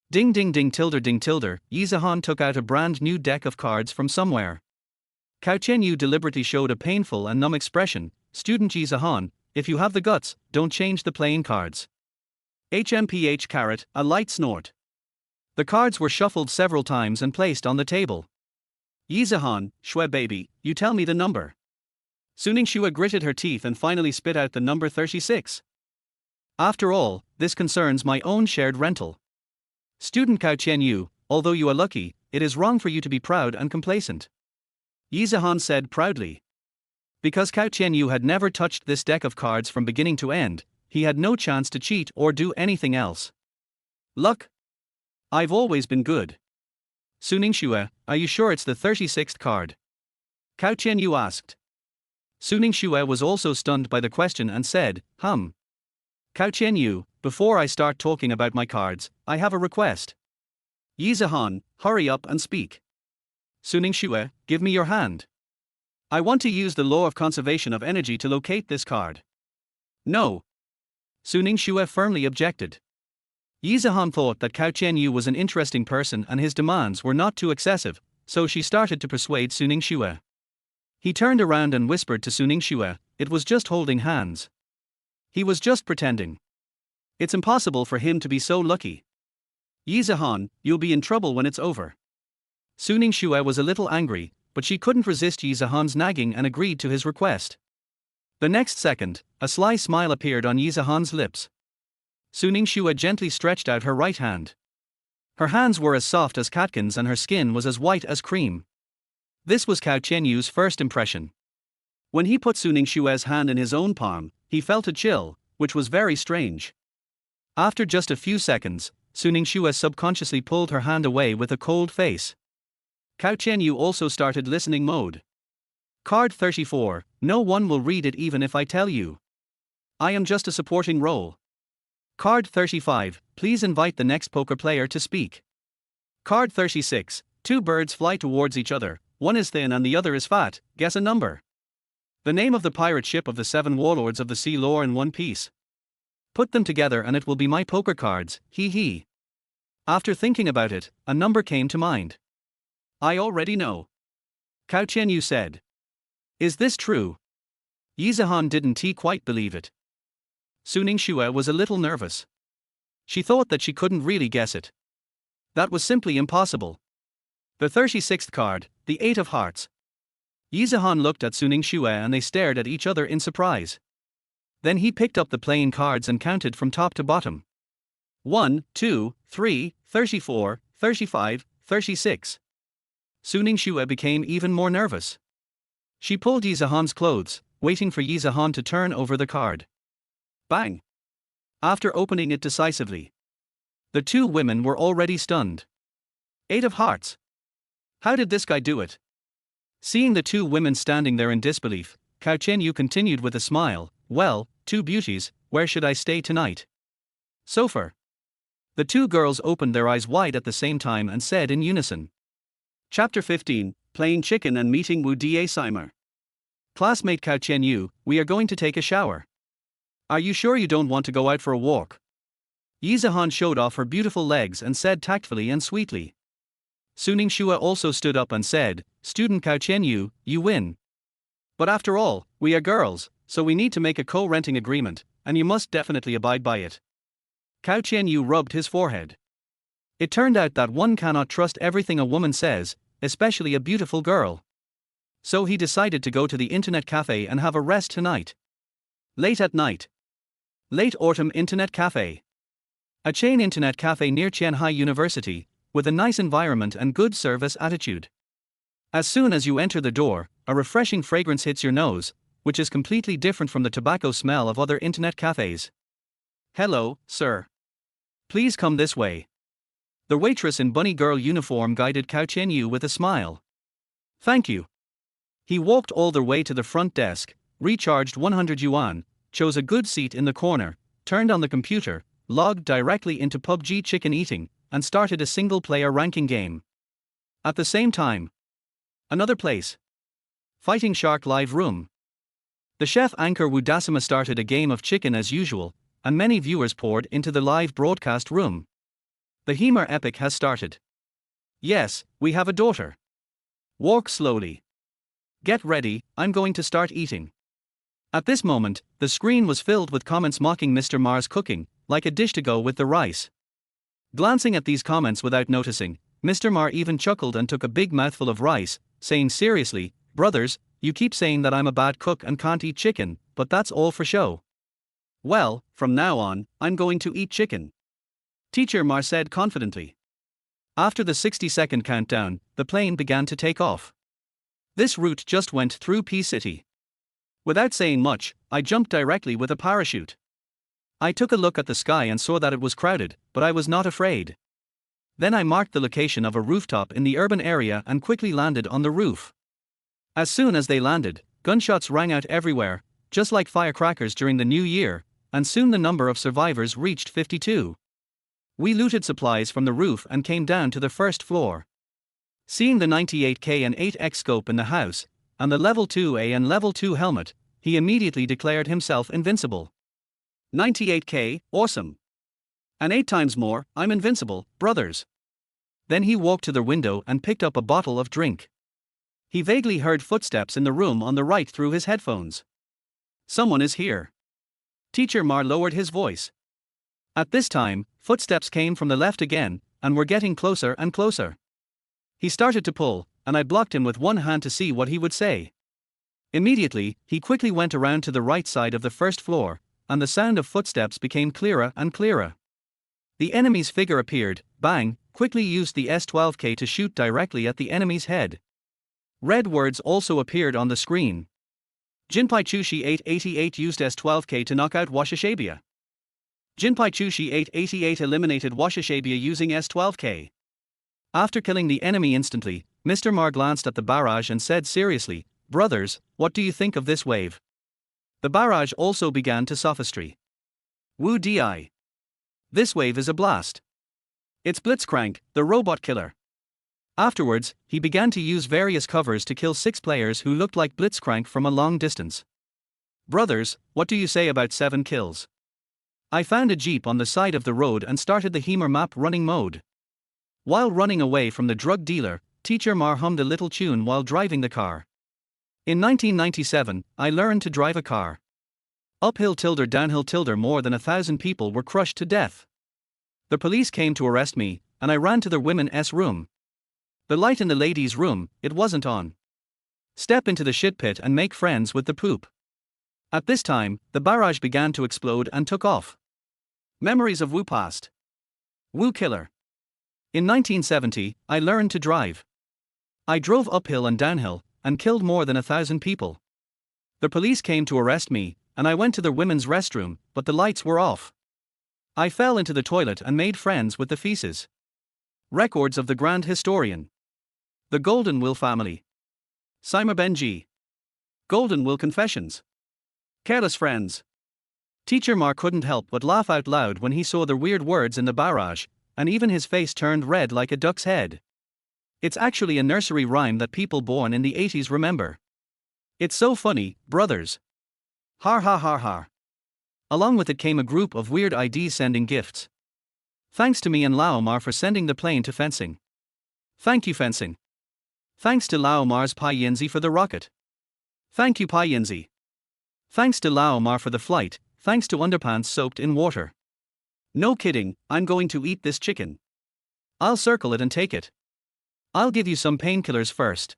Ding ding ding tilde ding tilde, Yi Zihan took out a brand new deck of cards from somewhere. Cao Tianyu deliberately showed a painful and numb expression. "Student Yi Zihan, if you have the guts, don't change the playing cards." HMPH carrot, a light snort. The cards were shuffled several times and placed on the table. "Yi Zihan, Xue baby, you tell me the number." Suning Xue gritted her teeth and finally spit out the number 36. "After all, this concerns my own shared rental. Student Cao Tianyu, although you are lucky, it is wrong for you to be proud and complacent." Yi Zihan said proudly. Because Cao Tianyu had never touched this deck of cards from beginning to end, he had no chance to cheat or do anything else. "Luck? I've always been good." Suning Xue, are you sure it's the 36th card? Cao Tianyu asked. Suning Xue was also stunned by the question and said, Cao Tianyu, before I start talking about my cards, I have a request. Yi Zihan, hurry up and speak. Suning Xue, give me your hand. I want to use the law of conservation of energy to locate this card. No. Suning Xue firmly objected. Yizahan thought that Cao Tianyu was an interesting person and his demands were not too excessive, so she started to persuade Suning Xue. He turned around and whispered to Suning Xue, "It was just holding hands. He was just pretending. It's impossible for him to be so lucky. Yizahan, you'll be in trouble when it's over." Suning Xue was a little angry, but she couldn't resist Yizahan's nagging and agreed to his request. The next second, a sly smile appeared on Yizahan's lips. Suning Xue gently stretched out her right hand. Her hands were as soft as catkins and her skin was as white as cream. This was Cao Tianyu's first impression. When he put Suning Xue's hand in his own palm, he felt a chill, which was very strange. After just a few seconds, Suning Xue subconsciously pulled her hand away with a cold face. Cao Tianyu also started listening mode. Card 34, no one will read it even if I tell you. I am just a supporting role. Card 35, please invite the next poker player to speak. Card 36, two birds fly towards each other, one is thin and the other is fat, guess a number. The name of the pirate ship of the 7 warlords of the sea lore in one piece. Put them together and it will be my poker cards, hee hee. After thinking about it, a number came to mind. I already know. Cao Tianyu said. Is this true? Yizahan didn't quite believe it. Suning Xue was a little nervous. She thought that she couldn't really guess it. That was simply impossible. The 36th card, the 8 of hearts. Yizahan looked at Suning Xue and they stared at each other in surprise. Then he picked up the playing cards and counted from top to bottom. 1, 2, 3, 34, 35, 36. Suning Xue became even more nervous. She pulled Yizahan's clothes, waiting for Yizahan to turn over the card. Bang! After opening it decisively. The two women were already stunned. 8 of hearts. How did this guy do it? Seeing the two women standing there in disbelief, Cao Tianyu continued with a smile, well, two beauties, where should I stay tonight? Sofa. The two girls opened their eyes wide at the same time and said in unison. Chapter 15, Playing Chicken and Meeting Wu Da Seimer. Classmate Cao Tianyu, we are going to take a shower. Are you sure you don't want to go out for a walk? Yizahan showed off her beautiful legs and said tactfully and sweetly. Suning Xue also stood up and said, Student Cao Tianyu, you win. But after all, we are girls, so we need to make a co-renting agreement, and you must definitely abide by it. Cao Tianyu rubbed his forehead. It turned out that one cannot trust everything a woman says, especially a beautiful girl. So he decided to go to the internet cafe and have a rest tonight. Late at night. Late Autumn Internet Cafe. A chain internet cafe near Qianhai University, with a nice environment and good service attitude. As soon as you enter the door, a refreshing fragrance hits your nose, which is completely different from the tobacco smell of other internet cafes. Hello, sir. Please come this way. The waitress in bunny girl uniform guided Cao Tianyu with a smile. Thank you. He walked all the way to the front desk, recharged 100 yuan, chose a good seat in the corner, turned on the computer, logged directly into PUBG Chicken Eating, and started a single-player ranking game. At the same time. Another place. Fighting Shark Live Room. The chef anchor Wu Dasima started a game of chicken as usual, and many viewers poured into the live broadcast room. The Hemer epic has started. Yes, we have a daughter. Walk slowly. Get ready, I'm going to start eating. At this moment, the screen was filled with comments mocking Mr. Mar's cooking, like a dish to go with the rice. Glancing at these comments without noticing, Mr. Mar even chuckled and took a big mouthful of rice, saying seriously, brothers, you keep saying that I'm a bad cook and can't eat chicken, but that's all for show. Well, from now on, I'm going to eat chicken. Teacher Mar said confidently. After the 60-second countdown, the plane began to take off. This route just went through P City. Without saying much, I jumped directly with a parachute. I took a look at the sky and saw that it was crowded, but I was not afraid. Then I marked the location of a rooftop in the urban area and quickly landed on the roof. As soon as they landed, gunshots rang out everywhere, just like firecrackers during the New Year, and soon the number of survivors reached 52. We looted supplies from the roof and came down to the first floor. Seeing the 98K and 8X scope in the house, and the level 2A and level 2 helmet, he immediately declared himself invincible. 98k, awesome. And 8 times more, I'm invincible, brothers. Then he walked to the window and picked up a bottle of drink. He vaguely heard footsteps in the room on the right through his headphones. Someone is here. Teacher Mar lowered his voice. At this time, footsteps came from the left again, and were getting closer and closer. He started to pull, and I blocked him with one hand to see what he would say. Immediately, he quickly went around to the right side of the first floor, and the sound of footsteps became clearer and clearer. The enemy's figure appeared, bang, quickly used the S12K to shoot directly at the enemy's head. Red words also appeared on the screen. Jinpai Chushi 888 used S12K to knock out Washashabia. Jinpai Chushi 888 eliminated Washashabia using S12K. After killing the enemy instantly, Mr. Mar glanced at the barrage and said seriously, "Brothers, what do you think of this wave?" The barrage also began to sophistry. Woo di. This wave is a blast. It's Blitzcrank, the robot killer. Afterwards, he began to use various covers to kill 6 players who looked like Blitzcrank from a long distance. Brothers, what do you say about 7 kills? I found a jeep on the side of the road and started the Hemer map running mode. While running away from the drug dealer, Teacher Mar hummed a little tune while driving the car. In 1997, I learned to drive a car. Uphill tilde downhill tilde more than 1,000 people were crushed to death. The police came to arrest me, and I ran to the women's room. The light in the ladies' room, it wasn't on. Step into the shit pit and make friends with the poop. At this time, the barrage began to explode and took off. Memories of Woo past. Woo killer. In 1970, I learned to drive. I drove uphill and downhill, and killed more than 1,000 people. The police came to arrest me, and I went to the women's restroom, but the lights were off. I fell into the toilet and made friends with the feces. Records of the Grand Historian. The Golden Will Family. Sima Benji. Golden Will Confessions. Careless Friends. Teacher Mar couldn't help but laugh out loud when he saw the weird words in the barrage, and even his face turned red like a duck's head. It's actually a nursery rhyme that people born in the 80s remember. It's so funny, brothers. Har har har har. Along with it came a group of weird IDs sending gifts. Thanks to me and Lao Mar for sending the plane to fencing. Thank you, fencing. Thanks to Lao Mar's Pai Yinzi for the rocket. Thank you, Pai Yinzi. Thanks to Lao Mar for the flight, thanks to underpants soaked in water. No kidding, I'm going to eat this chicken. I'll circle it and take it. I'll give you some painkillers first.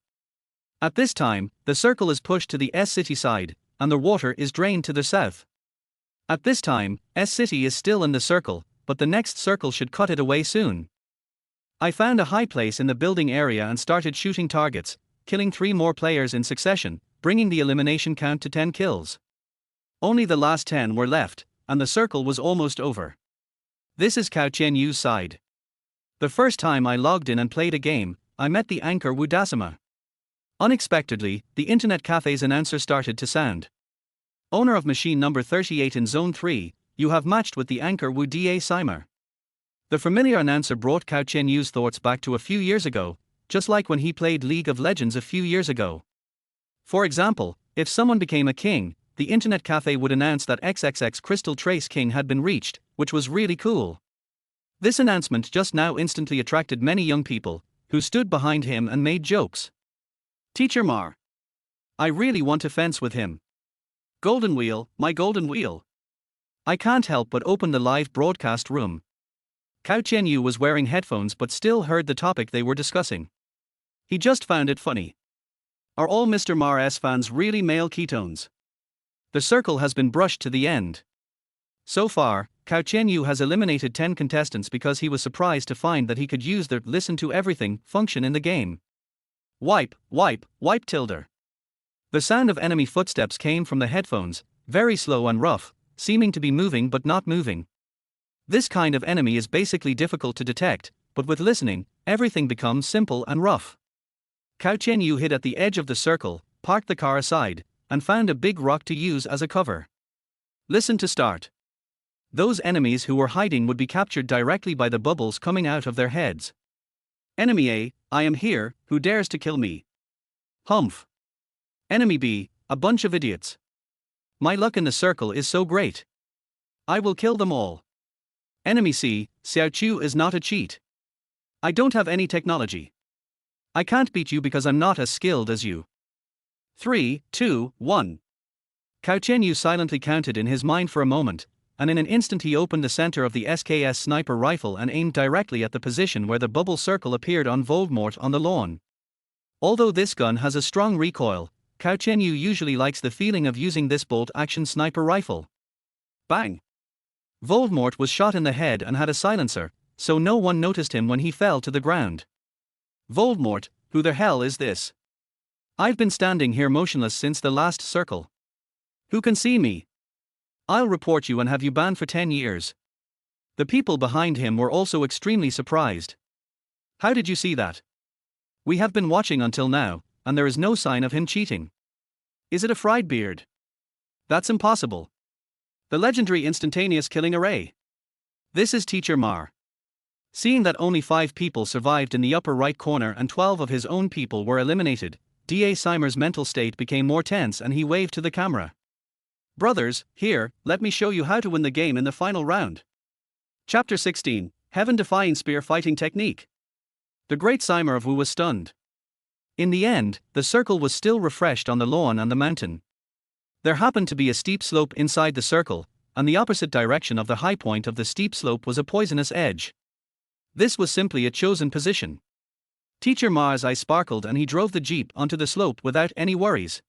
At this time, the circle is pushed to the S-City side, and the water is drained to the south. At this time, S-City is still in the circle, but the next circle should cut it away soon. I found a high place in the building area and started shooting targets, killing 3 more players in succession, bringing the elimination count to 10 kills. Only the last 10 were left, and the circle was almost over. This is Cao Tianyu's side. The first time I logged in and played a game, I met the anchor Wudasama. Unexpectedly, the internet cafe's announcer started to sound. Owner of machine number 38 in Zone 3, you have matched with the anchor Wu Da Simer. The familiar announcer brought Cao Tianyu's thoughts back to a few years ago, just like when he played League of Legends a few years ago. For example, if someone became a king, the internet cafe would announce that XXX Crystal Trace King had been reached, which was really cool. This announcement just now instantly attracted many young people, who stood behind him and made jokes. Teacher Mar. I really want to fence with him. Golden Wheel, my golden wheel. I can't help but open the live broadcast room. Cao Tianyu was wearing headphones but still heard the topic they were discussing. He just found it funny. Are all Mr. Mar's fans really male ketones? The circle has been brushed to the end. So far, Cao Tianyu has eliminated 10 contestants because he was surprised to find that he could use the listen to everything function in the game. Wipe tilde. The sound of enemy footsteps came from the headphones, very slow and rough, seeming to be moving but not moving. This kind of enemy is basically difficult to detect, but with listening, everything becomes simple and rough. Cao Tianyu hid at the edge of the circle, parked the car aside, and found a big rock to use as a cover. Listen to start. Those enemies who were hiding would be captured directly by the bubbles coming out of their heads. Enemy A, I am here, who dares to kill me? Humph. Enemy B, a bunch of idiots. My luck in the circle is so great. I will kill them all. Enemy C, Xiao Chu is not a cheat. I don't have any technology. I can't beat you because I'm not as skilled as you. 3, 2, 1. Cao Tianyu silently counted in his mind for a moment, and in an instant he opened the center of the SKS sniper rifle and aimed directly at the position where the bubble circle appeared on Voldemort on the lawn. Although this gun has a strong recoil, Cao Tianyu usually likes the feeling of using this bolt-action sniper rifle. Bang! Voldemort was shot in the head and had a silencer, so no one noticed him when he fell to the ground. Voldemort, who the hell is this? I've been standing here motionless since the last circle. Who can see me? I'll report you and have you banned for 10 years. The people behind him were also extremely surprised. How did you see that? We have been watching until now, and there is no sign of him cheating. Is it a fried beard? That's impossible. The legendary instantaneous killing array. This is Teacher Mar. Seeing that only 5 people survived in the upper right corner and 12 of his own people were eliminated, D.A. Seimer's mental state became more tense and he waved to the camera. Brothers, here, let me show you how to win the game in the final round. Chapter 16, Heaven-Defying Spear Fighting Technique. The great Seimer of Wu was stunned. In the end, the circle was still refreshed on the lawn and the mountain. There happened to be a steep slope inside the circle, and the opposite direction of the high point of the steep slope was a poisonous edge. This was simply a chosen position. Teacher Ma's eyes sparkled and he drove the jeep onto the slope without any worries.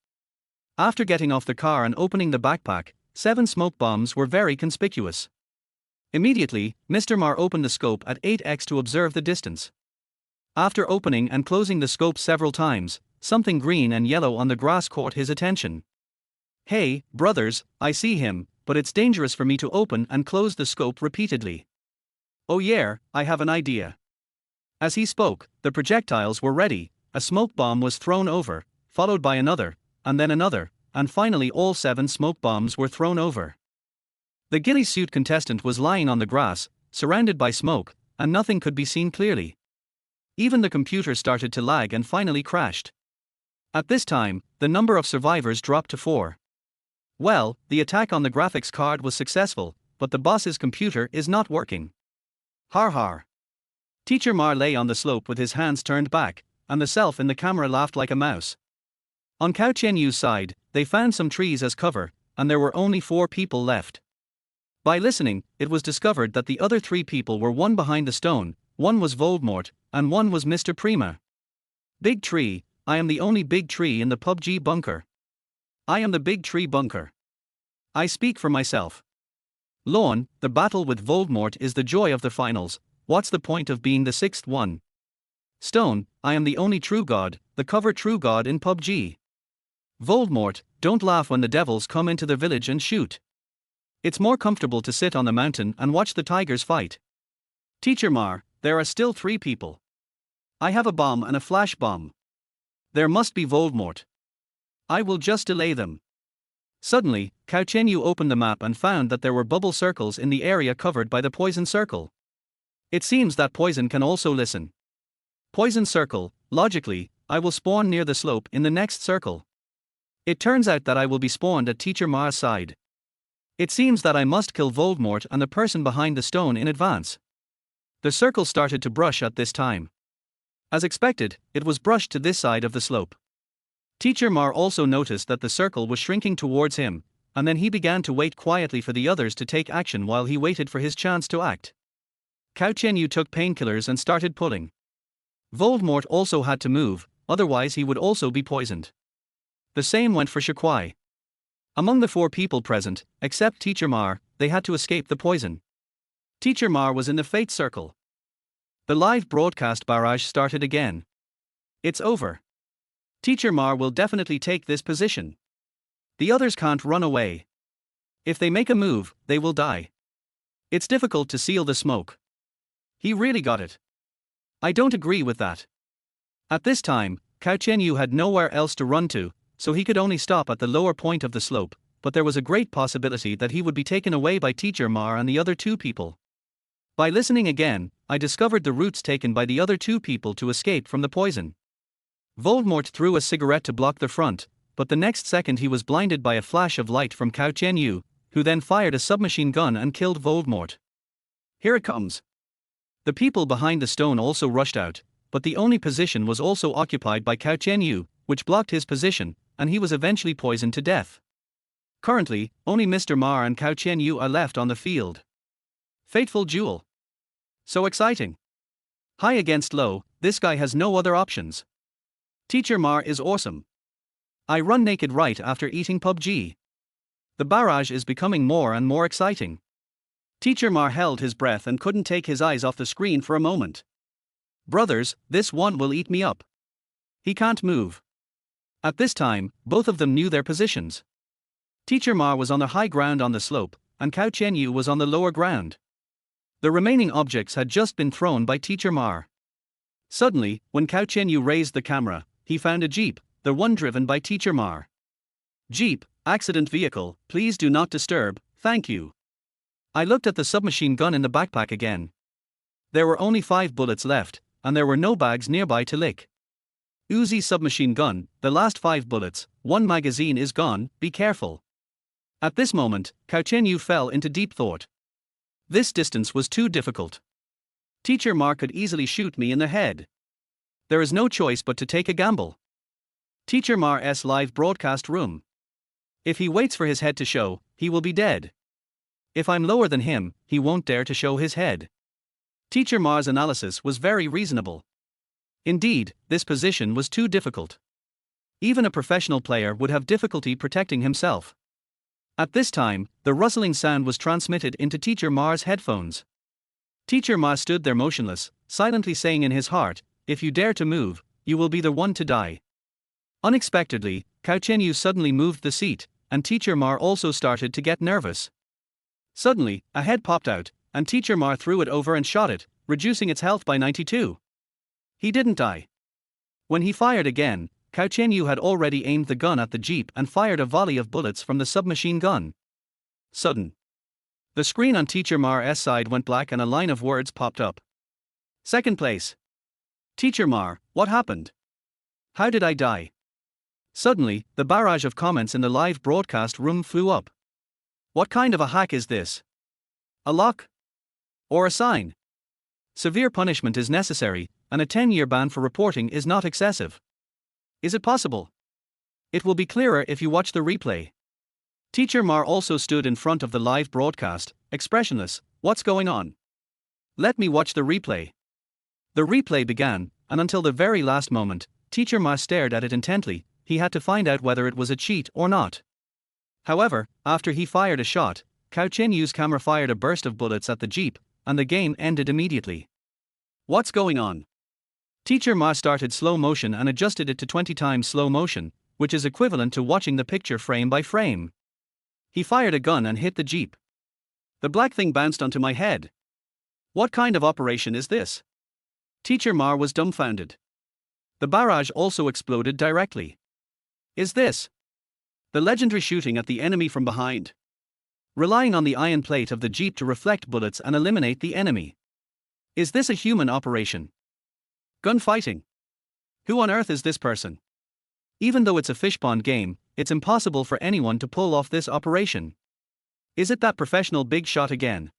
After getting off the car and opening the backpack, 7 smoke bombs were very conspicuous. Immediately, Mr. Mar opened the scope at 8x to observe the distance. After opening and closing the scope several times, something green and yellow on the grass caught his attention. Hey, brothers, I see him, but it's dangerous for me to open and close the scope repeatedly. Oh yeah, I have an idea. As he spoke, the projectiles were ready, a smoke bomb was thrown over, followed by another, and then another, and finally all 7 smoke bombs were thrown over. The ghillie suit contestant was lying on the grass, surrounded by smoke, and nothing could be seen clearly. Even the computer started to lag and finally crashed. At this time, the number of survivors dropped to 4. Well, the attack on the graphics card was successful, but the boss's computer is not working. Har har. Teacher Mar lay on the slope with his hands turned back, and the self in the camera laughed like a mouse. On Cao Tianyu's side, they found some trees as cover, and there were only 4 people left. By listening, it was discovered that the other 3 people were one behind the stone, one was Voldemort, and one was Mr. Prima. Big tree, I am the only big tree in the PUBG bunker. I am the big tree bunker. I speak for myself. Lawn, the battle with Voldemort is the joy of the finals, what's the point of being the 6th one? Stone, I am the only true god, the cover true god in PUBG. Voldemort, don't laugh when the devils come into the village and shoot. It's more comfortable to sit on the mountain and watch the tigers fight. Teacher Mar, there are still 3 people. I have a bomb and a flash bomb. There must be Voldemort. I will just delay them. Suddenly, Cao Tianyu opened the map and found that there were bubble circles in the area covered by the poison circle. It seems that poison can also listen. Poison circle, logically, I will spawn near the slope in the next circle. It turns out that I will be spawned at Teacher Ma's side. It seems that I must kill Voldemort and the person behind the stone in advance. The circle started to brush at this time. As expected, it was brushed to this side of the slope. Teacher Mar also noticed that the circle was shrinking towards him, and then he began to wait quietly for the others to take action while he waited for his chance to act. Cao Tianyu took painkillers and started pulling. Voldemort also had to move, otherwise he would also be poisoned. The same went for Shakwai. Among the 4 people present, except Teacher Mar, they had to escape the poison. Teacher Mar was in the fate circle. The live broadcast barrage started again. It's over. Teacher Mar will definitely take this position. The others can't run away. If they make a move, they will die. It's difficult to seal the smoke. He really got it. I don't agree with that. At this time, Cao Tianyu had nowhere else to run to, so he could only stop at the lower point of the slope, but there was a great possibility that he would be taken away by Teacher Mar and the other 2 people. By listening again, I discovered the routes taken by the other 2 people to escape from the poison. Voldemort threw a cigarette to block the front, but the next second he was blinded by a flash of light from Cao Tianyu, who then fired a submachine gun and killed Voldemort. Here it comes. The people behind the stone also rushed out, but the only position was also occupied by Cao Tianyu, which blocked his position, and he was eventually poisoned to death. Currently, only Mr. Ma and Cao Tianyu are left on the field. Fateful duel. So exciting. High against low, this guy has no other options. Teacher Ma is awesome. I run naked right after eating PUBG. The barrage is becoming more and more exciting. Teacher Ma held his breath and couldn't take his eyes off the screen for a moment. Brothers, this one will eat me up. He can't move. At this time, both of them knew their positions. Teacher Ma was on the high ground on the slope, and Cao Tianyu was on the lower ground. The remaining objects had just been thrown by Teacher Ma. Suddenly, when Cao Tianyu raised the camera, he found a jeep, the one driven by Teacher Ma. Jeep, accident vehicle, please do not disturb, thank you. I looked at the submachine gun in the backpack again. There were only 5 bullets left, and there were no bags nearby to lick. Uzi submachine gun, the last 5 bullets, 1 magazine is gone, be careful. At this moment, Cao Tianyu fell into deep thought. This distance was too difficult. Teacher Ma could easily shoot me in the head. There is no choice but to take a gamble. Teacher Ma's live broadcast room. If he waits for his head to show, he will be dead. If I'm lower than him, he won't dare to show his head. Teacher Ma's analysis was very reasonable. Indeed, this position was too difficult. Even a professional player would have difficulty protecting himself. At this time, the rustling sound was transmitted into Teacher Ma's headphones. Teacher Ma stood there motionless, silently saying in his heart, if you dare to move, you will be the one to die. Unexpectedly, Cao Tianyu suddenly moved the seat, and Teacher Ma also started to get nervous. Suddenly, a head popped out, and Teacher Ma threw it over and shot it, reducing its health by 92. He didn't die. When he fired again, Cao Tianyu had already aimed the gun at the jeep and fired a volley of bullets from the submachine gun. Sudden. The screen on Teacher Ma's side went black and a line of words popped up. Second place. Teacher Ma, what happened? How did I die? Suddenly, the barrage of comments in the live broadcast room flew up. What kind of a hack is this? A lock? Or a sign? Severe punishment is necessary, and a 10-year ban for reporting is not excessive. Is it possible? It will be clearer if you watch the replay. Teacher Ma also stood in front of the live broadcast, expressionless. What's going on? Let me watch the replay. The replay began, and until the very last moment, Teacher Ma stared at it intently. He had to find out whether it was a cheat or not. However, after he fired a shot, Cao Tianyu's camera fired a burst of bullets at the jeep, and the game ended immediately. What's going on? Teacher Ma started slow motion and adjusted it to 20 times slow motion, which is equivalent to watching the picture frame by frame. He fired a gun and hit the jeep. The black thing bounced onto my head. What kind of operation is this? Teacher Ma was dumbfounded. The barrage also exploded directly. Is this the legendary shooting at the enemy from behind? Relying on the iron plate of the jeep to reflect bullets and eliminate the enemy. Is this a human operation? Gunfighting. Who on earth is this person? Even though it's a fishpond game, it's impossible for anyone to pull off this operation. Is it that professional big shot again?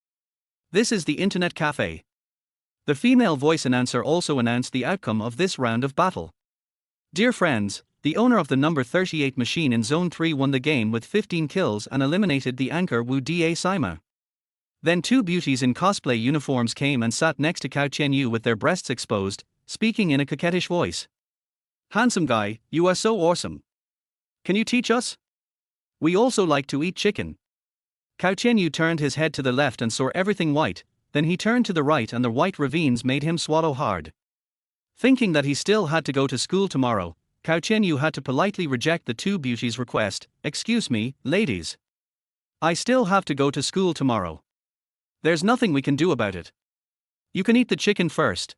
This is the internet cafe. The female voice announcer also announced the outcome of this round of battle. Dear friends, the owner of the number 38 machine in Zone 3 won the game with 15 kills and eliminated the anchor Wu Da Sima. Then 2 beauties in cosplay uniforms came and sat next to Cao Tianyu with their breasts exposed, speaking in a coquettish voice. Handsome guy, you are so awesome. Can you teach us? We also like to eat chicken. Cao Tianyu turned his head to the left and saw everything white, then he turned to the right and the white ravines made him swallow hard. Thinking that he still had to go to school tomorrow, Cao Tianyu had to politely reject the 2 beauties' request. Excuse me, ladies. I still have to go to school tomorrow. There's nothing we can do about it. You can eat the chicken first.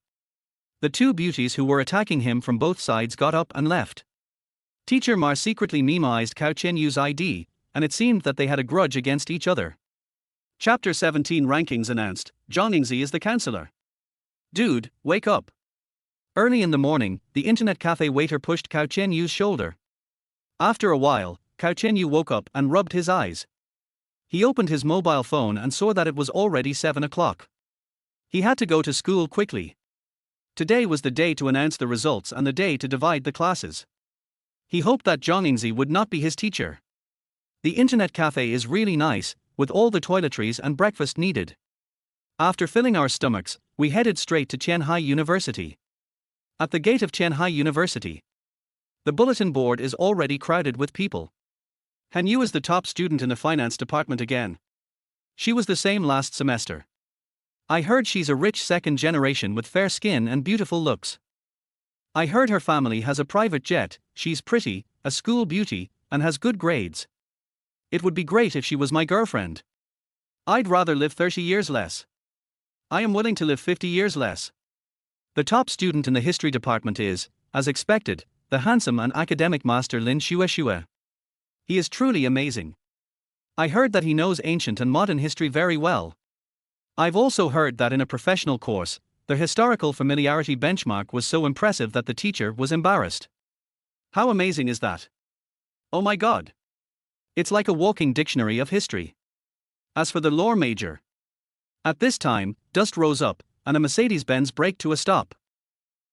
The 2 beauties who were attacking him from both sides got up and left. Teacher Ma secretly memeized Cao Tianyu's ID, and it seemed that they had a grudge against each other. Chapter 17 Rankings announced. Zhang is the counselor. Dude, wake up. Early in the morning, the internet cafe waiter pushed Cao Tianyu's shoulder. After a while, Cao Tianyu woke up and rubbed his eyes. He opened his mobile phone and saw that it was already 7 o'clock. He had to go to school quickly. Today was the day to announce the results and the day to divide the classes. He hoped that Zhang Yingzi would not be his teacher. The internet cafe is really nice, with all the toiletries and breakfast needed. After filling our stomachs, we headed straight to Qianhai University. At the gate of Qianhai University, the bulletin board is already crowded with people. Han Yu is the top student in the finance department again. She was the same last semester. I heard she's a rich second generation with fair skin and beautiful looks. I heard her family has a private jet, she's pretty, a school beauty, and has good grades. It would be great if she was my girlfriend. I'd rather live 30 years less. I am willing to live 50 years less. The top student in the history department is, as expected, the handsome and academic master Lin Xue. He is truly amazing. I heard that he knows ancient and modern history very well. I've also heard that in a professional course, the historical familiarity benchmark was so impressive that the teacher was embarrassed. How amazing is that? Oh my god! It's like a walking dictionary of history. As for the lore major, at this time, dust rose up, and a Mercedes-Benz braked to a stop.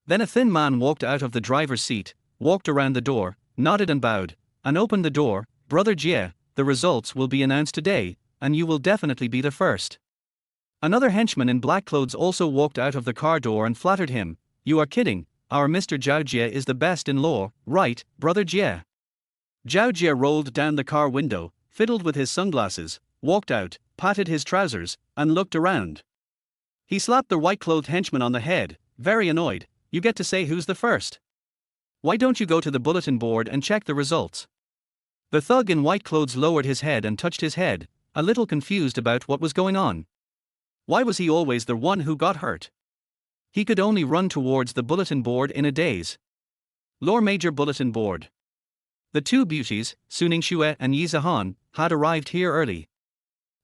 Then a thin man walked out of the driver's seat, walked around the door, nodded and bowed, and opened the door. Brother Jie, the results will be announced today, and you will definitely be the first. Another henchman in black clothes also walked out of the car door and flattered him. You are kidding, our Mr. Zhao Jie is the best in lore, right, Brother Jie? Zhao Jie rolled down the car window, fiddled with his sunglasses, walked out, patted his trousers, and looked around. He slapped the white-clothed henchman on the head, very annoyed. You get to say who's the first. Why don't you go to the bulletin board and check the results? The thug in white clothes lowered his head and touched his head, a little confused about what was going on. Why was he always the one who got hurt? He could only run towards the bulletin board in a daze. Lore Major Bulletin Board. The two beauties, Suning Xue and Yi Zihan, had arrived here early.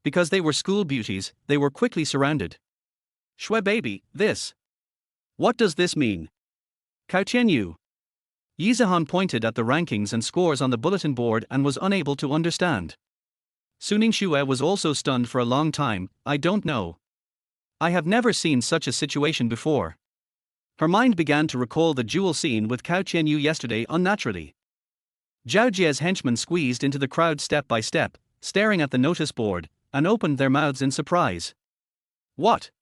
Because they were school beauties, they were quickly surrounded. Xue baby, this. What does this mean? Cao Tianyu. Yi Zihan pointed at the rankings and scores on the bulletin board and was unable to understand. Suning Xue was also stunned for a long time. I don't know. I have never seen such a situation before. Her mind began to recall the duel scene with Cao Tianyu yesterday unnaturally. Zhao Jie's henchmen squeezed into the crowd step by step, staring at the notice board, and opened their mouths in surprise. What?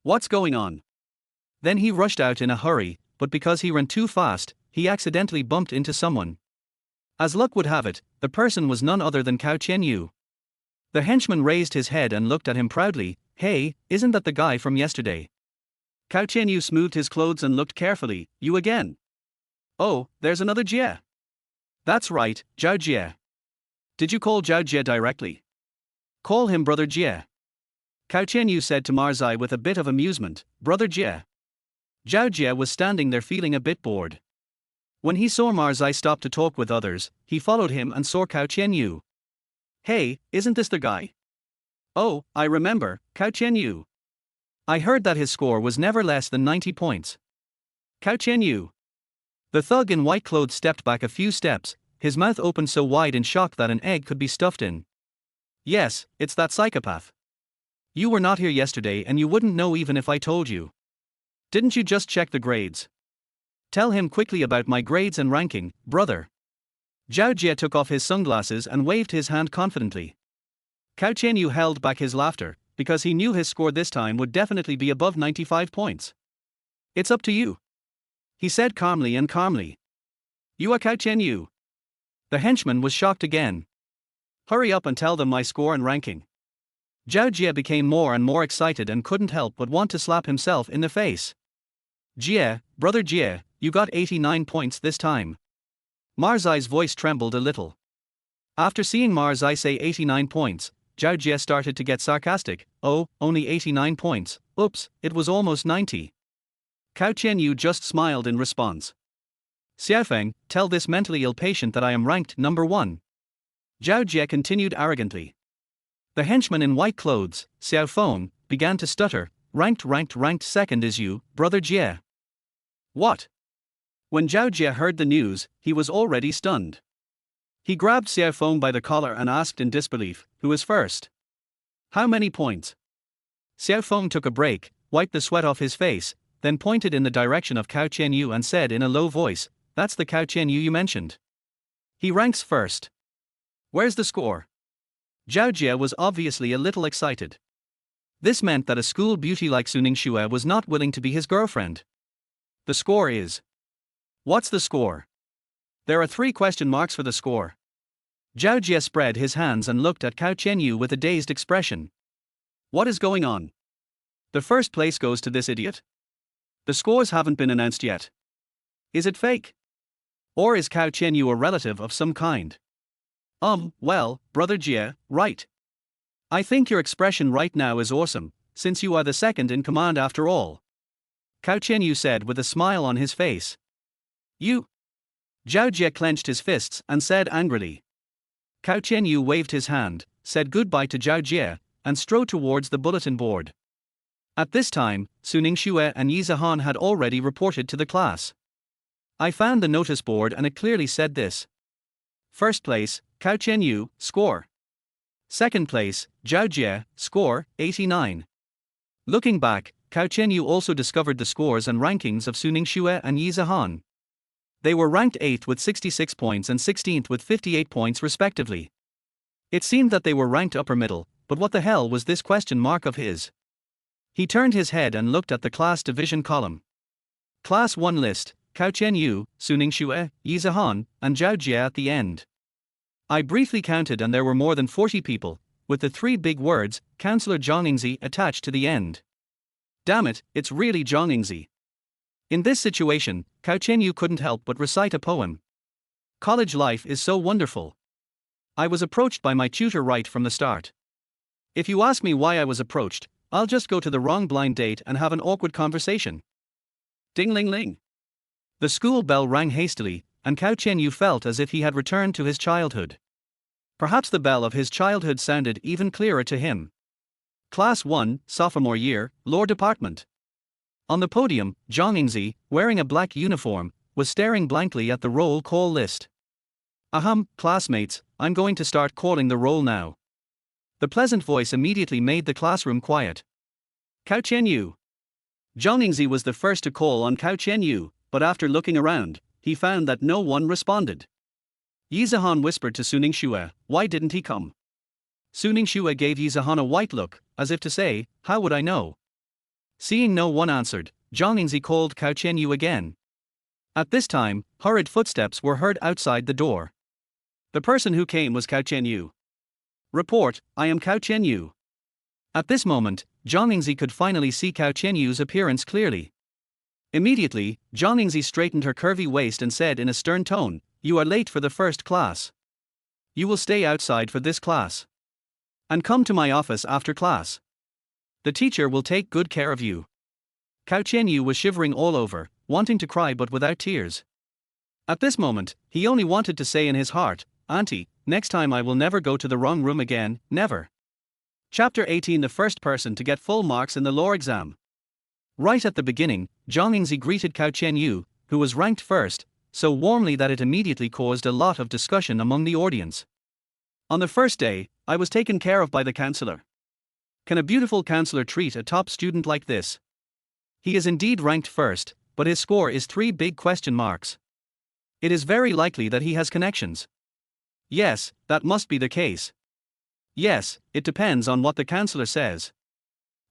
What's going on? Then he rushed out in a hurry, but because he ran too fast, he accidentally bumped into someone. As luck would have it, the person was none other than Cao Tianyu. The henchman raised his head and looked at him proudly. Hey, isn't that the guy from yesterday? Cao Tianyu smoothed his clothes and looked carefully. You again? Oh, there's another Jie. That's right, Zhao Jie. Did you call Zhao Jie directly? Call him Brother Jie. Cao Tianyu said to Marzai with a bit of amusement. Brother Jie. Zhao Jie was standing there feeling a bit bored. When he saw Marzai stop to talk with others, he followed him and saw Cao Tianyu. Hey, isn't this the guy? Oh, I remember, Cao Tianyu. I heard that his score was never less than 90 points. Cao Tianyu. The thug in white clothes stepped back a few steps, his mouth opened so wide in shock that an egg could be stuffed in. Yes, it's that psychopath. You were not here yesterday and you wouldn't know even if I told you. Didn't you just check the grades? Tell him quickly about my grades and ranking, brother. Zhao Jie took off his sunglasses and waved his hand confidently. Cao Tianyu held back his laughter, because he knew his score this time would definitely be above 95 points. It's up to you, he said calmly. You are Cao Tianyu. The henchman was shocked again. Hurry up and tell them my score and ranking. Zhao Jie became more and more excited and couldn't help but want to slap himself in the face. Jie, brother Jie, you got 89 points this time. Marzai's voice trembled a little. After seeing Marzai say 89 points, Zhao Jie started to get sarcastic. Oh, only 89 points, oops, it was almost 90. Cao Tianyu just smiled in response. Xiaofeng, tell this mentally ill patient that I am ranked number 1. Zhao Jie continued arrogantly. The henchman in white clothes, Xiaofeng, began to stutter. Ranked second is you, brother Jie. What? When Zhao Jie heard the news, he was already stunned. He grabbed Xiao Feng by the collar and asked in disbelief, "Who is first? How many points?" Xiao Feng took a break, wiped the sweat off his face, then pointed in the direction of Cao Tianyu and said in a low voice, "That's the Cao Tianyu you mentioned. He ranks first. Where's the score?" Zhao Jie was obviously a little excited. This meant that a school beauty like Suning Xue was not willing to be his girlfriend. The score is. What's the score? There are 3 question marks for the score. Zhao Jie spread his hands and looked at Cao Tianyu with a dazed expression. What is going on? The first place goes to this idiot? The scores haven't been announced yet. Is it fake? Or is Cao Tianyu a relative of some kind? Well, Brother Jie, right. I think your expression right now is awesome, since you are the second in command after all. Cao Tianyu said with a smile on his face. You? Zhao Jie clenched his fists and said angrily. Cao Tianyu waved his hand, said goodbye to Zhao Jie, and strode towards the bulletin board. At this time, Suning Xue and Yi Zihan had already reported to the class. I found the notice board and it clearly said this. First place, Cao Tianyu, score. Second place, Zhao Jie, score, 89. Looking back, Cao Tianyu also discovered the scores and rankings of Suning Xue and Yi Zihan. They were ranked 8th with 66 points and 16th with 58 points respectively. It seemed that they were ranked upper middle, but what the hell was this question mark of his? He turned his head and looked at the class division column. Class 1 list, Cao Tianyu, Suning Xue, Yi Zihan, and Zhao Jie at the end. I briefly counted and there were more than 40 people, with the 3 big words, Counselor Zhang Yingzi, attached to the end. Damn it, it's really Zhang Yingzi. In this situation, Cao Tianyu couldn't help but recite a poem. College life is so wonderful. I was approached by my tutor right from the start. If you ask me why I was approached, I'll just go to the wrong blind date and have an awkward conversation. Ding-ling-ling. The school bell rang hastily, and Cao Tianyu felt as if he had returned to his childhood. Perhaps the bell of his childhood sounded even clearer to him. Class 1, sophomore year, Law Department. On the podium, Zhang Yingzi, wearing a black uniform, was staring blankly at the roll call list. Classmates, I'm going to start calling the roll now. The pleasant voice immediately made the classroom quiet. Cao Tianyu. Zhang Yingzi was the first to call on Cao Tianyu, but after looking around, he found that no one responded. Yi Zihan whispered to Suning Xue, "Why didn't he come?" Suning Xue gave Yi Zihan a white look, as if to say, "How would I know?" Seeing no one answered, Zhang Yingzi called Cao Tianyu again. At this time, hurried footsteps were heard outside the door. The person who came was Cao Tianyu. Report, I am Cao Tianyu. At this moment, Zhang Yingzi could finally see Cao Tianyu's appearance clearly. Immediately, Zhang Yingzi straightened her curvy waist and said in a stern tone, "You are late for the first class. You will stay outside for this class. And come to my office after class. The teacher will take good care of you." Cao Tianyu was shivering all over, wanting to cry but without tears. At this moment, he only wanted to say in his heart, "Auntie, next time I will never go to the wrong room again, never." Chapter 18. The first person to get full marks in the law exam. Right at the beginning, Zhang Yingzi greeted Cao Tianyu, who was ranked first, so warmly that it immediately caused a lot of discussion among the audience. On the first day, I was taken care of by the counselor. Can a beautiful counselor treat a top student like this? He is indeed ranked first, but his score is 3 big question marks. It is very likely that he has connections. Yes, that must be the case. Yes, it depends on what the counselor says.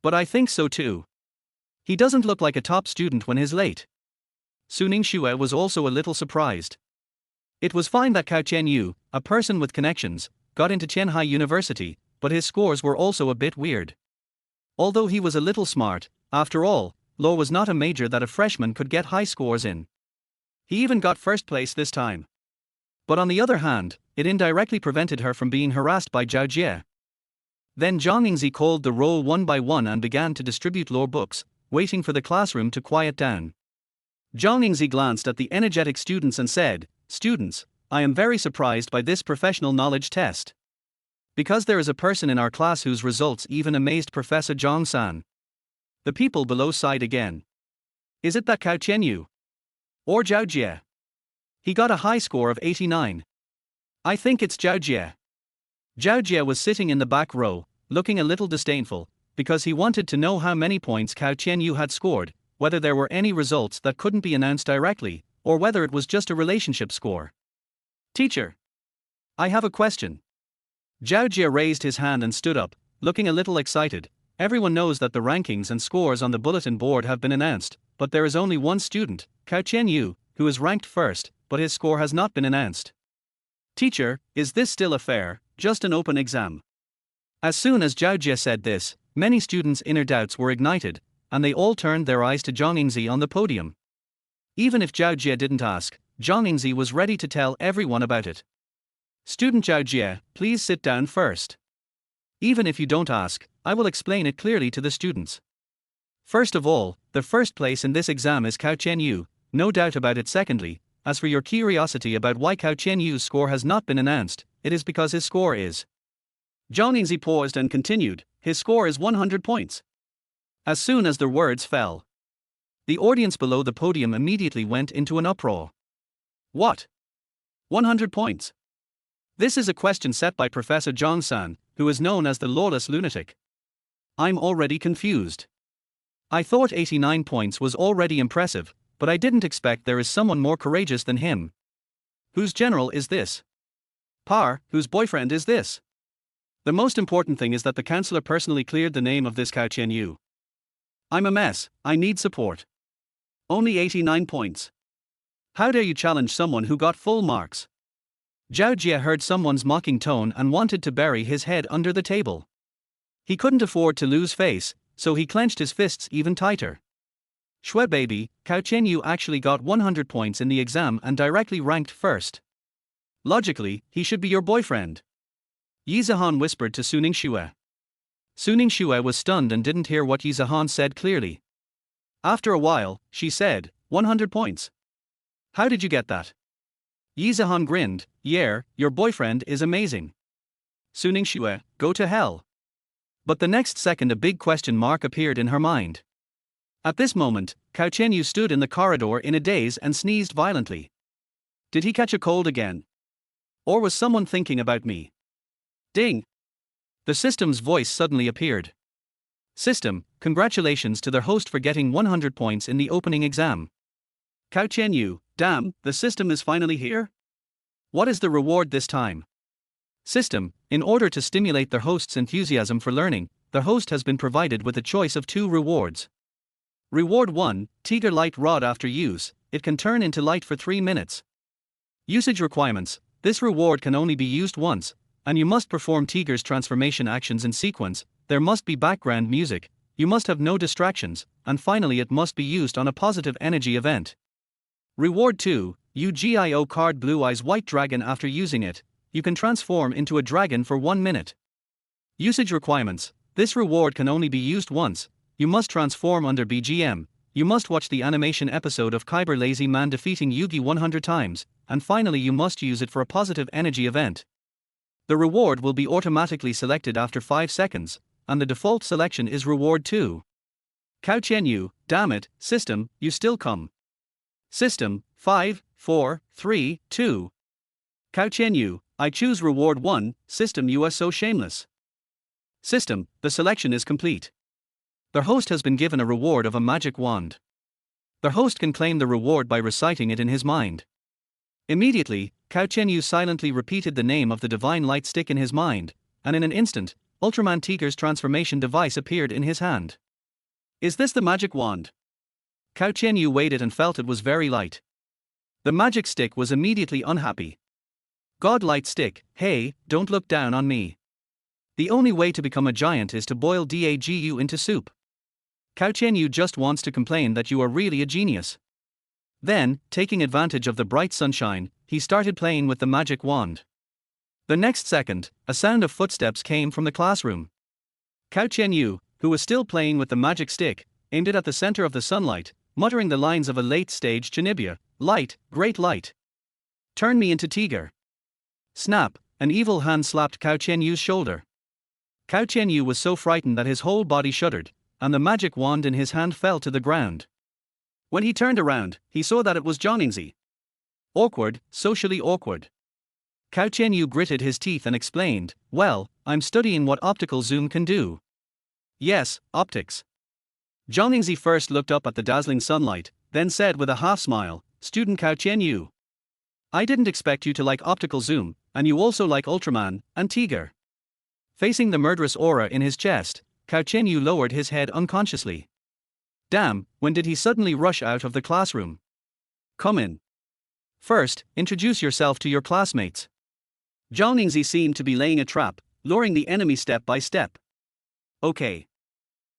But I think so too. He doesn't look like a top student when he's late. Suning Xue was also a little surprised. It was fine that Cao Tianyu, a person with connections, got into Qianhai University, but his scores were also a bit weird. Although he was a little smart, after all, law was not a major that a freshman could get high scores in. He even got first place this time. But on the other hand, it indirectly prevented her from being harassed by Zhao Jie. Then Zhang Yingzi called the roll one by one and began to distribute law books, waiting for the classroom to quiet down. Zhang Yingzi glanced at the energetic students and said, "Students, I am very surprised by this professional knowledge test. Because there is a person in our class whose results even amazed Professor Zhang San." The people below sighed again. Is it that Cao Tianyu? Or Zhao Jie? He got a high score of 89. I think it's Zhao Jie. Zhao Jie was sitting in the back row, looking a little disdainful, because he wanted to know how many points Cao Tianyu had scored, whether there were any results that couldn't be announced directly, or whether it was just a relationship score. Teacher, I have a question. Zhao Jie raised his hand and stood up, looking a little excited. Everyone knows that the rankings and scores on the bulletin board have been announced, but there is only one student, Cao Tianyu, who is ranked first, but his score has not been announced. Teacher, is this still a fair, just an open exam? As soon as Zhao Jie said this, many students' inner doubts were ignited, and they all turned their eyes to Zhang Yingzi on the podium. Even if Zhao Jie didn't ask, Zhang Yingzi was ready to tell everyone about it. Student Zhao Jie, please sit down first. Even if you don't ask, I will explain it clearly to the students. First of all, the first place in this exam is Cao Tianyu, no doubt about it. Secondly, as for your curiosity about why Cao Tianyu's score has not been announced, it is because his score is. Zhang Yingzi paused and continued, his score is 100 points. As soon as the words fell, the audience below the podium immediately went into an uproar. What? 100 points? This is a question set by Professor Zhang San, who is known as the lawless lunatic. I'm already confused. I thought 89 points was already impressive, but I didn't expect there is someone more courageous than him. Whose general is this? Par, whose boyfriend is this? The most important thing is that the counselor personally cleared the name of this Cao Tianyu. I'm a mess, I need support. Only 89 points. How dare you challenge someone who got full marks? Zhao Jie heard someone's mocking tone and wanted to bury his head under the table. He couldn't afford to lose face, so he clenched his fists even tighter. Shui baby, Cao Tianyu actually got 100 points in the exam and directly ranked first. Logically, he should be your boyfriend. Yi Zihan whispered to Suning Xue. Suning Xue was stunned and didn't hear what Yi Zihan said clearly. After a while, she said, 100 points. How did you get that? Yi Zihan grinned, yeah, your boyfriend is amazing. Suning Xue, go to hell. But the next second a big question mark appeared in her mind. At this moment, Cao Tianyu stood in the corridor in a daze and sneezed violently. Did he catch a cold again? Or was someone thinking about me? Ding! The system's voice suddenly appeared. System, congratulations to their host for getting 100 points in the opening exam. Cao Tianyu, damn, the system is finally here? What is the reward this time? System, in order to stimulate their host's enthusiasm for learning, the host has been provided with a choice of 2 rewards. Reward 1, Tiger Light Rod. After use, it can turn into light for 3 minutes. Usage requirements, this reward can only be used once, and you must perform Tiger's transformation actions in sequence, there must be background music, you must have no distractions, and finally it must be used on a positive energy event. Reward 2, UGIO card Blue Eyes White Dragon. After using it, you can transform into a dragon for 1 minute. Usage requirements, this reward can only be used once, you must transform under BGM, you must watch the animation episode of Kyber Lazy Man defeating Yugi 100 times, and finally you must use it for a positive energy event. The reward will be automatically selected after 5 seconds, and the default selection is reward 2. Cao Tianyu, damn it, system, you still come. System, 5, 4, 3, 2. Cao Tianyu, I choose reward 1, system, you are so shameless. System, the selection is complete. The host has been given a reward of a magic wand. The host can claim the reward by reciting it in his mind. Immediately, Cao Tianyu silently repeated the name of the divine light stick in his mind, and in an instant, Ultraman Tiger's transformation device appeared in his hand. Is this the magic wand? Cao Tianyu weighed it and felt it was very light. The magic stick was immediately unhappy. God light stick, hey, don't look down on me. The only way to become a giant is to boil DAGU into soup. Cao Tianyu just wants to complain that you are really a genius. Then, taking advantage of the bright sunshine, he started playing with the magic wand. The next second, a sound of footsteps came from the classroom. Cao Tianyu, who was still playing with the magic stick, aimed it at the center of the sunlight, muttering the lines of a late-stage Jinibia, light, great light. Turn me into Tiger. Snap, an evil hand slapped Cao Tianyu's shoulder. Cao Tianyu was so frightened that his whole body shuddered, and the magic wand in his hand fell to the ground. When he turned around, he saw that it was Zhang Yingzi. Awkward, socially awkward. Cao Tianyu gritted his teeth and explained, well, I'm studying what optical zoom can do. Yes, optics. Zhang Ningzi first looked up at the dazzling sunlight, then said with a half-smile, Student Cao Tianyu. I didn't expect you to like optical zoom, and you also like Ultraman and Tiger. Facing the murderous aura in his chest, Cao Tianyu lowered his head unconsciously. Damn, when did he suddenly rush out of the classroom? Come in. First, introduce yourself to your classmates. Zhang Ningzi seemed to be laying a trap, luring the enemy step by step. Okay.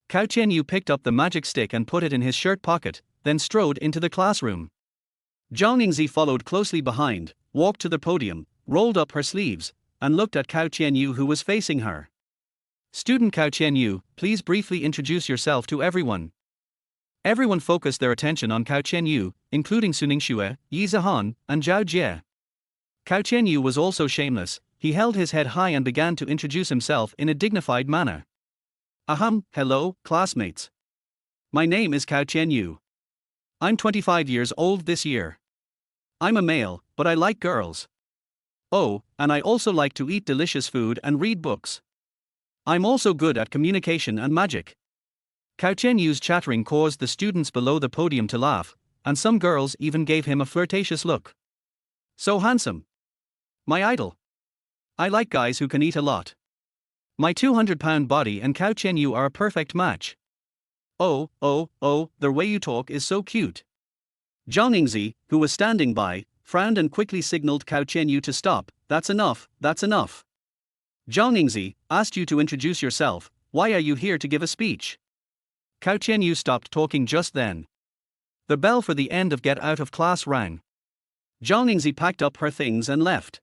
Cao Tianyu picked up the magic stick and put it in his shirt pocket, then strode into the classroom. Zhang Ningzi followed closely behind, walked to the podium, rolled up her sleeves, and looked at Cao Tianyu who was facing her. Student Cao Tianyu, please briefly introduce yourself to everyone. Everyone focused their attention on Cao Tianyu, including Su Ningxue, Yi Zihan, and Zhao Jie. Cao Tianyu was also shameless. He held his head high and began to introduce himself in a dignified manner. Hello, classmates. My name is Cao Tianyu. I'm 25 years old this year. I'm a male, but I like girls. Oh, and I also like to eat delicious food and read books. I'm also good at communication and magic. Cao Tianyu's chattering caused the students below the podium to laugh, and some girls even gave him a flirtatious look. So handsome. My idol. I like guys who can eat a lot. My 200-pound body and Cao Tianyu are a perfect match. Oh, the way you talk is so cute. Zhang Ningzi, who was standing by, frowned and quickly signaled Cao Tianyu to stop. That's enough, that's enough. Zhang Ningzi, asked you to introduce yourself, why are you here to give a speech? Cao Tianyu stopped talking just then. The bell for the end of get out of class rang. Zhang Ningzi packed up her things and left.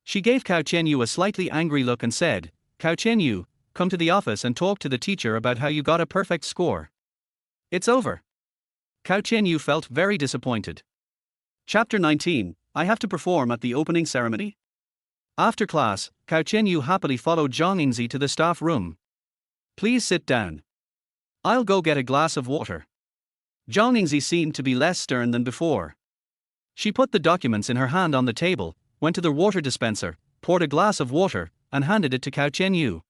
She gave Cao Tianyu a slightly angry look and said, Cao Tianyu, come to the office and talk to the teacher about how you got a perfect score. It's over. Cao Tianyu felt very disappointed. Chapter 19, I have to perform at the opening ceremony? After class, Cao Tianyu happily followed Zhang Ningzi to the staff room. Please sit down. I'll go get a glass of water. Zhang Ningzi seemed to be less stern than before. She put the documents in her hand on the table, went to the water dispenser, poured a glass of water, and handed it to Cao Tianyu.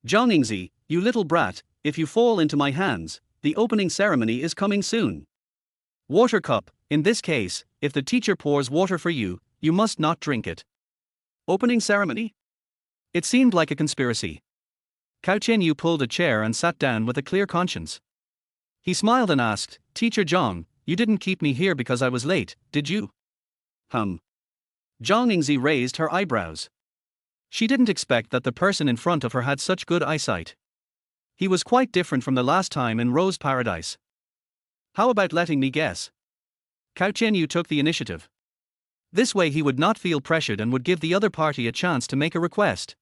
Zhang Ningzi, you little brat, if you fall into my hands, the opening ceremony is coming soon. Water cup, in this case, if the teacher pours water for you, you must not drink it. Opening ceremony? It seemed like a conspiracy. Cao Tianyu pulled a chair and sat down with a clear conscience. He smiled and asked, Teacher Zhang, you didn't keep me here because I was late, did you? Zhang Ningzi raised her eyebrows. She didn't expect that the person in front of her had such good eyesight. He was quite different from the last time in Rose Paradise. How about letting me guess? Cao Tianyu took the initiative. This way he would not feel pressured and would give the other party a chance to make a request.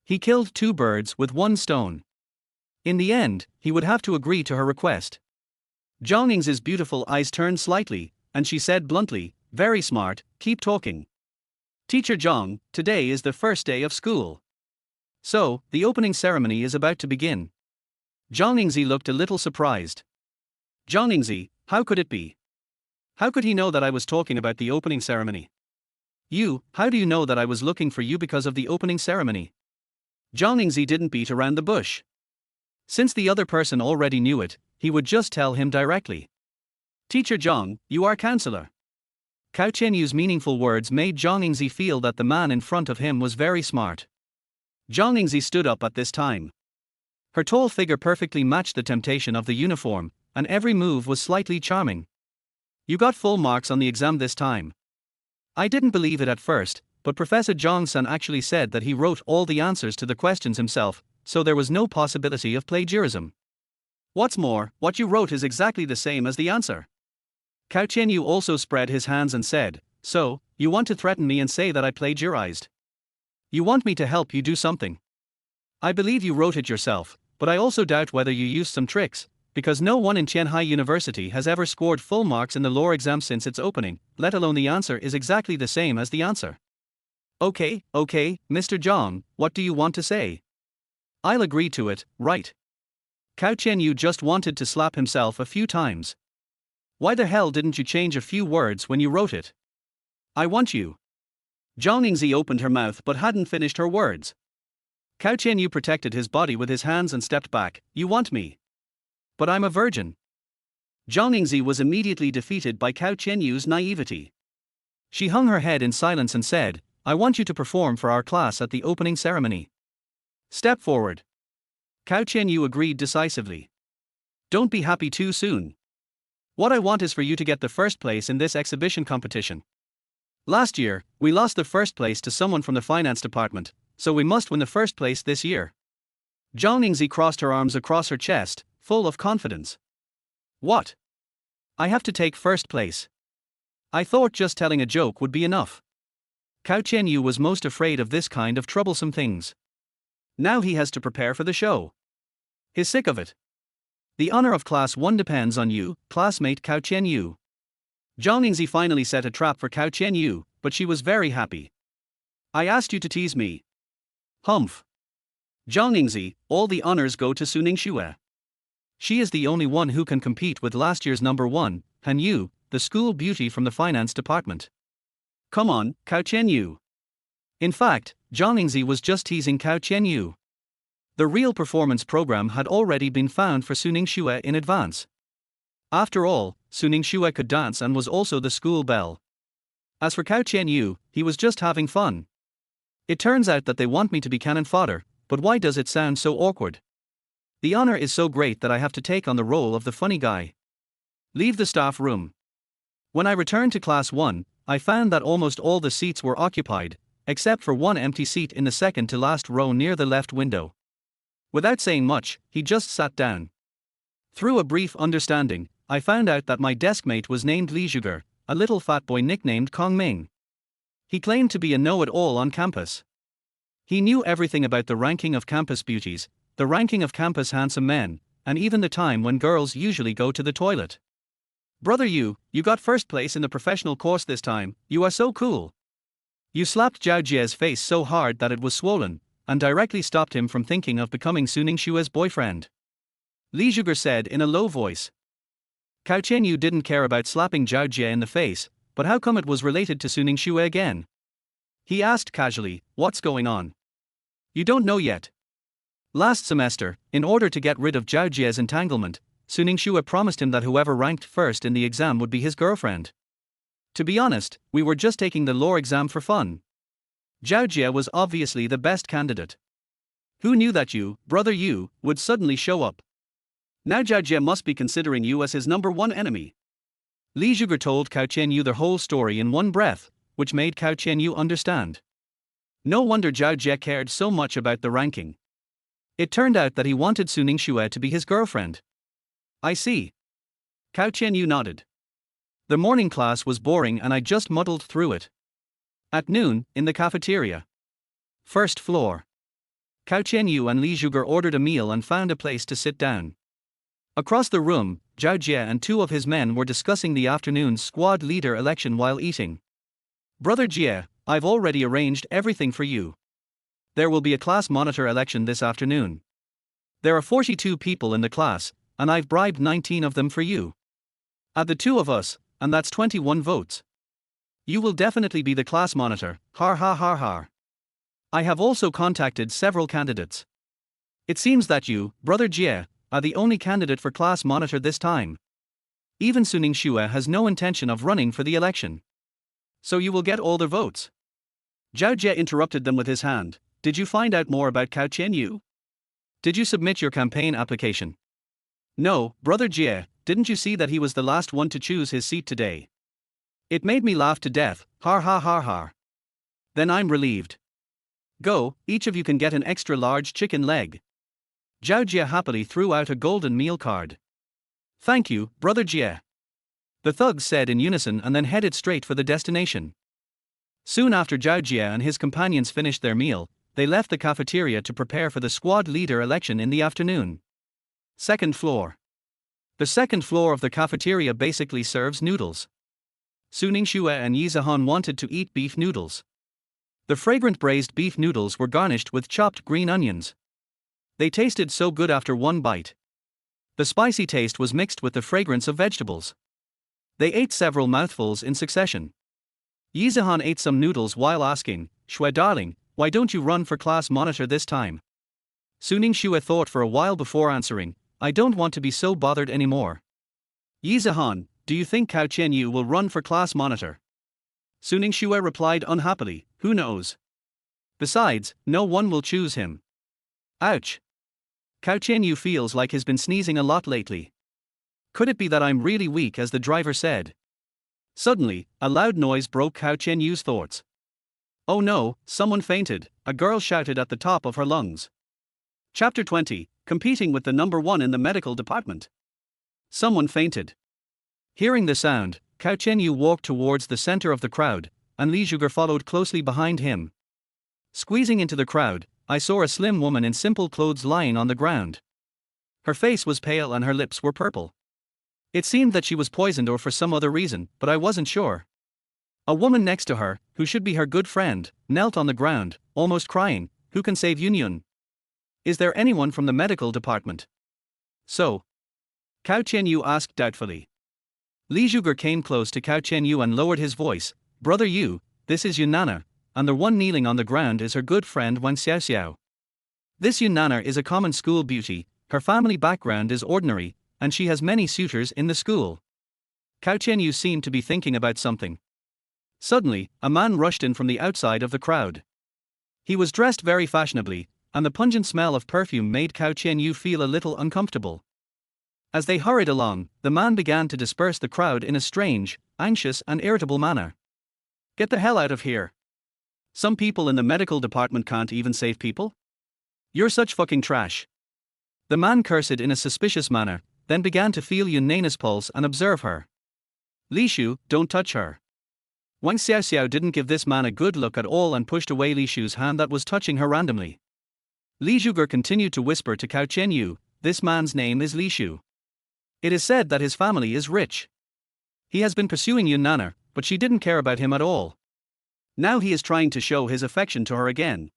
He killed two birds with one stone. In the end, he would have to agree to her request. Zhang Ningzi's beautiful eyes turned slightly, and she said bluntly, very smart, keep talking. Teacher Zhang, today is the first day of school. So, the opening ceremony is about to begin. Zhang Ningzi looked a little surprised. Zhang Ningzi, how could it be? How could he know that I was talking about the opening ceremony? How do you know that I was looking for you because of the opening ceremony? Zhang Ningzi didn't beat around the bush. Since the other person already knew it, he would just tell him directly. Teacher Zhang, you are counselor. Cao Tianyu's meaningful words made Zhang Ningzi feel that the man in front of him was very smart. Zhang Ningzi stood up at this time. Her tall figure perfectly matched the temptation of the uniform, and every move was slightly charming. You got full marks on the exam this time. I didn't believe it at first, but Professor Zhang-san actually said that he wrote all the answers to the questions himself, so there was no possibility of plagiarism. What's more, what you wrote is exactly the same as the answer. Cao Tianyu also spread his hands and said, so, you want to threaten me and say that I plagiarized? You want me to help you do something? I believe you wrote it yourself, but I also doubt whether you used some tricks, because no one in Qianhai University has ever scored full marks in the law exam since its opening, let alone the answer is exactly the same as the answer. Okay, Mr. Zhang, what do you want to say? I'll agree to it, right? Cao Tianyu just wanted to slap himself a few times. Why the hell didn't you change a few words when you wrote it? I want you. Zhao Ningzi opened her mouth but hadn't finished her words. Cao Tianyu protected his body with his hands and stepped back. You want me? But I'm a virgin. Zhao Ningzi was immediately defeated by Cao Tianyu's naivety. She hung her head in silence and said, I want you to perform for our class at the opening ceremony. Step forward. Cao Tianyu agreed decisively. Don't be happy too soon. What I want is for you to get the first place in this exhibition competition. Last year, we lost the first place to someone from the finance department, so we must win the first place this year. Zhao Ningzi crossed her arms across her chest, full of confidence. What? I have to take first place. I thought just telling a joke would be enough. Cao Tianyu was most afraid of this kind of troublesome things. Now he has to prepare for the show. He's sick of it. The honor of Class 1 depends on you, classmate Cao Tianyu. Zhao Ningzi finally set a trap for Cao Tianyu, but she was very happy. I asked you to tease me. Humph. Zhao Ningzi, all the honors go to Suning Xue. She is the only one who can compete with last year's number 1, Han Yu, the school beauty from the finance department. Come on, Cao Tianyu. In fact, Zhao Ningzi was just teasing Cao Tianyu. The real performance program had already been found for Suning Xue in advance. After all, Suning Xue could dance and was also the school belle. As for Cao Tianyu, he was just having fun. It turns out that they want me to be cannon fodder, but why does it sound so awkward? The honor is so great that I have to take on the role of the funny guy. Leave the staff room. When I returned to Class 1, I found that almost all the seats were occupied, except for one empty seat in the second to last row near the left window. Without saying much, he just sat down. Through a brief understanding, I found out that my deskmate was named Li Zhuger, a little fat boy nicknamed Kong Ming. He claimed to be a know-it-all on campus. He knew everything about the ranking of campus beauties, the ranking of campus handsome men, and even the time when girls usually go to the toilet. Brother you got first place in the professional course this time, you are so cool. You slapped Zhao Jie's face so hard that it was swollen, and directly stopped him from thinking of becoming Suning Xue's boyfriend. Li Zhuger said in a low voice. Cao Tianyu didn't care about slapping Zhao Jie in the face, but how come it was related to Suning Xue again? He asked casually, what's going on? You don't know yet. Last semester, in order to get rid of Zhao Jie's entanglement, Suning Xue promised him that whoever ranked first in the exam would be his girlfriend. To be honest, we were just taking the law exam for fun. Zhao Jie was obviously the best candidate. Who knew that you, brother you, would suddenly show up? Now Zhao Jie must be considering you as his number 1 enemy. Li Zhuger told Cao Tianyu the whole story in one breath, which made Cao Tianyu understand. No wonder Zhao Jie cared so much about the ranking. It turned out that he wanted Suning Xue to be his girlfriend. I see. Cao Tianyu nodded. The morning class was boring and I just muddled through it. At noon, in the cafeteria. First floor. Cao Tianyu and Li Zhuger ordered a meal and found a place to sit down. Across the room, Zhao Jie and 2 of his men were discussing the afternoon's squad leader election while eating. Brother Jie, I've already arranged everything for you. There will be a class monitor election this afternoon. There are 42 people in the class, and I've bribed 19 of them for you. Add the 2 of us, and that's 21 votes. You will definitely be the class monitor, har har har har. I have also contacted several candidates. It seems that you, Brother Jie, are the only candidate for class monitor this time. Even Suning Xue has no intention of running for the election. So you will get all the votes. Zhao Jie interrupted them with his hand. Did you find out more about Cao Tianyu? Did you submit your campaign application? No, Brother Jie, didn't you see that he was the last one to choose his seat today? It made me laugh to death, har har har har. Then I'm relieved. Go, each of you can get an extra large chicken leg. Zhao Jie happily threw out a golden meal card. Thank you, Brother Jie. The thugs said in unison and then headed straight for the destination. Soon after Zhao Jie and his companions finished their meal, they left the cafeteria to prepare for the squad leader election in the afternoon. Second floor. The second floor of the cafeteria basically serves noodles. Suning Xue and Yi Zihan wanted to eat beef noodles. The fragrant braised beef noodles were garnished with chopped green onions. They tasted so good after one bite. The spicy taste was mixed with the fragrance of vegetables. They ate several mouthfuls in succession. Yi Zihan ate some noodles while asking, "Shui darling, why don't you run for class monitor this time?" Suning Shui thought for a while before answering, "I don't want to be so bothered anymore." "Yi Zihan, do you think Cao Tianyu will run for class monitor?" Suning Shui replied unhappily, "Who knows? Besides, no one will choose him." Ouch. Cao Tianyu feels like he's been sneezing a lot lately. Could it be that I'm really weak, as the driver said? Suddenly, a loud noise broke Cao Tianyu's thoughts. "Oh no, someone fainted," a girl shouted at the top of her lungs. Chapter 20, Competing with the number one in the medical department. Someone fainted. Hearing the sound, Cao Tianyu walked towards the center of the crowd, and Li Zhuger followed closely behind him. Squeezing into the crowd, I saw a slim woman in simple clothes lying on the ground. Her face was pale and her lips were purple. It seemed that she was poisoned or for some other reason, but I wasn't sure. A woman next to her, who should be her good friend, knelt on the ground, almost crying. "Who can save Yun? Is there anyone from the medical department?" "So?" Cao Tianyu asked doubtfully. Li Zhuger came close to Cao Tianyu and lowered his voice. "Brother Yu, this is Yunna, and the one kneeling on the ground is her good friend Wang Xiaoxiao. This Yunna is a common school beauty, her family background is ordinary, and she has many suitors in the school." Cao Tianyu seemed to be thinking about something. Suddenly, a man rushed in from the outside of the crowd. He was dressed very fashionably, and the pungent smell of perfume made Cao Tianyu feel a little uncomfortable. As they hurried along, the man began to disperse the crowd in a strange, anxious and irritable manner. "Get the hell out of here. Some people in the medical department can't even save people? You're such fucking trash." The man cursed in a suspicious manner, then began to feel Yunna's pulse and observe her. "Li Shu, don't touch her." Wang Xiaoxiao didn't give this man a good look at all and pushed away Li Shu's hand that was touching her randomly. Li Zhuger continued to whisper to Cao Tianyu, "This man's name is Li Shu. It is said that his family is rich. He has been pursuing Yunna, but she didn't care about him at all. Now he is trying to show his affection to her again.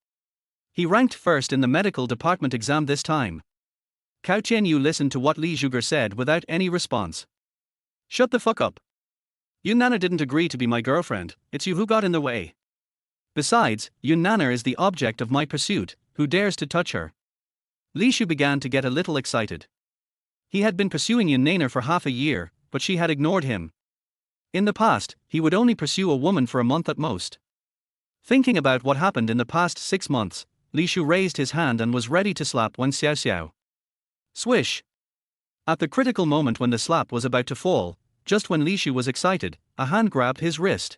He ranked first in the medical department exam this time." Cao Tianyu listened to what Li Zhuger said without any response. "Shut the fuck up. Yunna didn't agree to be my girlfriend, it's you who got in the way. Besides, Yunna is the object of my pursuit, who dares to touch her?" Li Shu began to get a little excited. He had been pursuing Yunna for half a year, but she had ignored him. In the past, he would only pursue a woman for a month at most. Thinking about what happened in the past 6 months, Li Shu raised his hand and was ready to slap Wang Xiaoxiao. Swish! At the critical moment when the slap was about to fall, just when Li Shu was excited, a hand grabbed his wrist.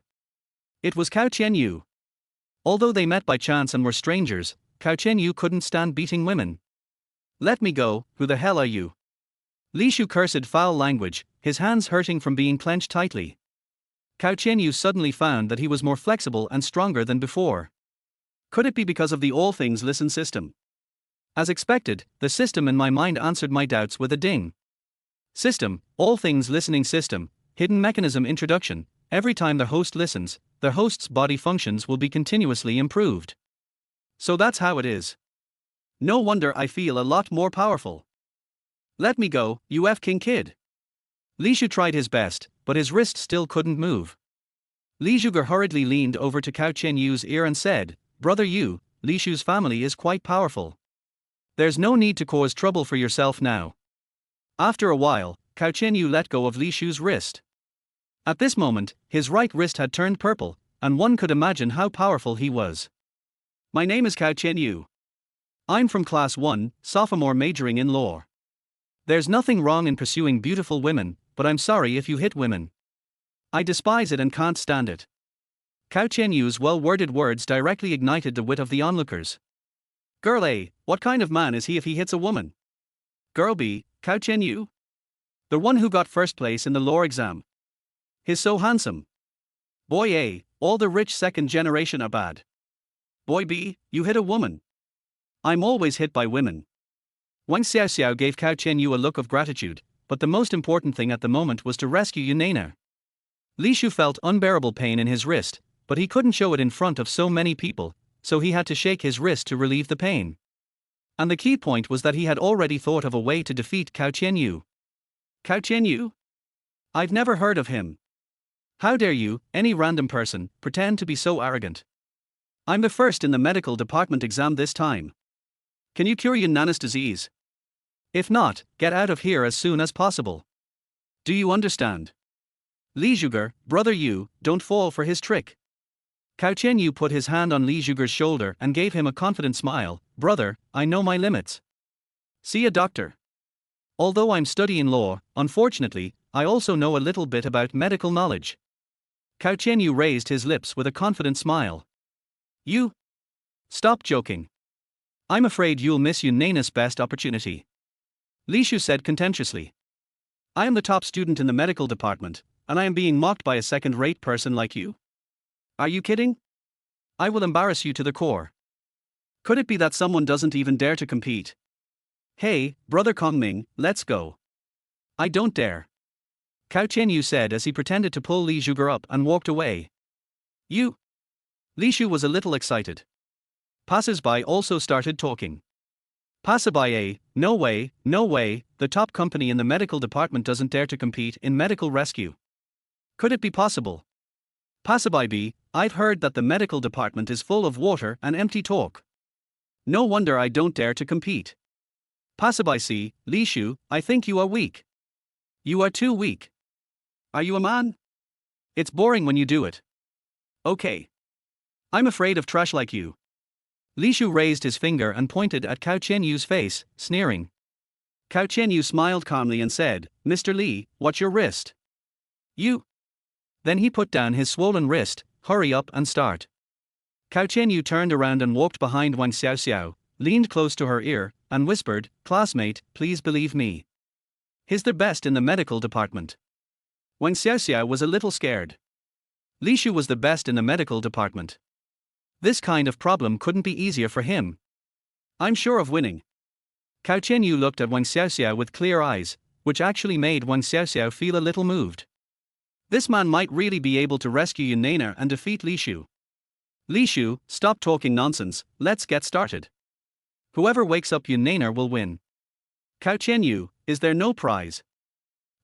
It was Cao Tianyu. Although they met by chance and were strangers, Cao Tianyu couldn't stand beating women. "Let me go, who the hell are you?" Li Shu cursed foul language, his hands hurting from being clenched tightly. Cao Tianyu suddenly found that he was more flexible and stronger than before. Could it be because of the all things listen system? As expected, the system in my mind answered my doubts with a ding. System, all things listening system, hidden mechanism introduction. Every time the host listens, the host's body functions will be continuously improved. So that's how it is. No wonder I feel a lot more powerful. "Let me go, you F-King kid." Li Shu tried his best, but his wrist still couldn't move. Li Zhuger hurriedly leaned over to Cao Tianyu's ear and said, "Brother Yu, Li Shu's family is quite powerful. There's no need to cause trouble for yourself now." After a while, Cao Tianyu let go of Li Shu's wrist. At this moment, his right wrist had turned purple, and one could imagine how powerful he was. "My name is Cao Tianyu. I'm from Class 1, sophomore majoring in law. There's nothing wrong in pursuing beautiful women, but I'm sorry if you hit women. I despise it and can't stand it." Cao Tianyu's well-worded words directly ignited the wit of the onlookers. Girl A, what kind of man is he if he hits a woman? Girl B, Cao Tianyu? The one who got first place in the law exam. He's so handsome. Boy A, all the rich second generation are bad. Boy B, you hit a woman. I'm always hit by women. Wang Xiaoxiao gave Cao Tianyu a look of gratitude, but the most important thing at the moment was to rescue Yunna. Li Shu felt unbearable pain in his wrist, but he couldn't show it in front of so many people, so he had to shake his wrist to relieve the pain. And the key point was that he had already thought of a way to defeat Cao Tianyu. Cao Tianyu? I've never heard of him. How dare you, any random person, pretend to be so arrogant? I'm the first in the medical department exam this time. Can you cure Yuna's disease? If not, get out of here as soon as possible. Do you understand? Li Zhuger, brother you, don't fall for his trick. Cao Tianyu put his hand on Li Zhuger's shoulder and gave him a confident smile. Brother, I know my limits. See a doctor. Although I'm studying law, unfortunately, I also know a little bit about medical knowledge. Cao Tianyu raised his lips with a confident smile. You? Stop joking. I'm afraid you'll miss Yuna's best opportunity. Li Shu said contemptuously. I am the top student in the medical department, and I am being mocked by a second-rate person like you? Are you kidding? I will embarrass you to the core. Could it be that someone doesn't even dare to compete? Hey, brother Kongming, let's go. I don't dare. Cao Tianyu said as he pretended to pull Li Zhuger up and walked away. You? Li Shu was a little excited. Passers-by also started talking. Passerby, no way, the top company in the medical department doesn't dare to compete in medical rescue. Could it be possible? Passerby B, I've heard that the medical department is full of water and empty talk. No wonder I don't dare to compete. Passerby C, Li Shu, I think you are weak. You are too weak. Are you a man? It's boring when you do it. Okay. I'm afraid of trash like you. Li Shu raised his finger and pointed at Cao Tianyu's face, sneering. Cao Tianyu smiled calmly and said, Mr. Li, watch your wrist. You? Then he put down his swollen wrist. Hurry up and start. Cao Tianyu turned around and walked behind Wang Xiaoxiao, leaned close to her ear, and whispered, Classmate, please believe me. He's the best in the medical department. Wang Xiaoxiao was a little scared. Li Shu was the best in the medical department. This kind of problem couldn't be easier for him. I'm sure of winning. Cao Tianyu looked at Wang Xiaoxiao with clear eyes, which actually made Wang Xiaoxiao feel a little moved. This man might really be able to rescue Yuna and defeat Li Shu. Li Shu, stop talking nonsense, let's get started. Whoever wakes up Yuna will win. Cao Tianyu, is there no prize?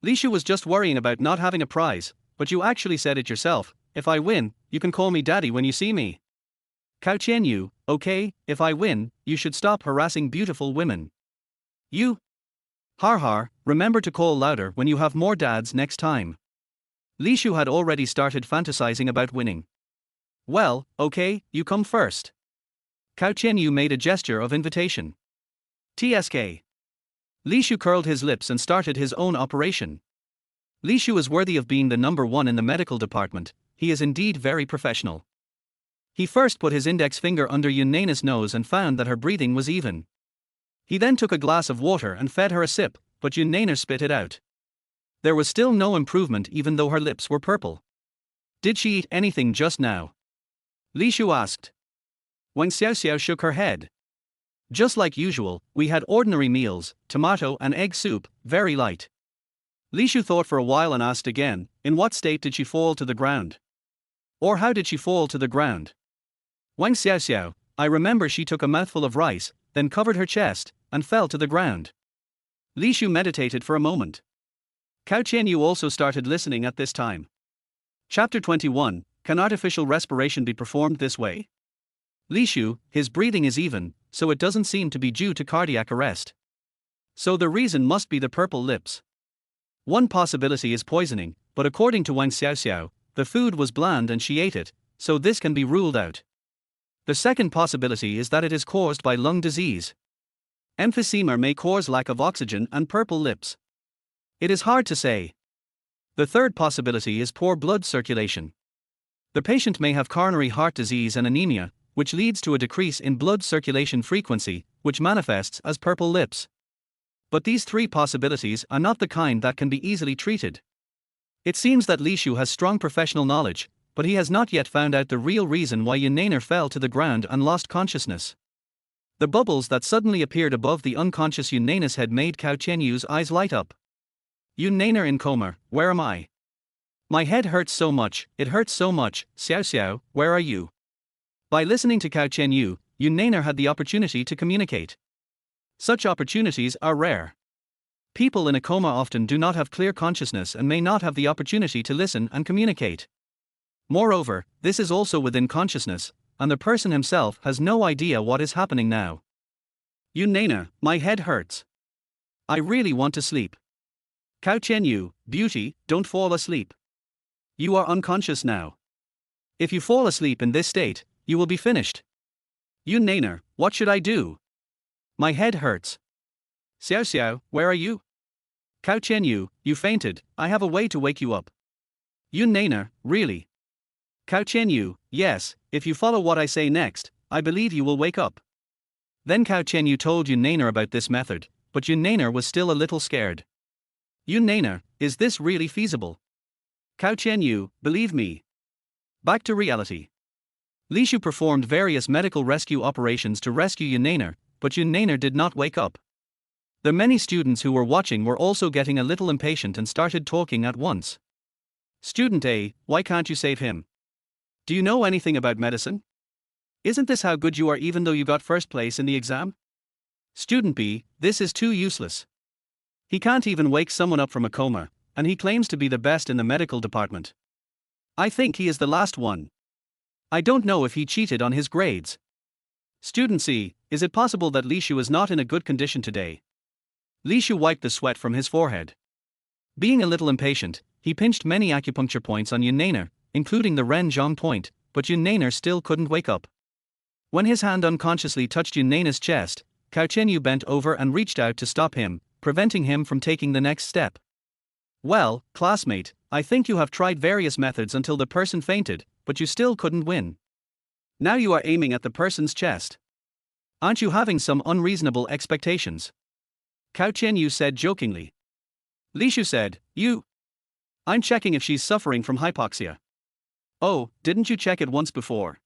Li Shu was just worrying about not having a prize, but you actually said it yourself, if I win, you can call me daddy when you see me. Cao Tianyu, okay, if I win, you should stop harassing beautiful women. You? Har har, remember to call louder when you have more dads next time. Li Shu had already started fantasizing about winning. Well, okay, you come first. Cao Tianyu made a gesture of invitation. TSK. Li Shu curled his lips and started his own operation. Li Shu is worthy of being the number one in the medical department, he is indeed very professional. He first put his index finger under Yuna's nose and found that her breathing was even. He then took a glass of water and fed her a sip, but Yuna spit it out. There was still no improvement even though her lips were purple. Did she eat anything just now? Li Shu asked. Wang Xiaoxiao shook her head. Just like usual, we had ordinary meals, tomato and egg soup, very light. Li Shu thought for a while and asked again, in what state did she fall to the ground? Or how did she fall to the ground? Wang Xiaoxiao, I remember she took a mouthful of rice, then covered her chest, and fell to the ground. Li Shu meditated for a moment. Cao Tianyu also started listening at this time. Chapter 21, Can artificial respiration be performed this way? Li Shu, his breathing is even, so it doesn't seem to be due to cardiac arrest. So the reason must be the purple lips. One possibility is poisoning, but according to Wang Xiaoxiao, the food was bland and she ate it, so this can be ruled out. The second possibility is that it is caused by lung disease. Emphysema may cause lack of oxygen and purple lips. It is hard to say. The third possibility is poor blood circulation. The patient may have coronary heart disease and anemia, which leads to a decrease in blood circulation frequency, which manifests as purple lips. But these three possibilities are not the kind that can be easily treated. It seems that Li Shu has strong professional knowledge, but he has not yet found out the real reason why Yuna fell to the ground and lost consciousness. The bubbles that suddenly appeared above the unconscious Yuna's head made Cao Tianyu's eyes light up. Yuna in coma, where am I? My head hurts so much, it hurts so much, Xiao Xiao, where are you? By listening to Cao Tianyu, Yuna had the opportunity to communicate. Such opportunities are rare. People in a coma often do not have clear consciousness and may not have the opportunity to listen and communicate. Moreover, this is also within consciousness, and the person himself has no idea what is happening now. Yuna, my head hurts. I really want to sleep. Cao Tianyu, beauty, don't fall asleep. You are unconscious now. If you fall asleep in this state, you will be finished. Yuna, what should I do? My head hurts. Xiao Xiao, where are you? Cao Tianyu, you fainted, I have a way to wake you up. Yuna, really? Cao Tianyu, yes, if you follow what I say next, I believe you will wake up. Then Cao Tianyu told Yuna about this method, but Yuna was still a little scared. Yuna, is this really feasible? Cao Tianyu, believe me. Back to reality. Li Shu performed various medical rescue operations to rescue Yuna, but Yuna did not wake up. The many students who were watching were also getting a little impatient and started talking at once. Student A, why can't you save him? Do you know anything about medicine? Isn't this how good you are even though you got first place in the exam? Student B, this is too useless. He can't even wake someone up from a coma, and he claims to be the best in the medical department. I think he is the last one. I don't know if he cheated on his grades. Student C, is it possible that Li Shu is not in a good condition today? Li Shu wiped the sweat from his forehead. Being a little impatient, he pinched many acupuncture points on Yuna, including the Ren Zhang point, but Yuna still couldn't wake up. When his hand unconsciously touched Yuna's chest, Cao Tianyu bent over and reached out to stop him, preventing him from taking the next step. Well, classmate, I think you have tried various methods until the person fainted, but you still couldn't win. Now you are aiming at the person's chest. Aren't you having some unreasonable expectations? Cao Tianyu said jokingly. Li Shu said, I'm checking if she's suffering from hypoxia. Oh, didn't you check it once before?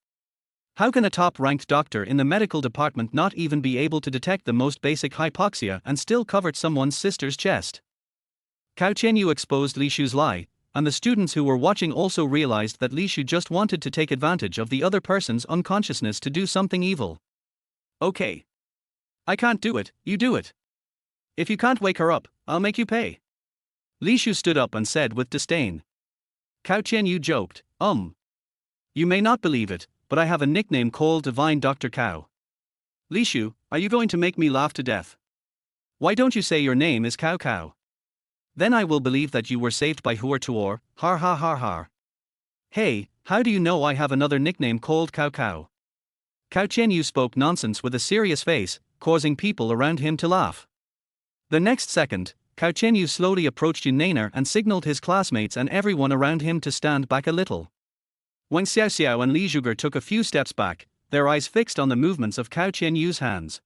How can a top-ranked doctor in the medical department not even be able to detect the most basic hypoxia and still covered someone's sister's chest? Cao Tianyu exposed Li Shu's lie, and the students who were watching also realized that Li Shu just wanted to take advantage of the other person's unconsciousness to do something evil. Okay. I can't do it, you do it. If you can't wake her up, I'll make you pay. Li Shu stood up and said with disdain. Cao Tianyu joked, You may not believe it, but I have a nickname called Divine Dr. Cao. Li Shu, are you going to make me laugh to death? Why don't you say your name is Cao Cao? Then I will believe that you were saved by Huar Tuor, har ha har har. Hey, how do you know I have another nickname called Cao Cao? Cao Tianyu spoke nonsense with a serious face, causing people around him to laugh. The next second, Cao Tianyu slowly approached Yuna and signaled his classmates and everyone around him to stand back a little. When Xiao Xiao and Li Zhuger took a few steps back, their eyes fixed on the movements of Cao Tianyu's hands.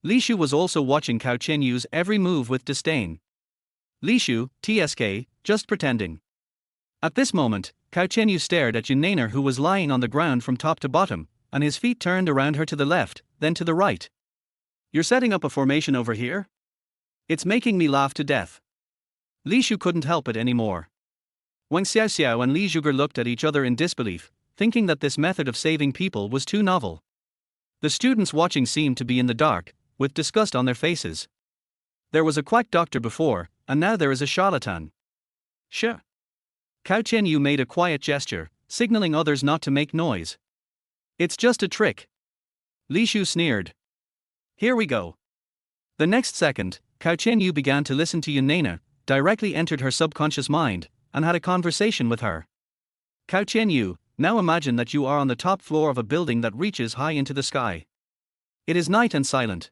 Li Shu was also watching Cao Tianyu's every move with disdain. Li Shu, TSK, just pretending. At this moment, Cao Tianyu stared at Yuna who was lying on the ground from top to bottom, and his feet turned around her to the left, then to the right. You're setting up a formation over here? It's making me laugh to death. Li Shu couldn't help it anymore. When Xiao Xiao and Li Zhuger looked at each other in disbelief, thinking that this method of saving people was too novel. The students watching seemed to be in the dark, with disgust on their faces. There was a quack doctor before, and now there is a charlatan. Sure. Cao Tianyu made a quiet gesture, signaling others not to make noise. It's just a trick. Li Shu sneered. Here we go. The next second, Cao Tianyu began to listen to Yuna, directly entered her subconscious mind, and had a conversation with her. Cao Tianyu, now imagine that you are on the top floor of a building that reaches high into the sky. It is night and silent.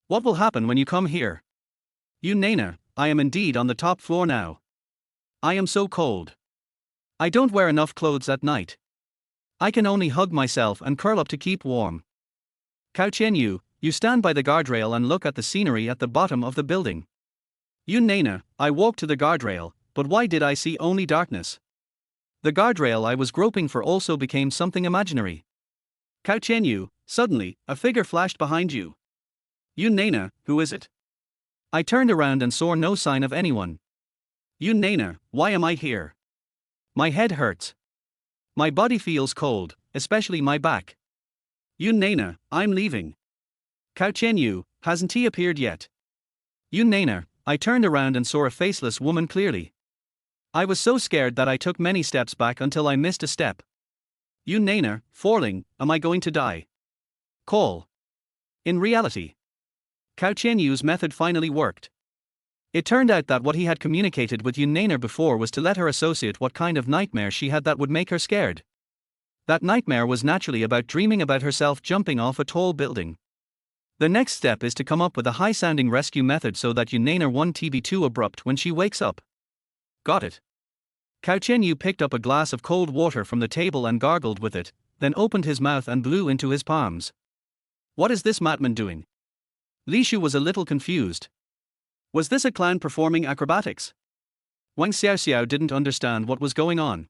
What will happen when you come here? Yuna, I am indeed on the top floor now. I am so cold. I don't wear enough clothes at night. I can only hug myself and curl up to keep warm. Cao Tianyu, you stand by the guardrail and look at the scenery at the bottom of the building. Yuna, I walked to the guardrail, but why did I see only darkness? The guardrail I was groping for also became something imaginary. Cao Tianyu, suddenly, a figure flashed behind you. Yuna, who is it? I turned around and saw no sign of anyone. Yuna, why am I here? My head hurts. My body feels cold, especially my back. Yuna, I'm leaving. Cao Tianyu, hasn't he appeared yet? Yuna, I turned around and saw a faceless woman clearly. I was so scared that I took many steps back until I missed a step. Yuna, falling, am I going to die? Call. In reality, Cao Tianyu's method finally worked. It turned out that what he had communicated with Yuna before was to let her associate what kind of nightmare she had that would make her scared. That nightmare was naturally about dreaming about herself jumping off a tall building. The next step is to come up with a high-sounding rescue method so that Yuna won't be too abrupt when she wakes up. Got it. Cao Tianyu picked up a glass of cold water from the table and gargled with it, then opened his mouth and blew into his palms. What is this madman doing? Li Shu was a little confused. Was this a clown performing acrobatics? Wang Xiaoxiao didn't understand what was going on.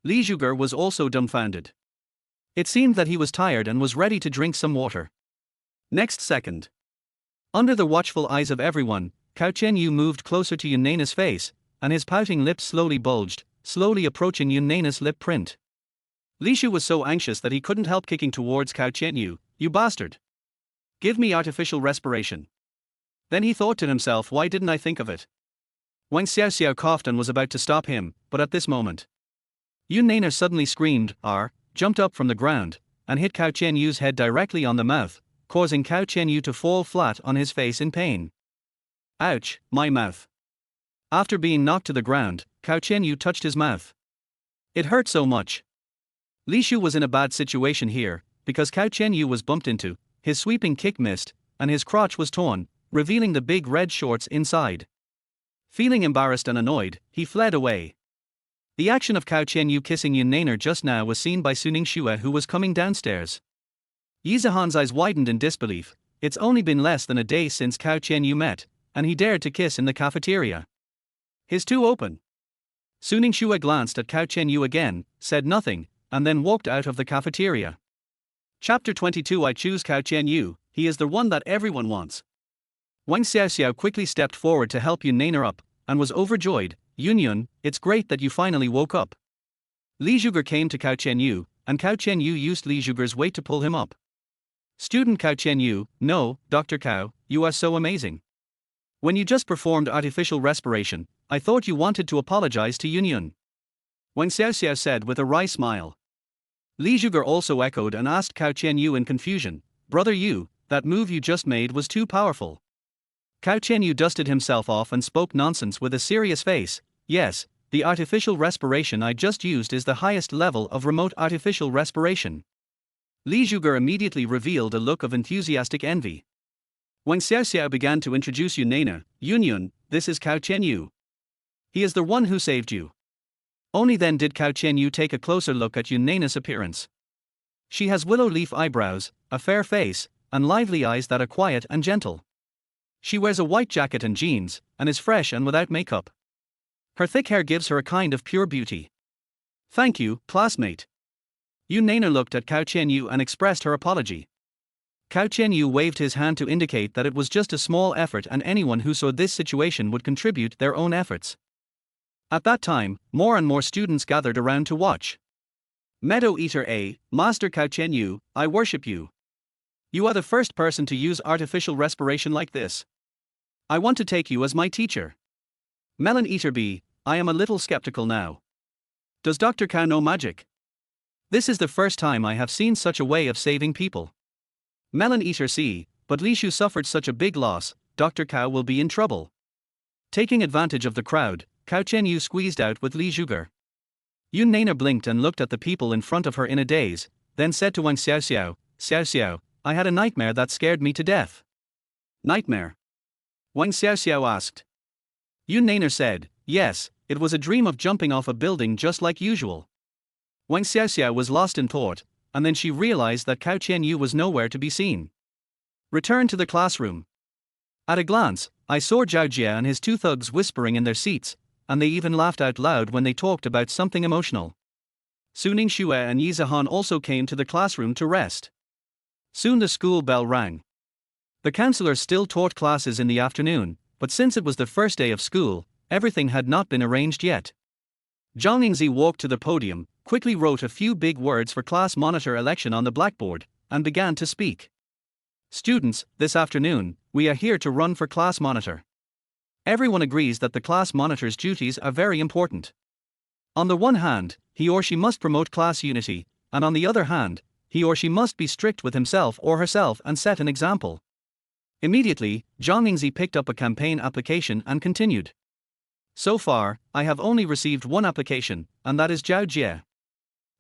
Li Zhuge was also dumbfounded. It seemed that he was tired and was ready to drink some water. Next second, under the watchful eyes of everyone, Cao Tianyu moved closer to Yuna's face, and his pouting lips slowly bulged, slowly approaching Yuna's lip print. Li Shu was so anxious that he couldn't help kicking towards Cao Tianyu. You bastard! Give me artificial respiration. Then he thought to himself, why didn't I think of it? Wang Xiaoxiao coughed and was about to stop him, but at this moment, Yuna suddenly screamed, jumped up from the ground, and hit Cao Tianyu's head directly on the mouth, causing Cao Tianyu to fall flat on his face in pain. Ouch, my mouth. After being knocked to the ground, Cao Tianyu touched his mouth. It hurt so much. Li Shu was in a bad situation here, because Cao Tianyu was bumped into, his sweeping kick missed, and his crotch was torn, revealing the big red shorts inside. Feeling embarrassed and annoyed, he fled away. The action of Cao Tianyu kissing Yuna just now was seen by Suning Xue, who was coming downstairs. Yizahan's eyes widened in disbelief. It's only been less than a day since Cao Tianyu met, and he dared to kiss in the cafeteria. His too open. Suning Xue glanced at Cao Tianyu again, said nothing, and then walked out of the cafeteria. Chapter 22. I choose Cao Tianyu, he is the one that everyone wants. Wang Xiaoxiao quickly stepped forward to help Yuna up, and was overjoyed. Yun, it's great that you finally woke up. Li Zhuge came to Cao Tianyu, and Cao Tianyu used Li Zhuge's weight to pull him up. Student Cao Tianyu, no, Dr. Cao, you are so amazing. When you just performed artificial respiration, I thought you wanted to apologize to Yun. Wang Xiaoxiao said with a wry smile. Li Zhuge also echoed and asked Cao Tianyu in confusion, Brother Yu, that move you just made was too powerful. Cao Tianyu dusted himself off and spoke nonsense with a serious face. Yes, the artificial respiration I just used is the highest level of remote artificial respiration. Li Zhuge immediately revealed a look of enthusiastic envy. Wang Xiaoxiao began to introduce Yuna. Yun, this is Cao Tianyu. He is the one who saved you. Only then did Cao Tianyu take a closer look at Yuna's appearance. She has willow leaf eyebrows, a fair face, and lively eyes that are quiet and gentle. She wears a white jacket and jeans, and is fresh and without makeup. Her thick hair gives her a kind of pure beauty. Thank you, classmate. Yuna looked at Cao Tianyu and expressed her apology. Cao Tianyu waved his hand to indicate that it was just a small effort and anyone who saw this situation would contribute their own efforts. At that time, more and more students gathered around to watch. Meadow Eater A, Master Cao Tianyu, I worship you. You are the first person to use artificial respiration like this. I want to take you as my teacher. Melon Eater B, I am a little skeptical now. Does Dr. Cao know magic? This is the first time I have seen such a way of saving people. Melon Eater C, but Li Shu suffered such a big loss, Dr. Cao will be in trouble. Taking advantage of the crowd, Cao Tianyu squeezed out with Li Zhuge. Yuna blinked and looked at the people in front of her in a daze, then said to Wang Xiaoxiao, Xiaoxiao, I had a nightmare that scared me to death. Nightmare? Wang Xiaoxiao asked. Yuna said, yes, it was a dream of jumping off a building just like usual. Wang Xiaoxiao was lost in thought, and then she realized that Cao Tianyu was nowhere to be seen. Return to the classroom. At a glance, I saw Zhao Jie and his two thugs whispering in their seats, and they even laughed out loud when they talked about something emotional. Suning Xue and Yizahan also came to the classroom to rest. Soon the school bell rang. The counselor still taught classes in the afternoon, but since it was the first day of school, everything had not been arranged yet. Zhang Yingzi walked to the podium, quickly wrote a few big words for class monitor election on the blackboard, and began to speak. Students, this afternoon, we are here to run for class monitor. Everyone agrees that the class monitor's duties are very important. On the one hand, he or she must promote class unity, and on the other hand, he or she must be strict with himself or herself and set an example. Immediately, Zhang Yingzi picked up a campaign application and continued. So far, I have only received one application, and that is Zhao Jie.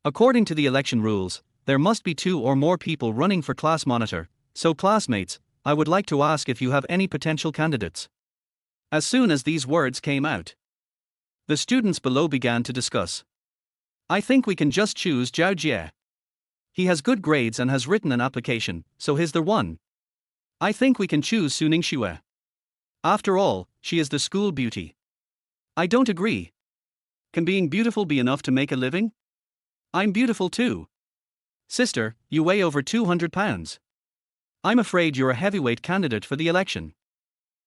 According to the election rules, there must be 2 or more people running for class monitor, so classmates, I would like to ask if you have any potential candidates. As soon as these words came out, the students below began to discuss. I think we can just choose Zhao Jie. He has good grades and has written an application, so he's the one. I think we can choose Suning Xue. After all, she is the school beauty. I don't agree. Can being beautiful be enough to make a living? I'm beautiful too. Sister, you weigh over 200 pounds. I'm afraid you're a heavyweight candidate for the election.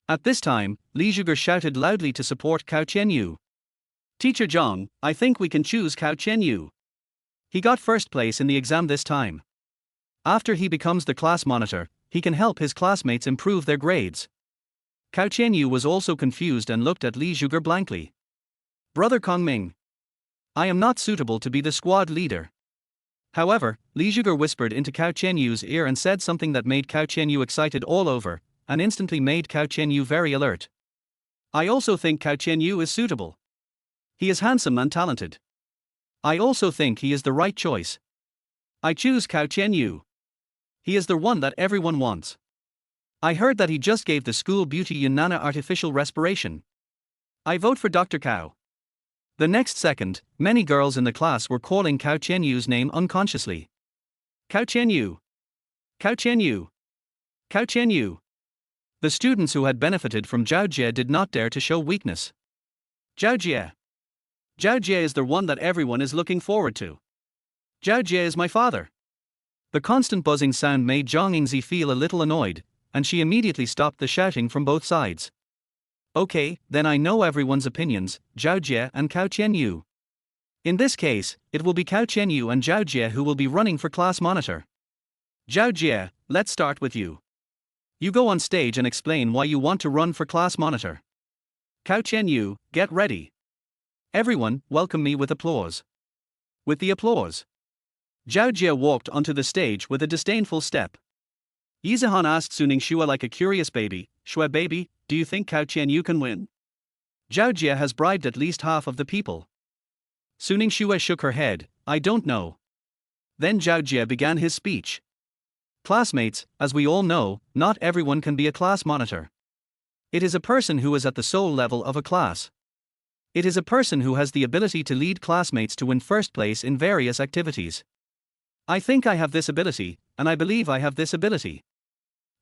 At this time, Li Zhuger shouted loudly to support Cao Tianyu. Teacher Zhang, I think we can choose Cao Tianyu. He got first place in the exam this time. After he becomes the class monitor, he can help his classmates improve their grades. Cao Tianyu was also confused and looked at Li Zhuger blankly. Brother Kongming, I am not suitable to be the squad leader. However, Li Zhuger whispered into Cao Tianyu's ear and said something that made Cao Tianyu excited all over, and instantly made Cao Tianyu very alert. I also think Cao Tianyu is suitable. He is handsome and talented. I also think he is the right choice. I choose Cao Tianyu. He is the one that everyone wants. I heard that he just gave the school beauty Yunna artificial respiration. I vote for Dr. Cao. The next second, many girls in the class were calling Cao Tianyu's name unconsciously. Cao Tianyu. Cao Tianyu. Cao Tianyu. The students who had benefited from Zhao Jie did not dare to show weakness. Zhao Jie. Zhao Jie is the one that everyone is looking forward to. Zhao Jie is my father. The constant buzzing sound made Zhang Yingzi feel a little annoyed, and she immediately stopped the shouting from both sides. Okay, then I know everyone's opinions, Zhao Jie and Cao Tianyu. In this case, it will be Cao Tianyu and Zhao Jie who will be running for class monitor. Zhao Jie, let's start with you. You go on stage and explain why you want to run for class monitor. Cao Tianyu, get ready. Everyone, welcome me with applause. With the applause, Zhao Jie walked onto the stage with a disdainful step. Yizihan asked Suning Xue like a curious baby, Xue baby, do you think Cao Tianyu can win? Zhao Jie has bribed at least half of the people. Suning Xue shook her head, I don't know. Then Zhao Jie began his speech. Classmates, as we all know, not everyone can be a class monitor. It is a person who is at the soul level of a class. It is a person who has the ability to lead classmates to win first place in various activities. I think I have this ability, and I believe I have this ability.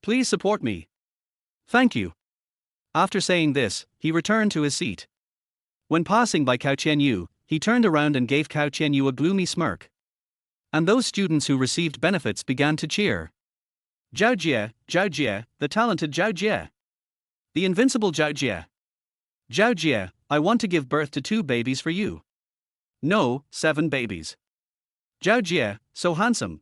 Please support me. Thank you. After saying this, he returned to his seat. When passing by Cao Tianyu, he turned around and gave Cao Tianyu a gloomy smirk. And those students who received benefits began to cheer. Zhao Jie, the talented Zhao Jie. The invincible Zhao Jie. Zhao Jie, I want to give birth to 2 babies for you. No, 7 babies. Zhao Jie, so handsome.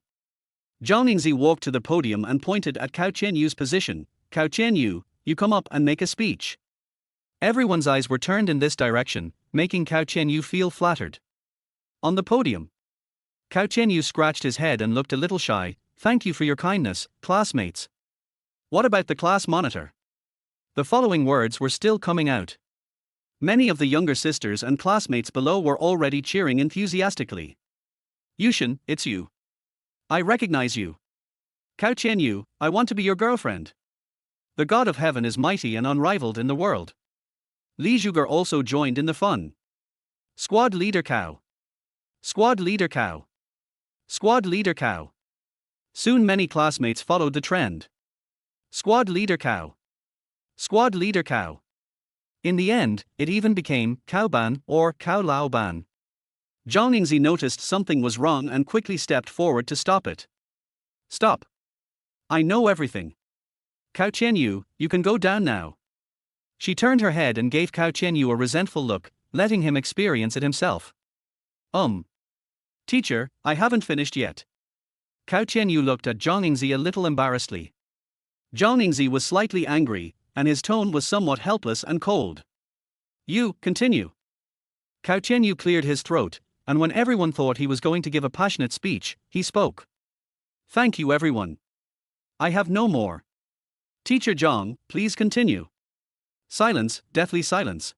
Zhang Yingzi walked to the podium and pointed at Cao Tianyu's position. Cao Tianyu, you come up and make a speech. Everyone's eyes were turned in this direction, making Cao Tianyu feel flattered. On the podium, Cao Tianyu scratched his head and looked a little shy. Thank you for your kindness, classmates. What about the class monitor? The following words were still coming out. Many of the younger sisters and classmates below were already cheering enthusiastically. Yushin, it's you. I recognize you. Cao Tianyu, I want to be your girlfriend. The God of Heaven is mighty and unrivaled in the world. Li Zhuger also joined in the fun. Squad Leader Cao. Squad Leader Cao. Squad Leader Cao. Soon many classmates followed the trend. Squad Leader Cao. Squad Leader Cao. In the end, it even became Cao Ban or Cao Lao Ban. Zhang Yingzi noticed something was wrong and quickly stepped forward to stop it. Stop. I know everything. Cao Tianyu, you can go down now. She turned her head and gave Cao Tianyu a resentful look, letting him experience it himself. Teacher, I haven't finished yet. Cao Tianyu looked at Zhang Yingzi a little embarrassedly. Zhang Yingzi was slightly angry, and his tone was somewhat helpless and cold. You, continue. Cao Tianyu cleared his throat, and when everyone thought he was going to give a passionate speech, he spoke. Thank you everyone. I have no more. Teacher Zhang, please continue. Silence, deathly silence.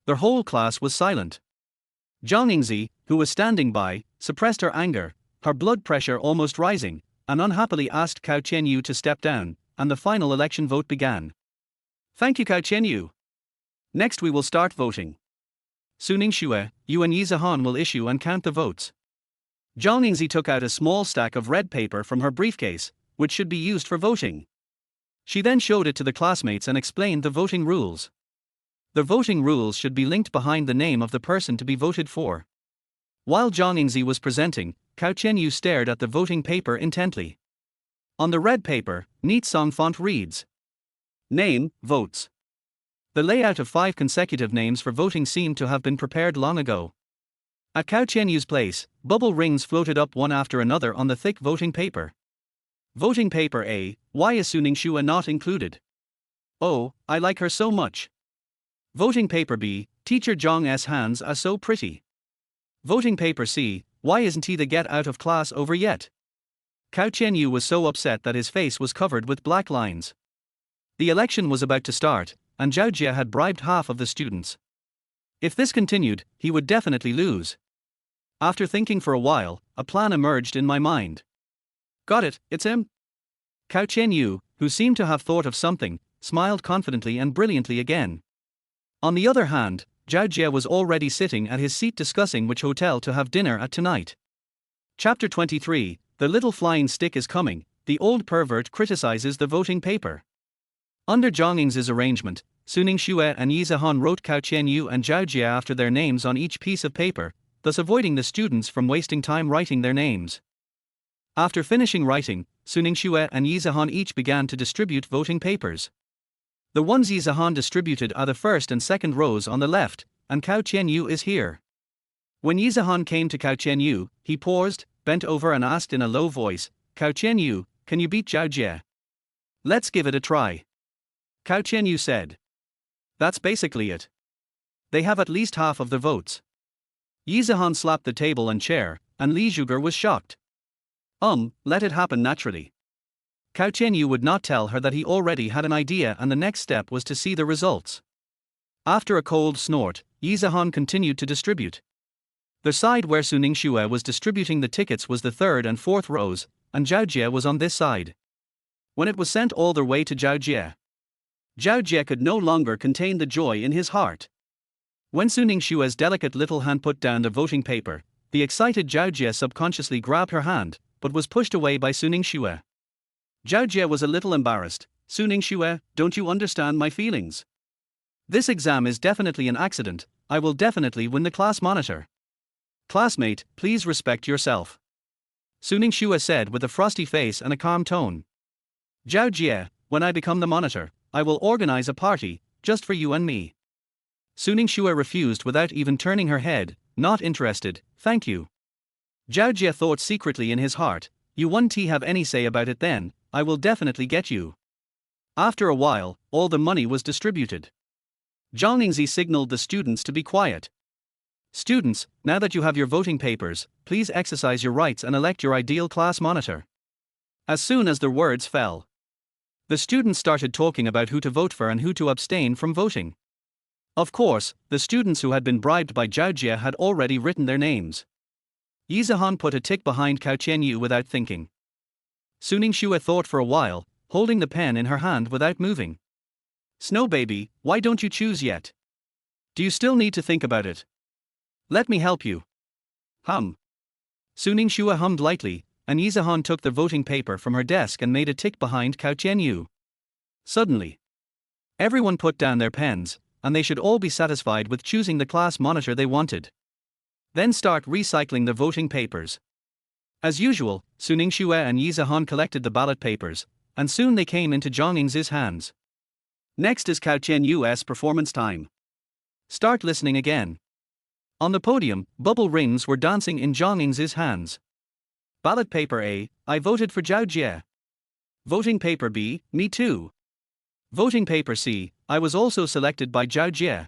The whole class was silent. Zhang Yingzi, who was standing by, suppressed her anger, her blood pressure almost rising, and unhappily asked Cao Tianyu to step down, and the final election vote began. Thank you Cao Tianyu. Next we will start voting. Suning Xue, you and Yi Zihan will issue and count the votes. Zhang Yingzi took out a small stack of red paper from her briefcase, which should be used for voting. She then showed it to the classmates and explained the voting rules. The voting rules should be linked behind the name of the person to be voted for. While Zhang Yingzi was presenting, Cao Tianyu stared at the voting paper intently. On the red paper, neat song font reads: Name, votes. The layout of 5 consecutive names for voting seemed to have been prepared long ago. At Cao Tianyu's place, bubble rings floated up one after another on the thick voting paper. Voting paper A, why is Suning Xue not included? Oh, I like her so much. Voting paper B, Teacher Zhang's hands are so pretty. Voting paper C, why isn't he the get out of class over yet? Cao Tianyu was so upset that his face was covered with black lines. The election was about to start, and Zhao Jie had bribed half of the students. If this continued, he would definitely lose. After thinking for a while, a plan emerged in my mind. Got it, it's him? Cao Tianyu, who seemed to have thought of something, smiled confidently and brilliantly again. On the other hand, Zhao Jie was already sitting at his seat discussing which hotel to have dinner at tonight. Chapter 23, The Little Flying Stick is Coming, the old pervert criticizes the voting paper. Under Zhang Yingzi's arrangement, Suning Xue and Yi Zihan wrote Cao Tianyu and Zhao Jie after their names on each piece of paper, thus avoiding the students from wasting time writing their names. After finishing writing, Suning Xue and Yi Zihan each began to distribute voting papers. The ones Yi Zihan distributed are the first and second rows on the left, and Cao Tianyu is here. When Yi Zihan came to Cao Tianyu, he paused, bent over and asked in a low voice, Cao Tianyu, can you beat Zhao Jie? Let's give it a try. Cao Tianyu said. That's basically it. They have at least half of the votes. Yi Zihan slapped the table and chair, and Li Zhuger was shocked. Let it happen naturally. Cao Tianyu would not tell her that he already had an idea and the next step was to see the results. After a cold snort, Yi Zihan continued to distribute. The side where Suning Xue was distributing the tickets was the third and fourth rows, and Zhao Jie was on this side. When it was sent all the way to Zhao Jie could no longer contain the joy in his heart. When Suning Xue's delicate little hand put down the voting paper, the excited Zhao Jie subconsciously grabbed her hand, but was pushed away by Suning Xue. Zhao Jie was a little embarrassed. Suning Xue, don't you understand my feelings? This exam is definitely an accident, I will definitely win the class monitor. Classmate, please respect yourself. Suning Xue said with a frosty face and a calm tone. Zhao Jie, when I become the monitor, I will organize a party, just for you and me. Suning Xue refused without even turning her head, not interested, thank you. Zhao Jie thought secretly in his heart, you won't have any say about it then, I will definitely get you. After a while, all the money was distributed. Zhang Yingzi signaled the students to be quiet. Students, now that you have your voting papers, please exercise your rights and elect your ideal class monitor. As soon as the words fell, the students started talking about who to vote for and who to abstain from voting. Of course, the students who had been bribed by Zhao Jie had already written their names. Yi Zihan put a tick behind Cao Tianyu without thinking. Suning Xue thought for a while, holding the pen in her hand without moving. Snow baby, why don't you choose yet? Do you still need to think about it? Let me help you. Hum. Suning Xue hummed lightly, and Yi Zihan took the voting paper from her desk and made a tick behind Cao Tianyu. Suddenly, everyone put down their pens, and they should all be satisfied with choosing the class monitor they wanted. Then start recycling the voting papers. As usual, Suning Xue and Yi Zihan collected the ballot papers, and soon they came into Zhang Yingzi's hands. Next is Cao Tianyu's performance time. Start listening again. On the podium, bubble rings were dancing in Zhang Yingzi's hands. Ballot paper A, I voted for Zhao Jie. Voting paper B, me too. Voting paper C. I was also selected by Zhao Jie.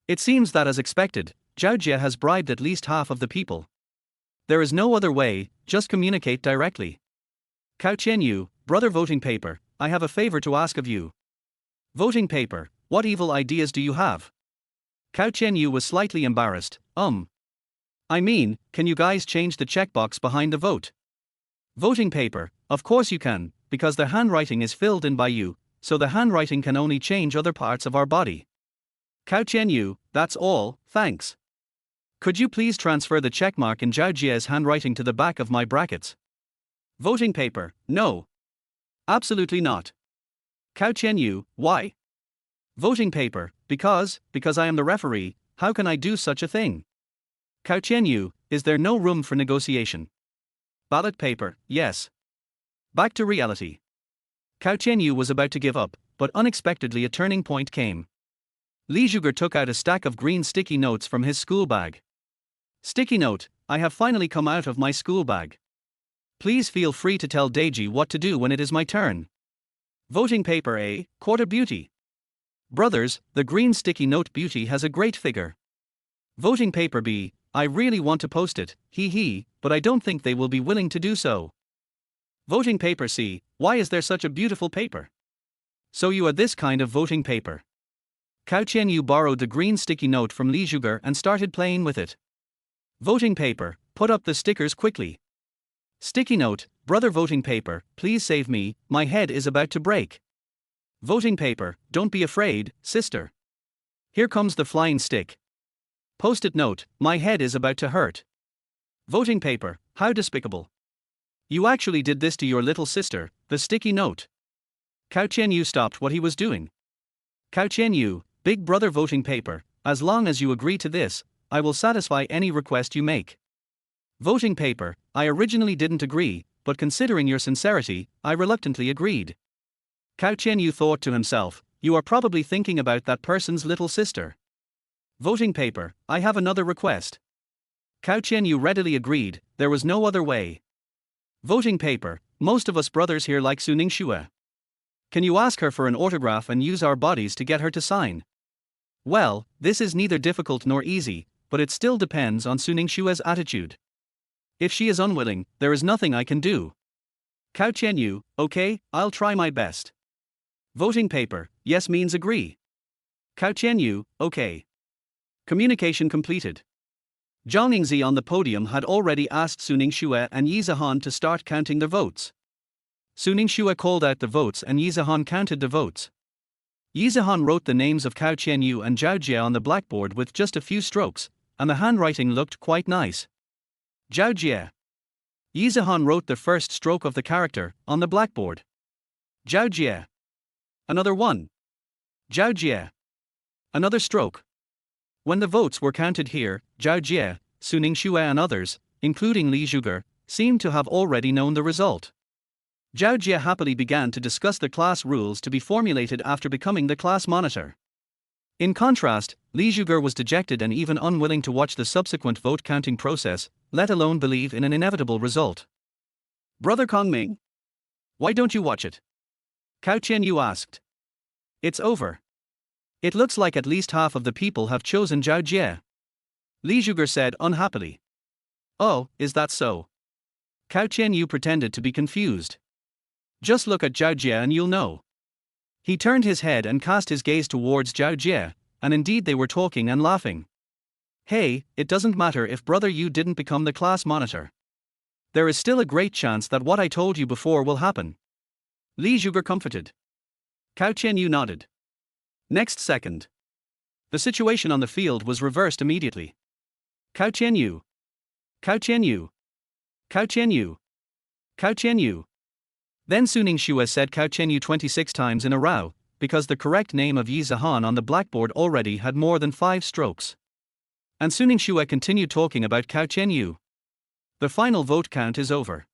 It seems that as expected, Zhao Jie has bribed at least half of the people. There is no other way, just communicate directly. Cao Tianyu, brother voting paper, I have a favor to ask of you. Voting paper, what evil ideas do you have? Cao Tianyu was slightly embarrassed. I mean, can you guys change the checkbox behind the vote? Voting paper, of course you can, because the handwriting is filled in by you, so the handwriting can only change other parts of our body. Cao Tianyu, that's all, thanks. Could you please transfer the checkmark in Zhao Jie's handwriting to the back of my brackets? Voting paper, no. Absolutely not. Cao Tianyu, why? Voting paper, because I am the referee, how can I do such a thing? Cao Tianyu, is there no room for negotiation? Ballot paper, yes. Back to reality. Cao Tianyu was about to give up, but unexpectedly a turning point came. Li Zhuge took out a stack of green sticky notes from his school bag. Sticky note, I have finally come out of my school bag. Please feel free to tell Deji what to do when it is my turn. Voting paper A, quarter beauty. Brothers, the green sticky note beauty has a great figure. Voting paper B, I really want to post it, but I don't think they will be willing to do so. Voting paper C, why is there such a beautiful paper? So you are this kind of voting paper. Cao Tianyu borrowed the green sticky note from Li Zhuge and started playing with it. Voting paper, put up the stickers quickly. Sticky note, brother voting paper, please save me, my head is about to break. Voting paper, don't be afraid, sister. Here comes the flying stick. Post-it note, my head is about to hurt. Voting paper, how despicable. You actually did this to your little sister, the sticky note. Cao Tianyu stopped what he was doing. Cao Tianyu, big brother voting paper, as long as you agree to this, I will satisfy any request you make. Voting paper, I originally didn't agree, but considering your sincerity, I reluctantly agreed. Cao Tianyu thought to himself, you are probably thinking about that person's little sister. Voting paper, I have another request. Cao Tianyu readily agreed, there was no other way. Voting paper, most of us brothers here like Suning Xue. Can you ask her for an autograph and use our bodies to get her to sign? Well, this is neither difficult nor easy, but it still depends on Suning Xue's attitude. If she is unwilling, there is nothing I can do. Cao Tianyu, okay, I'll try my best. Voting paper, yes means agree. Cao Tianyu, okay. Communication completed. Zhang Yingzi on the podium had already asked Suning Xue and Yi Zihan to start counting the votes. Suning Xue called out the votes and Yi Zihan counted the votes. Yi Zihan wrote the names of Cao Tianyu and Zhao Jie on the blackboard with just a few strokes, and the handwriting looked quite nice. Zhao Jie. Yi Zihan wrote the first stroke of the character on the blackboard. Zhao Jie. Another one. Zhao Jie. Another stroke. When the votes were counted here, Zhao Jie, Suning Xue and others, including Li Zhuge, seemed to have already known the result. Zhao Jie happily began to discuss the class rules to be formulated after becoming the class monitor. In contrast, Li Zhuge was dejected and even unwilling to watch the subsequent vote counting process, let alone believe in an inevitable result. Brother Kongming, why don't you watch it? Cao Tianyu asked. It's over. It looks like at least half of the people have chosen Zhao Jie. Li Zhuge said unhappily. Oh, is that so? Cao Tianyu pretended to be confused. Just look at Zhao Jie and you'll know. He turned his head and cast his gaze towards Zhao Jie, and indeed they were talking and laughing. Hey, it doesn't matter if brother you didn't become the class monitor. There is still a great chance that what I told you before will happen. Li Zhuge comforted. Cao Tianyu nodded. Next second. The situation on the field was reversed immediately. Cao Tianyu. Cao Tianyu. Cao Tianyu. Cao Tianyu. Then Suning Xue said Cao Tianyu 26 times in a row, because the correct name of Yi Zihan on the blackboard already had more than 5 strokes. And Suning Xue continued talking about Cao Tianyu. The final vote count is over.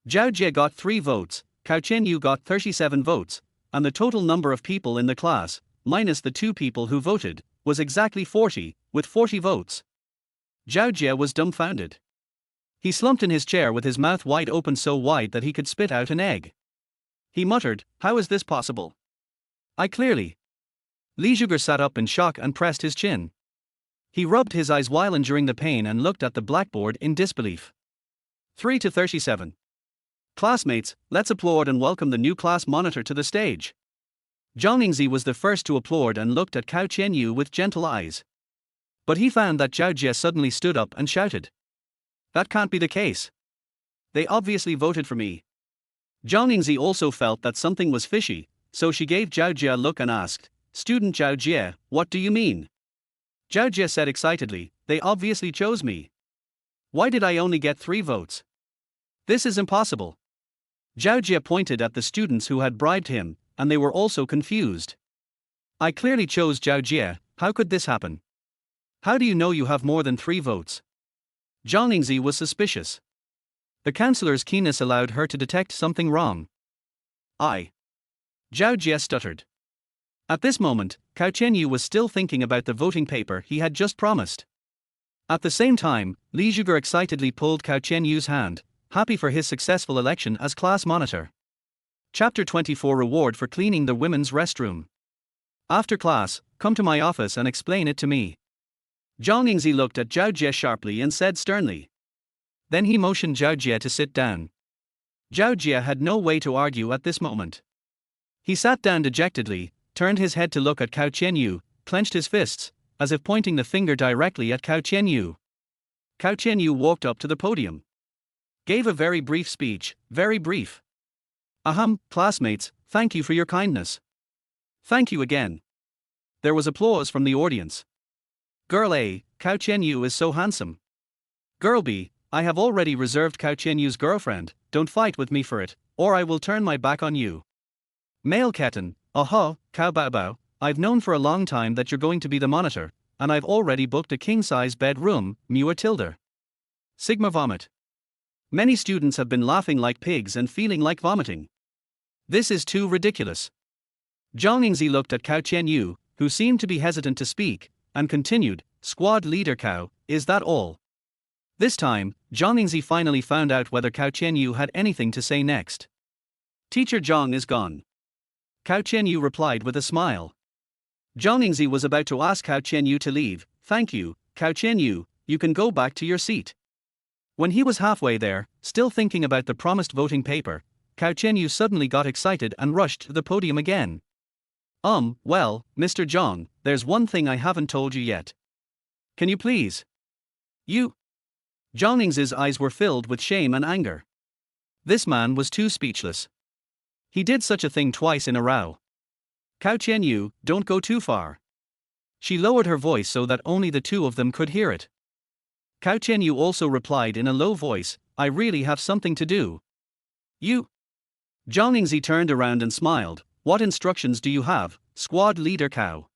Zhao Jie got 3 votes, Cao Tianyu got 37 votes, and the total number of people in the class, minus the 2 people who voted, was exactly 40, with 40 votes. Zhao Jie was dumbfounded. He slumped in his chair with his mouth wide open, so wide that he could spit out an egg. He muttered, how is this possible? I clearly. Li Zhuge sat up in shock and pressed his chin. He rubbed his eyes while enduring the pain and looked at the blackboard in disbelief. 3 to 37. Classmates, let's applaud and welcome the new class monitor to the stage. Zhang Ningzi was the first to applaud and looked at Cao Tianyu with gentle eyes. But he found that Zhao Jie suddenly stood up and shouted. That can't be the case. They obviously voted for me. Zhang Ningzi also felt that something was fishy, so she gave Zhao Jie a look and asked, Student Zhao Jie, what do you mean? Zhao Jie said excitedly, they obviously chose me. Why did I only get 3 votes? This is impossible. Zhao Jie pointed at the students who had bribed him, and they were also confused. I clearly chose Zhao Jie, how could this happen? How do you know you have more than 3 votes? Zhang Ningzi was suspicious. The counselor's keenness allowed her to detect something wrong. Zhao Jie stuttered. At this moment, Cao Tianyu was still thinking about the voting paper he had just promised. At the same time, Li Zhuge excitedly pulled Cao Tianyu's hand, happy for his successful election as class monitor. Chapter 24 Reward for cleaning the women's restroom. After class, come to my office and explain it to me. Zhang Ningzi looked at Zhao Jie sharply and said sternly. Then he motioned Zhao Jie to sit down. Zhao Jie had no way to argue at this moment. He sat down dejectedly, turned his head to look at Cao Tianyu, clenched his fists, as if pointing the finger directly at Cao Tianyu. Cao Tianyu walked up to the podium. Gave a very brief speech, very brief. Classmates, thank you for your kindness. Thank you again. There was applause from the audience. Girl A, Cao Tianyu is so handsome. Girl B, I have already reserved Cao Tianyu's girlfriend, don't fight with me for it, or I will turn my back on you. Male Ketan, Cao Baobao, I've known for a long time that you're going to be the monitor, and I've already booked a king-size bedroom, Mua Tilda. Sigma Vomit. Many students have been laughing like pigs and feeling like vomiting. This is too ridiculous. Zhang Ningzi looked at Cao Tianyu, who seemed to be hesitant to speak, and continued, Squad leader Cao, is that all? This time, Zhang Ningzi finally found out whether Cao Tianyu had anything to say next. Teacher Zhang is gone. Cao Tianyu replied with a smile. Zhang Ningzi was about to ask Cao Tianyu to leave. Thank you, Cao Tianyu, you can go back to your seat. When he was halfway there, still thinking about the promised voting paper, Cao Tianyu suddenly got excited and rushed to the podium again. Well, Mr. Zhang, there's one thing I haven't told you yet. Can you please? You? Zhang Ningzi's eyes were filled with shame and anger. This man was too speechless. He did such a thing twice in a row. Cao Tianyu, don't go too far. She lowered her voice so that only the two of them could hear it. Cao Tianyu also replied in a low voice, I really have something to do. You? Zhang Ningzi turned around and smiled. What instructions do you have, squad leader Cao?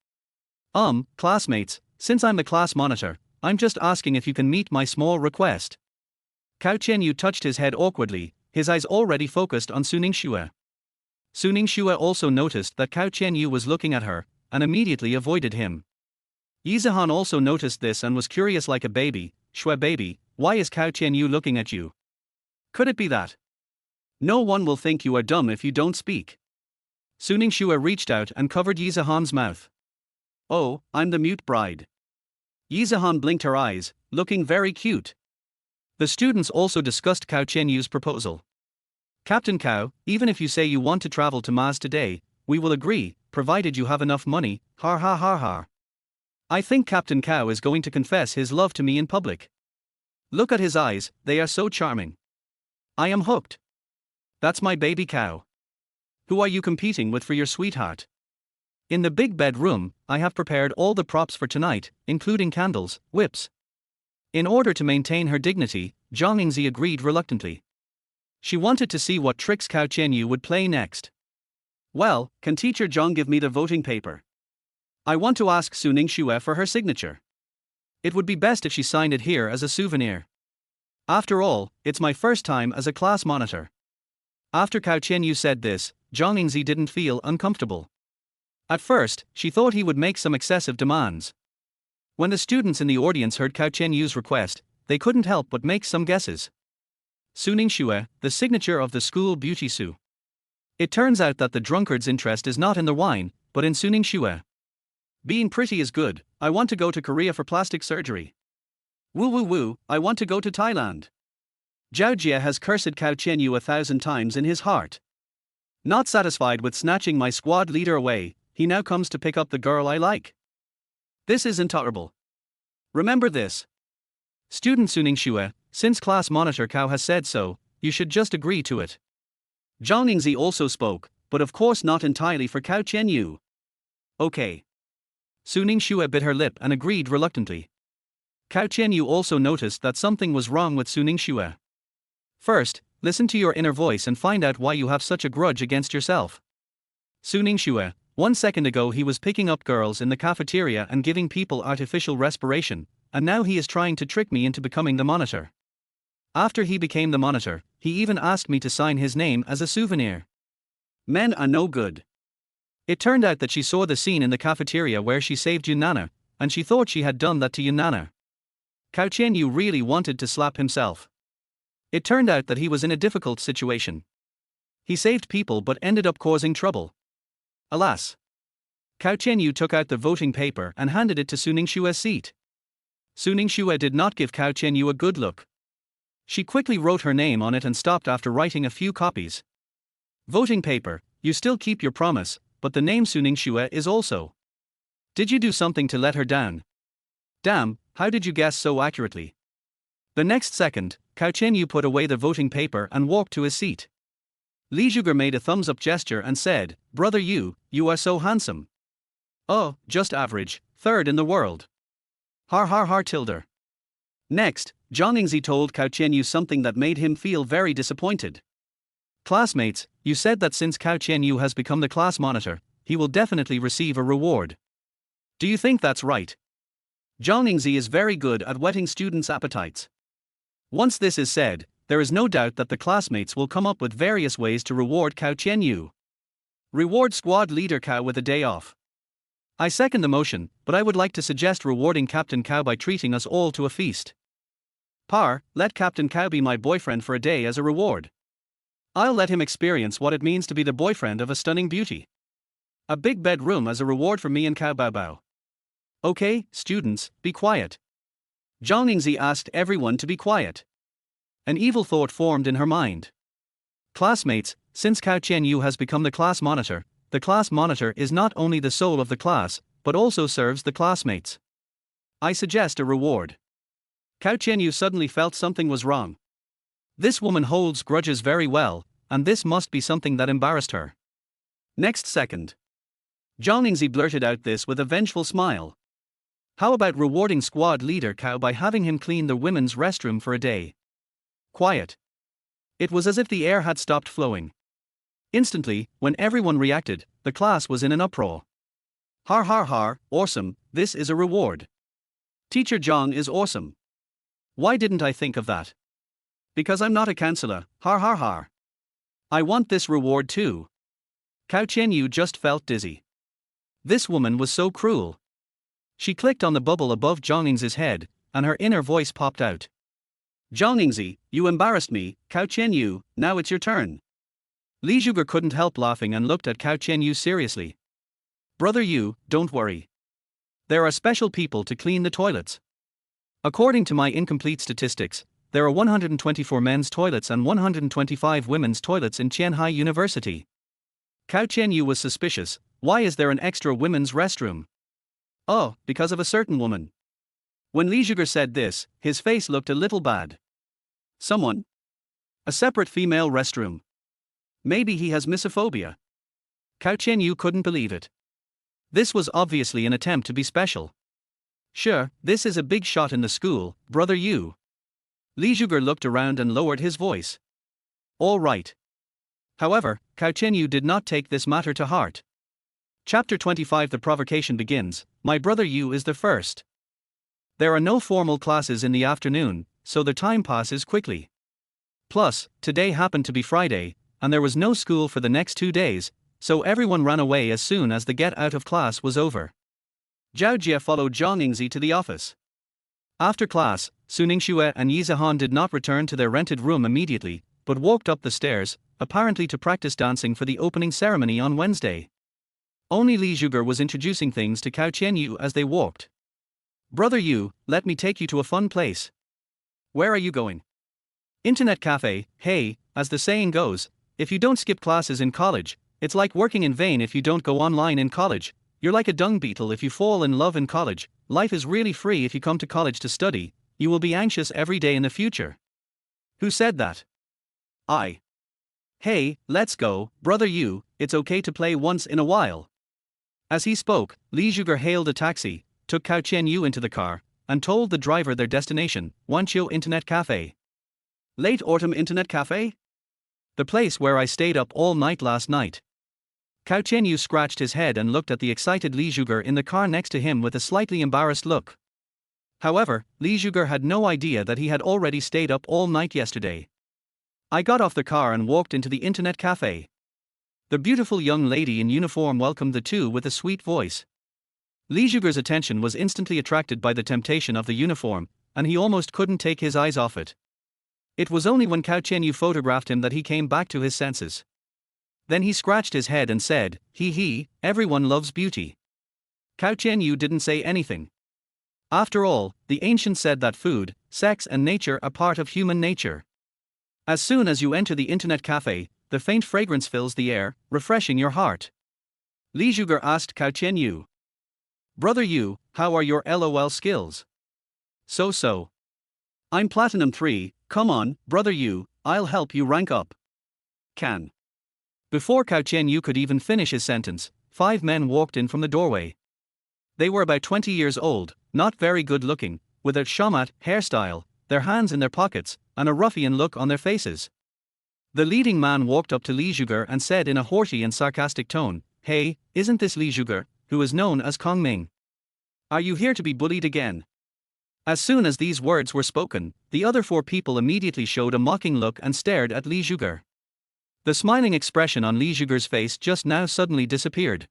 Classmates, since I'm the class monitor, I'm just asking if you can meet my small request. Cao Tianyu touched his head awkwardly, his eyes already focused on Suning Xue. Suning Xue also noticed that Cao Tianyu was looking at her, and immediately avoided him. Yizihan also noticed this and was curious like a baby. Xue baby, why is Cao Tianyu looking at you? Could it be that? No one will think you are dumb if you don't speak. Suning Xue reached out and covered Yizihan's mouth. Oh, I'm the mute bride. Yizihan blinked her eyes, looking very cute. The students also discussed Cao Tianyu's proposal. Captain Cao, even if you say you want to travel to Mars today, we will agree, provided you have enough money, har har har har. I think Captain Cao is going to confess his love to me in public. Look at his eyes, they are so charming. I am hooked. That's my baby Cao. Who are you competing with for your sweetheart? In the big bedroom, I have prepared all the props for tonight, including candles, whips. In order to maintain her dignity, Zhang Ningzi agreed reluctantly. She wanted to see what tricks Cao Tianyu would play next. Well, can teacher Zhang give me the voting paper? I want to ask Suning Xue for her signature. It would be best if she signed it here as a souvenir. After all, it's my first time as a class monitor. After Cao Tianyu said this, Zhang Ningzi didn't feel uncomfortable. At first, she thought he would make some excessive demands. When the students in the audience heard Cao Tianyu's request, they couldn't help but make some guesses. Suning Xue, the signature of the school beauty Su. It turns out that the drunkard's interest is not in the wine, but in Suning Xue. Being pretty is good, I want to go to Korea for plastic surgery. Woo woo woo, I want to go to Thailand. Zhao Jie has cursed Cao Tianyu 1,000 times in his heart. Not satisfied with snatching my squad leader away, he now comes to pick up the girl I like. This is intolerable. Remember this. Student Suning Xue, since class monitor Cao has said so, you should just agree to it. Zhang Ningzi also spoke, but of course not entirely for Cao Tianyu. Okay. Suning Xue bit her lip and agreed reluctantly. Cao Tianyu also noticed that something was wrong with Suning Xue. First, listen to your inner voice and find out why you have such a grudge against yourself. Suning Xue, 1 second ago he was picking up girls in the cafeteria and giving people artificial respiration, and now he is trying to trick me into becoming the monitor. After he became the monitor, he even asked me to sign his name as a souvenir. Men are no good. It turned out that she saw the scene in the cafeteria where she saved Yuna, and she thought she had done that to Yuna. Cao Tianyu really wanted to slap himself. It turned out that he was in a difficult situation. He saved people but ended up causing trouble. Alas. Cao Tianyu took out the voting paper and handed it to Suning Xue's seat. Suning Xue did not give Cao Tianyu a good look. She quickly wrote her name on it and stopped after writing a few copies. Voting paper, you still keep your promise, but the name Suning Xue is also. Did you do something to let her down? Damn, how did you guess so accurately? The next second, Cao Tianyu put away the voting paper and walked to his seat. Li Zhuger made a thumbs-up gesture and said, Brother you are so handsome. Oh, just average, third in the world. Har har har tilde. Next, Zhang Ningzi told Cao Tianyu something that made him feel very disappointed. Classmates, you said that since Cao Tianyu has become the class monitor, he will definitely receive a reward. Do you think that's right? Zhang Ningzi is very good at whetting students' appetites. Once this is said, there is no doubt that the classmates will come up with various ways to reward Cao Tianyu. Reward squad leader Cao with a day off. I second the motion, but I would like to suggest rewarding Captain Cao by treating us all to a feast. Par, let Captain Cao be my boyfriend for a day as a reward. I'll let him experience what it means to be the boyfriend of a stunning beauty. A big bedroom as a reward for me and Cao Bao Bao. Okay, students, be quiet. Zhang Ningzi asked everyone to be quiet. An evil thought formed in her mind. Classmates, since Cao Tianyu has become the class monitor is not only the soul of the class, but also serves the classmates. I suggest a reward. Cao Tianyu suddenly felt something was wrong. This woman holds grudges very well, and this must be something that embarrassed her. Next second. Zhang Ningzi blurted out this with a vengeful smile. How about rewarding squad leader Cao by having him clean the women's restroom for a day? Quiet. It was as if the air had stopped flowing. Instantly, when everyone reacted, the class was in an uproar. Har har har, awesome, this is a reward. Teacher Zhang is awesome. Why didn't I think of that? Because I'm not a counselor, har har har. I want this reward too. Cao Tianyu just felt dizzy. This woman was so cruel. She clicked on the bubble above Zhang Ningzi's head, and her inner voice popped out. Zhang Ningzi, you embarrassed me, Cao Tianyu, now it's your turn. Li Zhuger couldn't help laughing and looked at Cao Tianyu seriously. Brother you, don't worry. There are special people to clean the toilets. According to my incomplete statistics, there are 124 men's toilets and 125 women's toilets in Qianhai University. Cao Tianyu was suspicious. Why is there an extra women's restroom? Oh, because of a certain woman. When Li Zhuger said this, his face looked a little bad. Someone? A separate female restroom. Maybe he has misophobia. Cao Tianyu couldn't believe it. This was obviously an attempt to be special. Sure, this is a big shot in the school, brother you. Li Zhuger looked around and lowered his voice. All right. However, Cao Tianyu did not take this matter to heart. Chapter 25. The provocation begins. My brother Yu is the first. There are no formal classes in the afternoon, so the time passes quickly. Plus, today happened to be Friday, and there was no school for the next 2 days, so everyone ran away as soon as the get out of class was over. Zhao Jie followed Zhang Ningzi to the office. After class, Suning Xue and Yi Zihan did not return to their rented room immediately, but walked up the stairs, apparently to practice dancing for the opening ceremony on Wednesday. Only Li Zhuge was introducing things to Cao Tianyu as they walked. Brother Yu, let me take you to a fun place. Where are you going? Internet cafe. Hey, as the saying goes, if you don't skip classes in college, it's like working in vain if you don't go online in college. You're like a dung beetle if you fall in love in college. Life is really free if you come to college to study. You will be anxious every day in the future. Who said that? I. Hey, let's go, brother Yu, it's okay to play once in a while. As he spoke, Li Zhuge hailed a taxi, took Cao Tianyu into the car, and told the driver their destination, Wanqiu Internet Cafe. Late Autumn Internet Cafe? The place where I stayed up all night last night. Cao Tianyu scratched his head and looked at the excited Li Zhuge in the car next to him with a slightly embarrassed look. However, Li Zhuge had no idea that he had already stayed up all night yesterday. I got off the car and walked into the internet cafe. The beautiful young lady in uniform welcomed the two with a sweet voice. Li Zhuge's attention was instantly attracted by the temptation of the uniform, and he almost couldn't take his eyes off it. It was only when Cao Tianyu photographed him that he came back to his senses. Then he scratched his head and said, "Hee, everyone loves beauty." Cao Tianyu didn't say anything. After all, the ancients said that food, sex and nature are part of human nature. As soon as you enter the internet cafe, the faint fragrance fills the air, refreshing your heart. Li Zhuge asked Cao Tianyu. Brother Yu, how are your LOL skills? So. I'm Platinum 3, come on, brother Yu, I'll help you rank up. Can. Before Cao Tianyu could even finish his sentence, 5 men walked in from the doorway. They were about 20 years old, not very good looking, with a shamat hairstyle, their hands in their pockets, and a ruffian look on their faces. The leading man walked up to Li Zhuge and said in a haughty and sarcastic tone, "Hey, isn't this Li Zhuge, who is known as Kong Ming? Are you here to be bullied again?" As soon as these words were spoken, the other 4 people immediately showed a mocking look and stared at Li Zhuge. The smiling expression on Li Zhuge's face just now suddenly disappeared.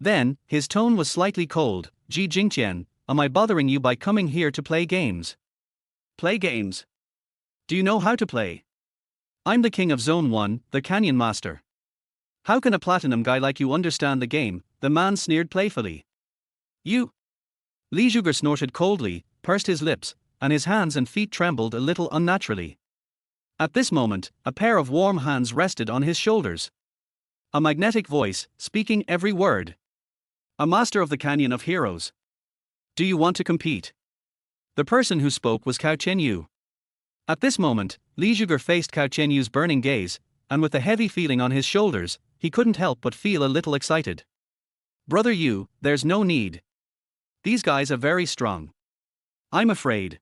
Then, his tone was slightly cold. "Ji Jingqian, am I bothering you by coming here to play games?" Play games? Do you know how to play? I'm the king of Zone 1, the Canyon Master. How can a platinum guy like you understand the game? The man sneered playfully. You? Li Zhuge snorted coldly, pursed his lips, and his hands and feet trembled a little unnaturally. At this moment, a pair of warm hands rested on his shoulders. A magnetic voice, speaking every word. A master of the Canyon of Heroes. Do you want to compete? The person who spoke was Cao Tianyu. At this moment, Li Zhuge faced Cao Tianyu's burning gaze, and with a heavy feeling on his shoulders, he couldn't help but feel a little excited. Brother Yu, there's no need. These guys are very strong. I'm afraid.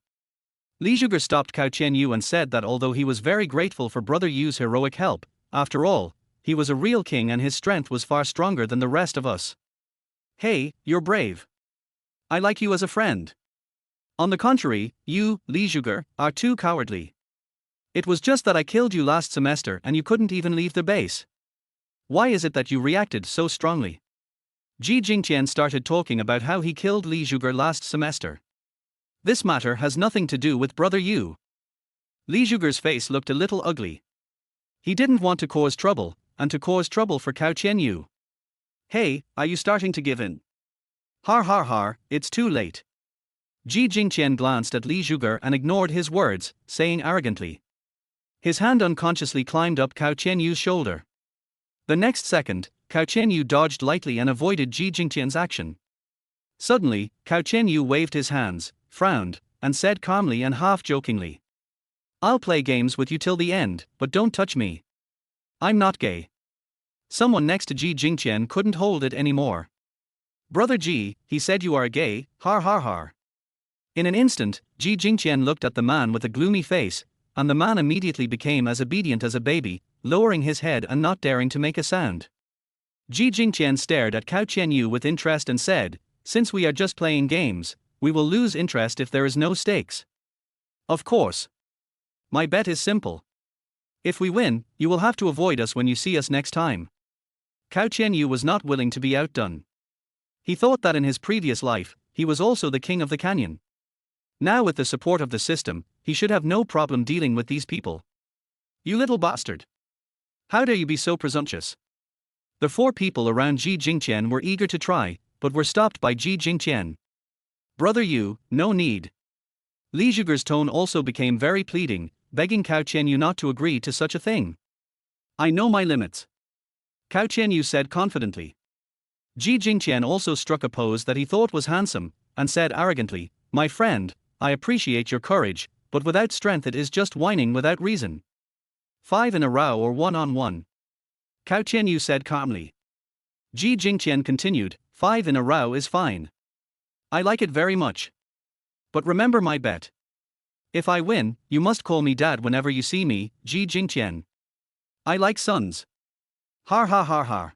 Li Zhuge stopped Cao Tianyu and said that although he was very grateful for Brother Yu's heroic help, after all, he was a real king and his strength was far stronger than the rest of us. Hey, you're brave. I like you as a friend. On the contrary, you, Li Zhuge, are too cowardly. It was just that I killed you last semester and you couldn't even leave the base. Why is it that you reacted so strongly? Ji Jingqian started talking about how he killed Li Zhuge last semester. This matter has nothing to do with Brother Yu. Li Zhuge's face looked a little ugly. He didn't want to cause trouble, and to cause trouble for Cao Tianyu. Hey, are you starting to give in? Har, it's too late. Ji Jingqian glanced at Li Zhuge and ignored his words, saying arrogantly. His hand unconsciously climbed up Cao Tianyu's shoulder. The next second, Cao Tianyu dodged lightly and avoided Ji Jingqian's action. Suddenly, Cao Tianyu waved his hands, frowned, and said calmly and half-jokingly. I'll play games with you till the end, but don't touch me. I'm not gay. Someone next to Ji Jingqian couldn't hold it anymore. Brother Ji, he said you are gay, har. In an instant, Ji Jingqian looked at the man with a gloomy face, and the man immediately became as obedient as a baby, lowering his head and not daring to make a sound. Ji Jingqian stared at Cao Tianyu with interest and said, since we are just playing games, we will lose interest if there is no stakes. Of course. My bet is simple. If we win, you will have to avoid us when you see us next time. Cao Tianyu was not willing to be outdone. He thought that in his previous life, he was also the king of the canyon. Now with the support of the system, he should have no problem dealing with these people. You little bastard. How dare you be so presumptuous? The four people around Ji Jingqian were eager to try, but were stopped by Ji Jingqian. Brother Yu, no need. Li Zhuge's tone also became very pleading, begging Cao Tianyu not to agree to such a thing. I know my limits. Cao Tianyu said confidently. Ji Jingqian also struck a pose that he thought was handsome, and said arrogantly, My friend, I appreciate your courage, but without strength it is just whining without reason. 5 in a row or 1-on-1. Cao Tianyu said calmly. Ji Jingqian continued, 5 in a row is fine. I like it very much. But remember my bet. If I win, you must call me dad whenever you see me, Ji Jingqian. I like sons. Har har har har.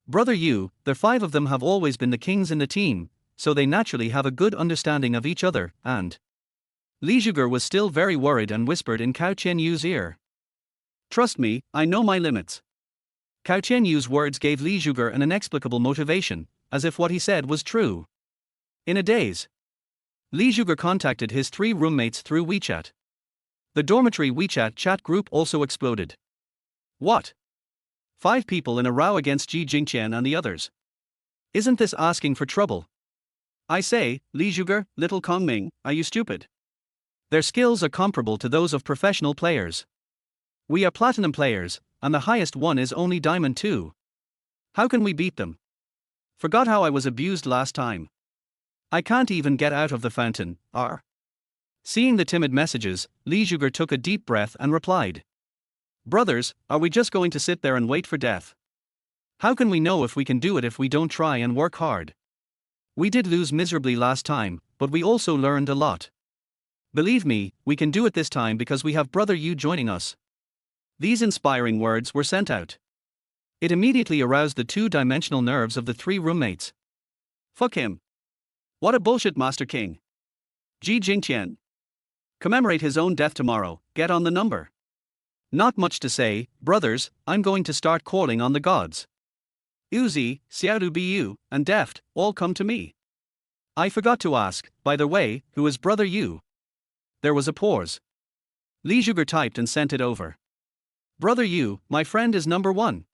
Brother Yu, the 5 of them have always been the kings in the team, so they naturally have a good understanding of each other, and Li Zhuge was still very worried and whispered in Cao Tianyu's ear. Trust me, I know my limits. Cao Tianyu's words gave Li Zhuge an inexplicable motivation, as if what he said was true. In a daze, Li Zhuge contacted his 3 roommates through WeChat. The dormitory WeChat chat group also exploded. What? 5 people in a row against Ji Jingqian and the others. Isn't this asking for trouble? I say, Li Zhuge, little Kongming, are you stupid? Their skills are comparable to those of professional players. We are platinum players, and the highest one is only diamond 2. How can we beat them? Forgot how I was abused last time. I can't even get out of the fountain, Seeing the timid messages, Li Zhuge took a deep breath and replied. Brothers, are we just going to sit there and wait for death? How can we know if we can do it if we don't try and work hard? We did lose miserably last time, but we also learned a lot. Believe me, we can do it this time because we have Brother Yu joining us. These inspiring words were sent out. It immediately aroused the 2-dimensional nerves of the 3 roommates. Fuck him. What a bullshit, Master King. Ji Jingqian. Commemorate his own death tomorrow, get on the number. Not much to say, brothers, I'm going to start calling on the gods. Uzi, Xiaodu Bu, and Deft, all come to me. I forgot to ask, by the way, who is Brother Yu? There was a pause. Li Zhuge typed and sent it over. Brother Yu, my friend is number 1.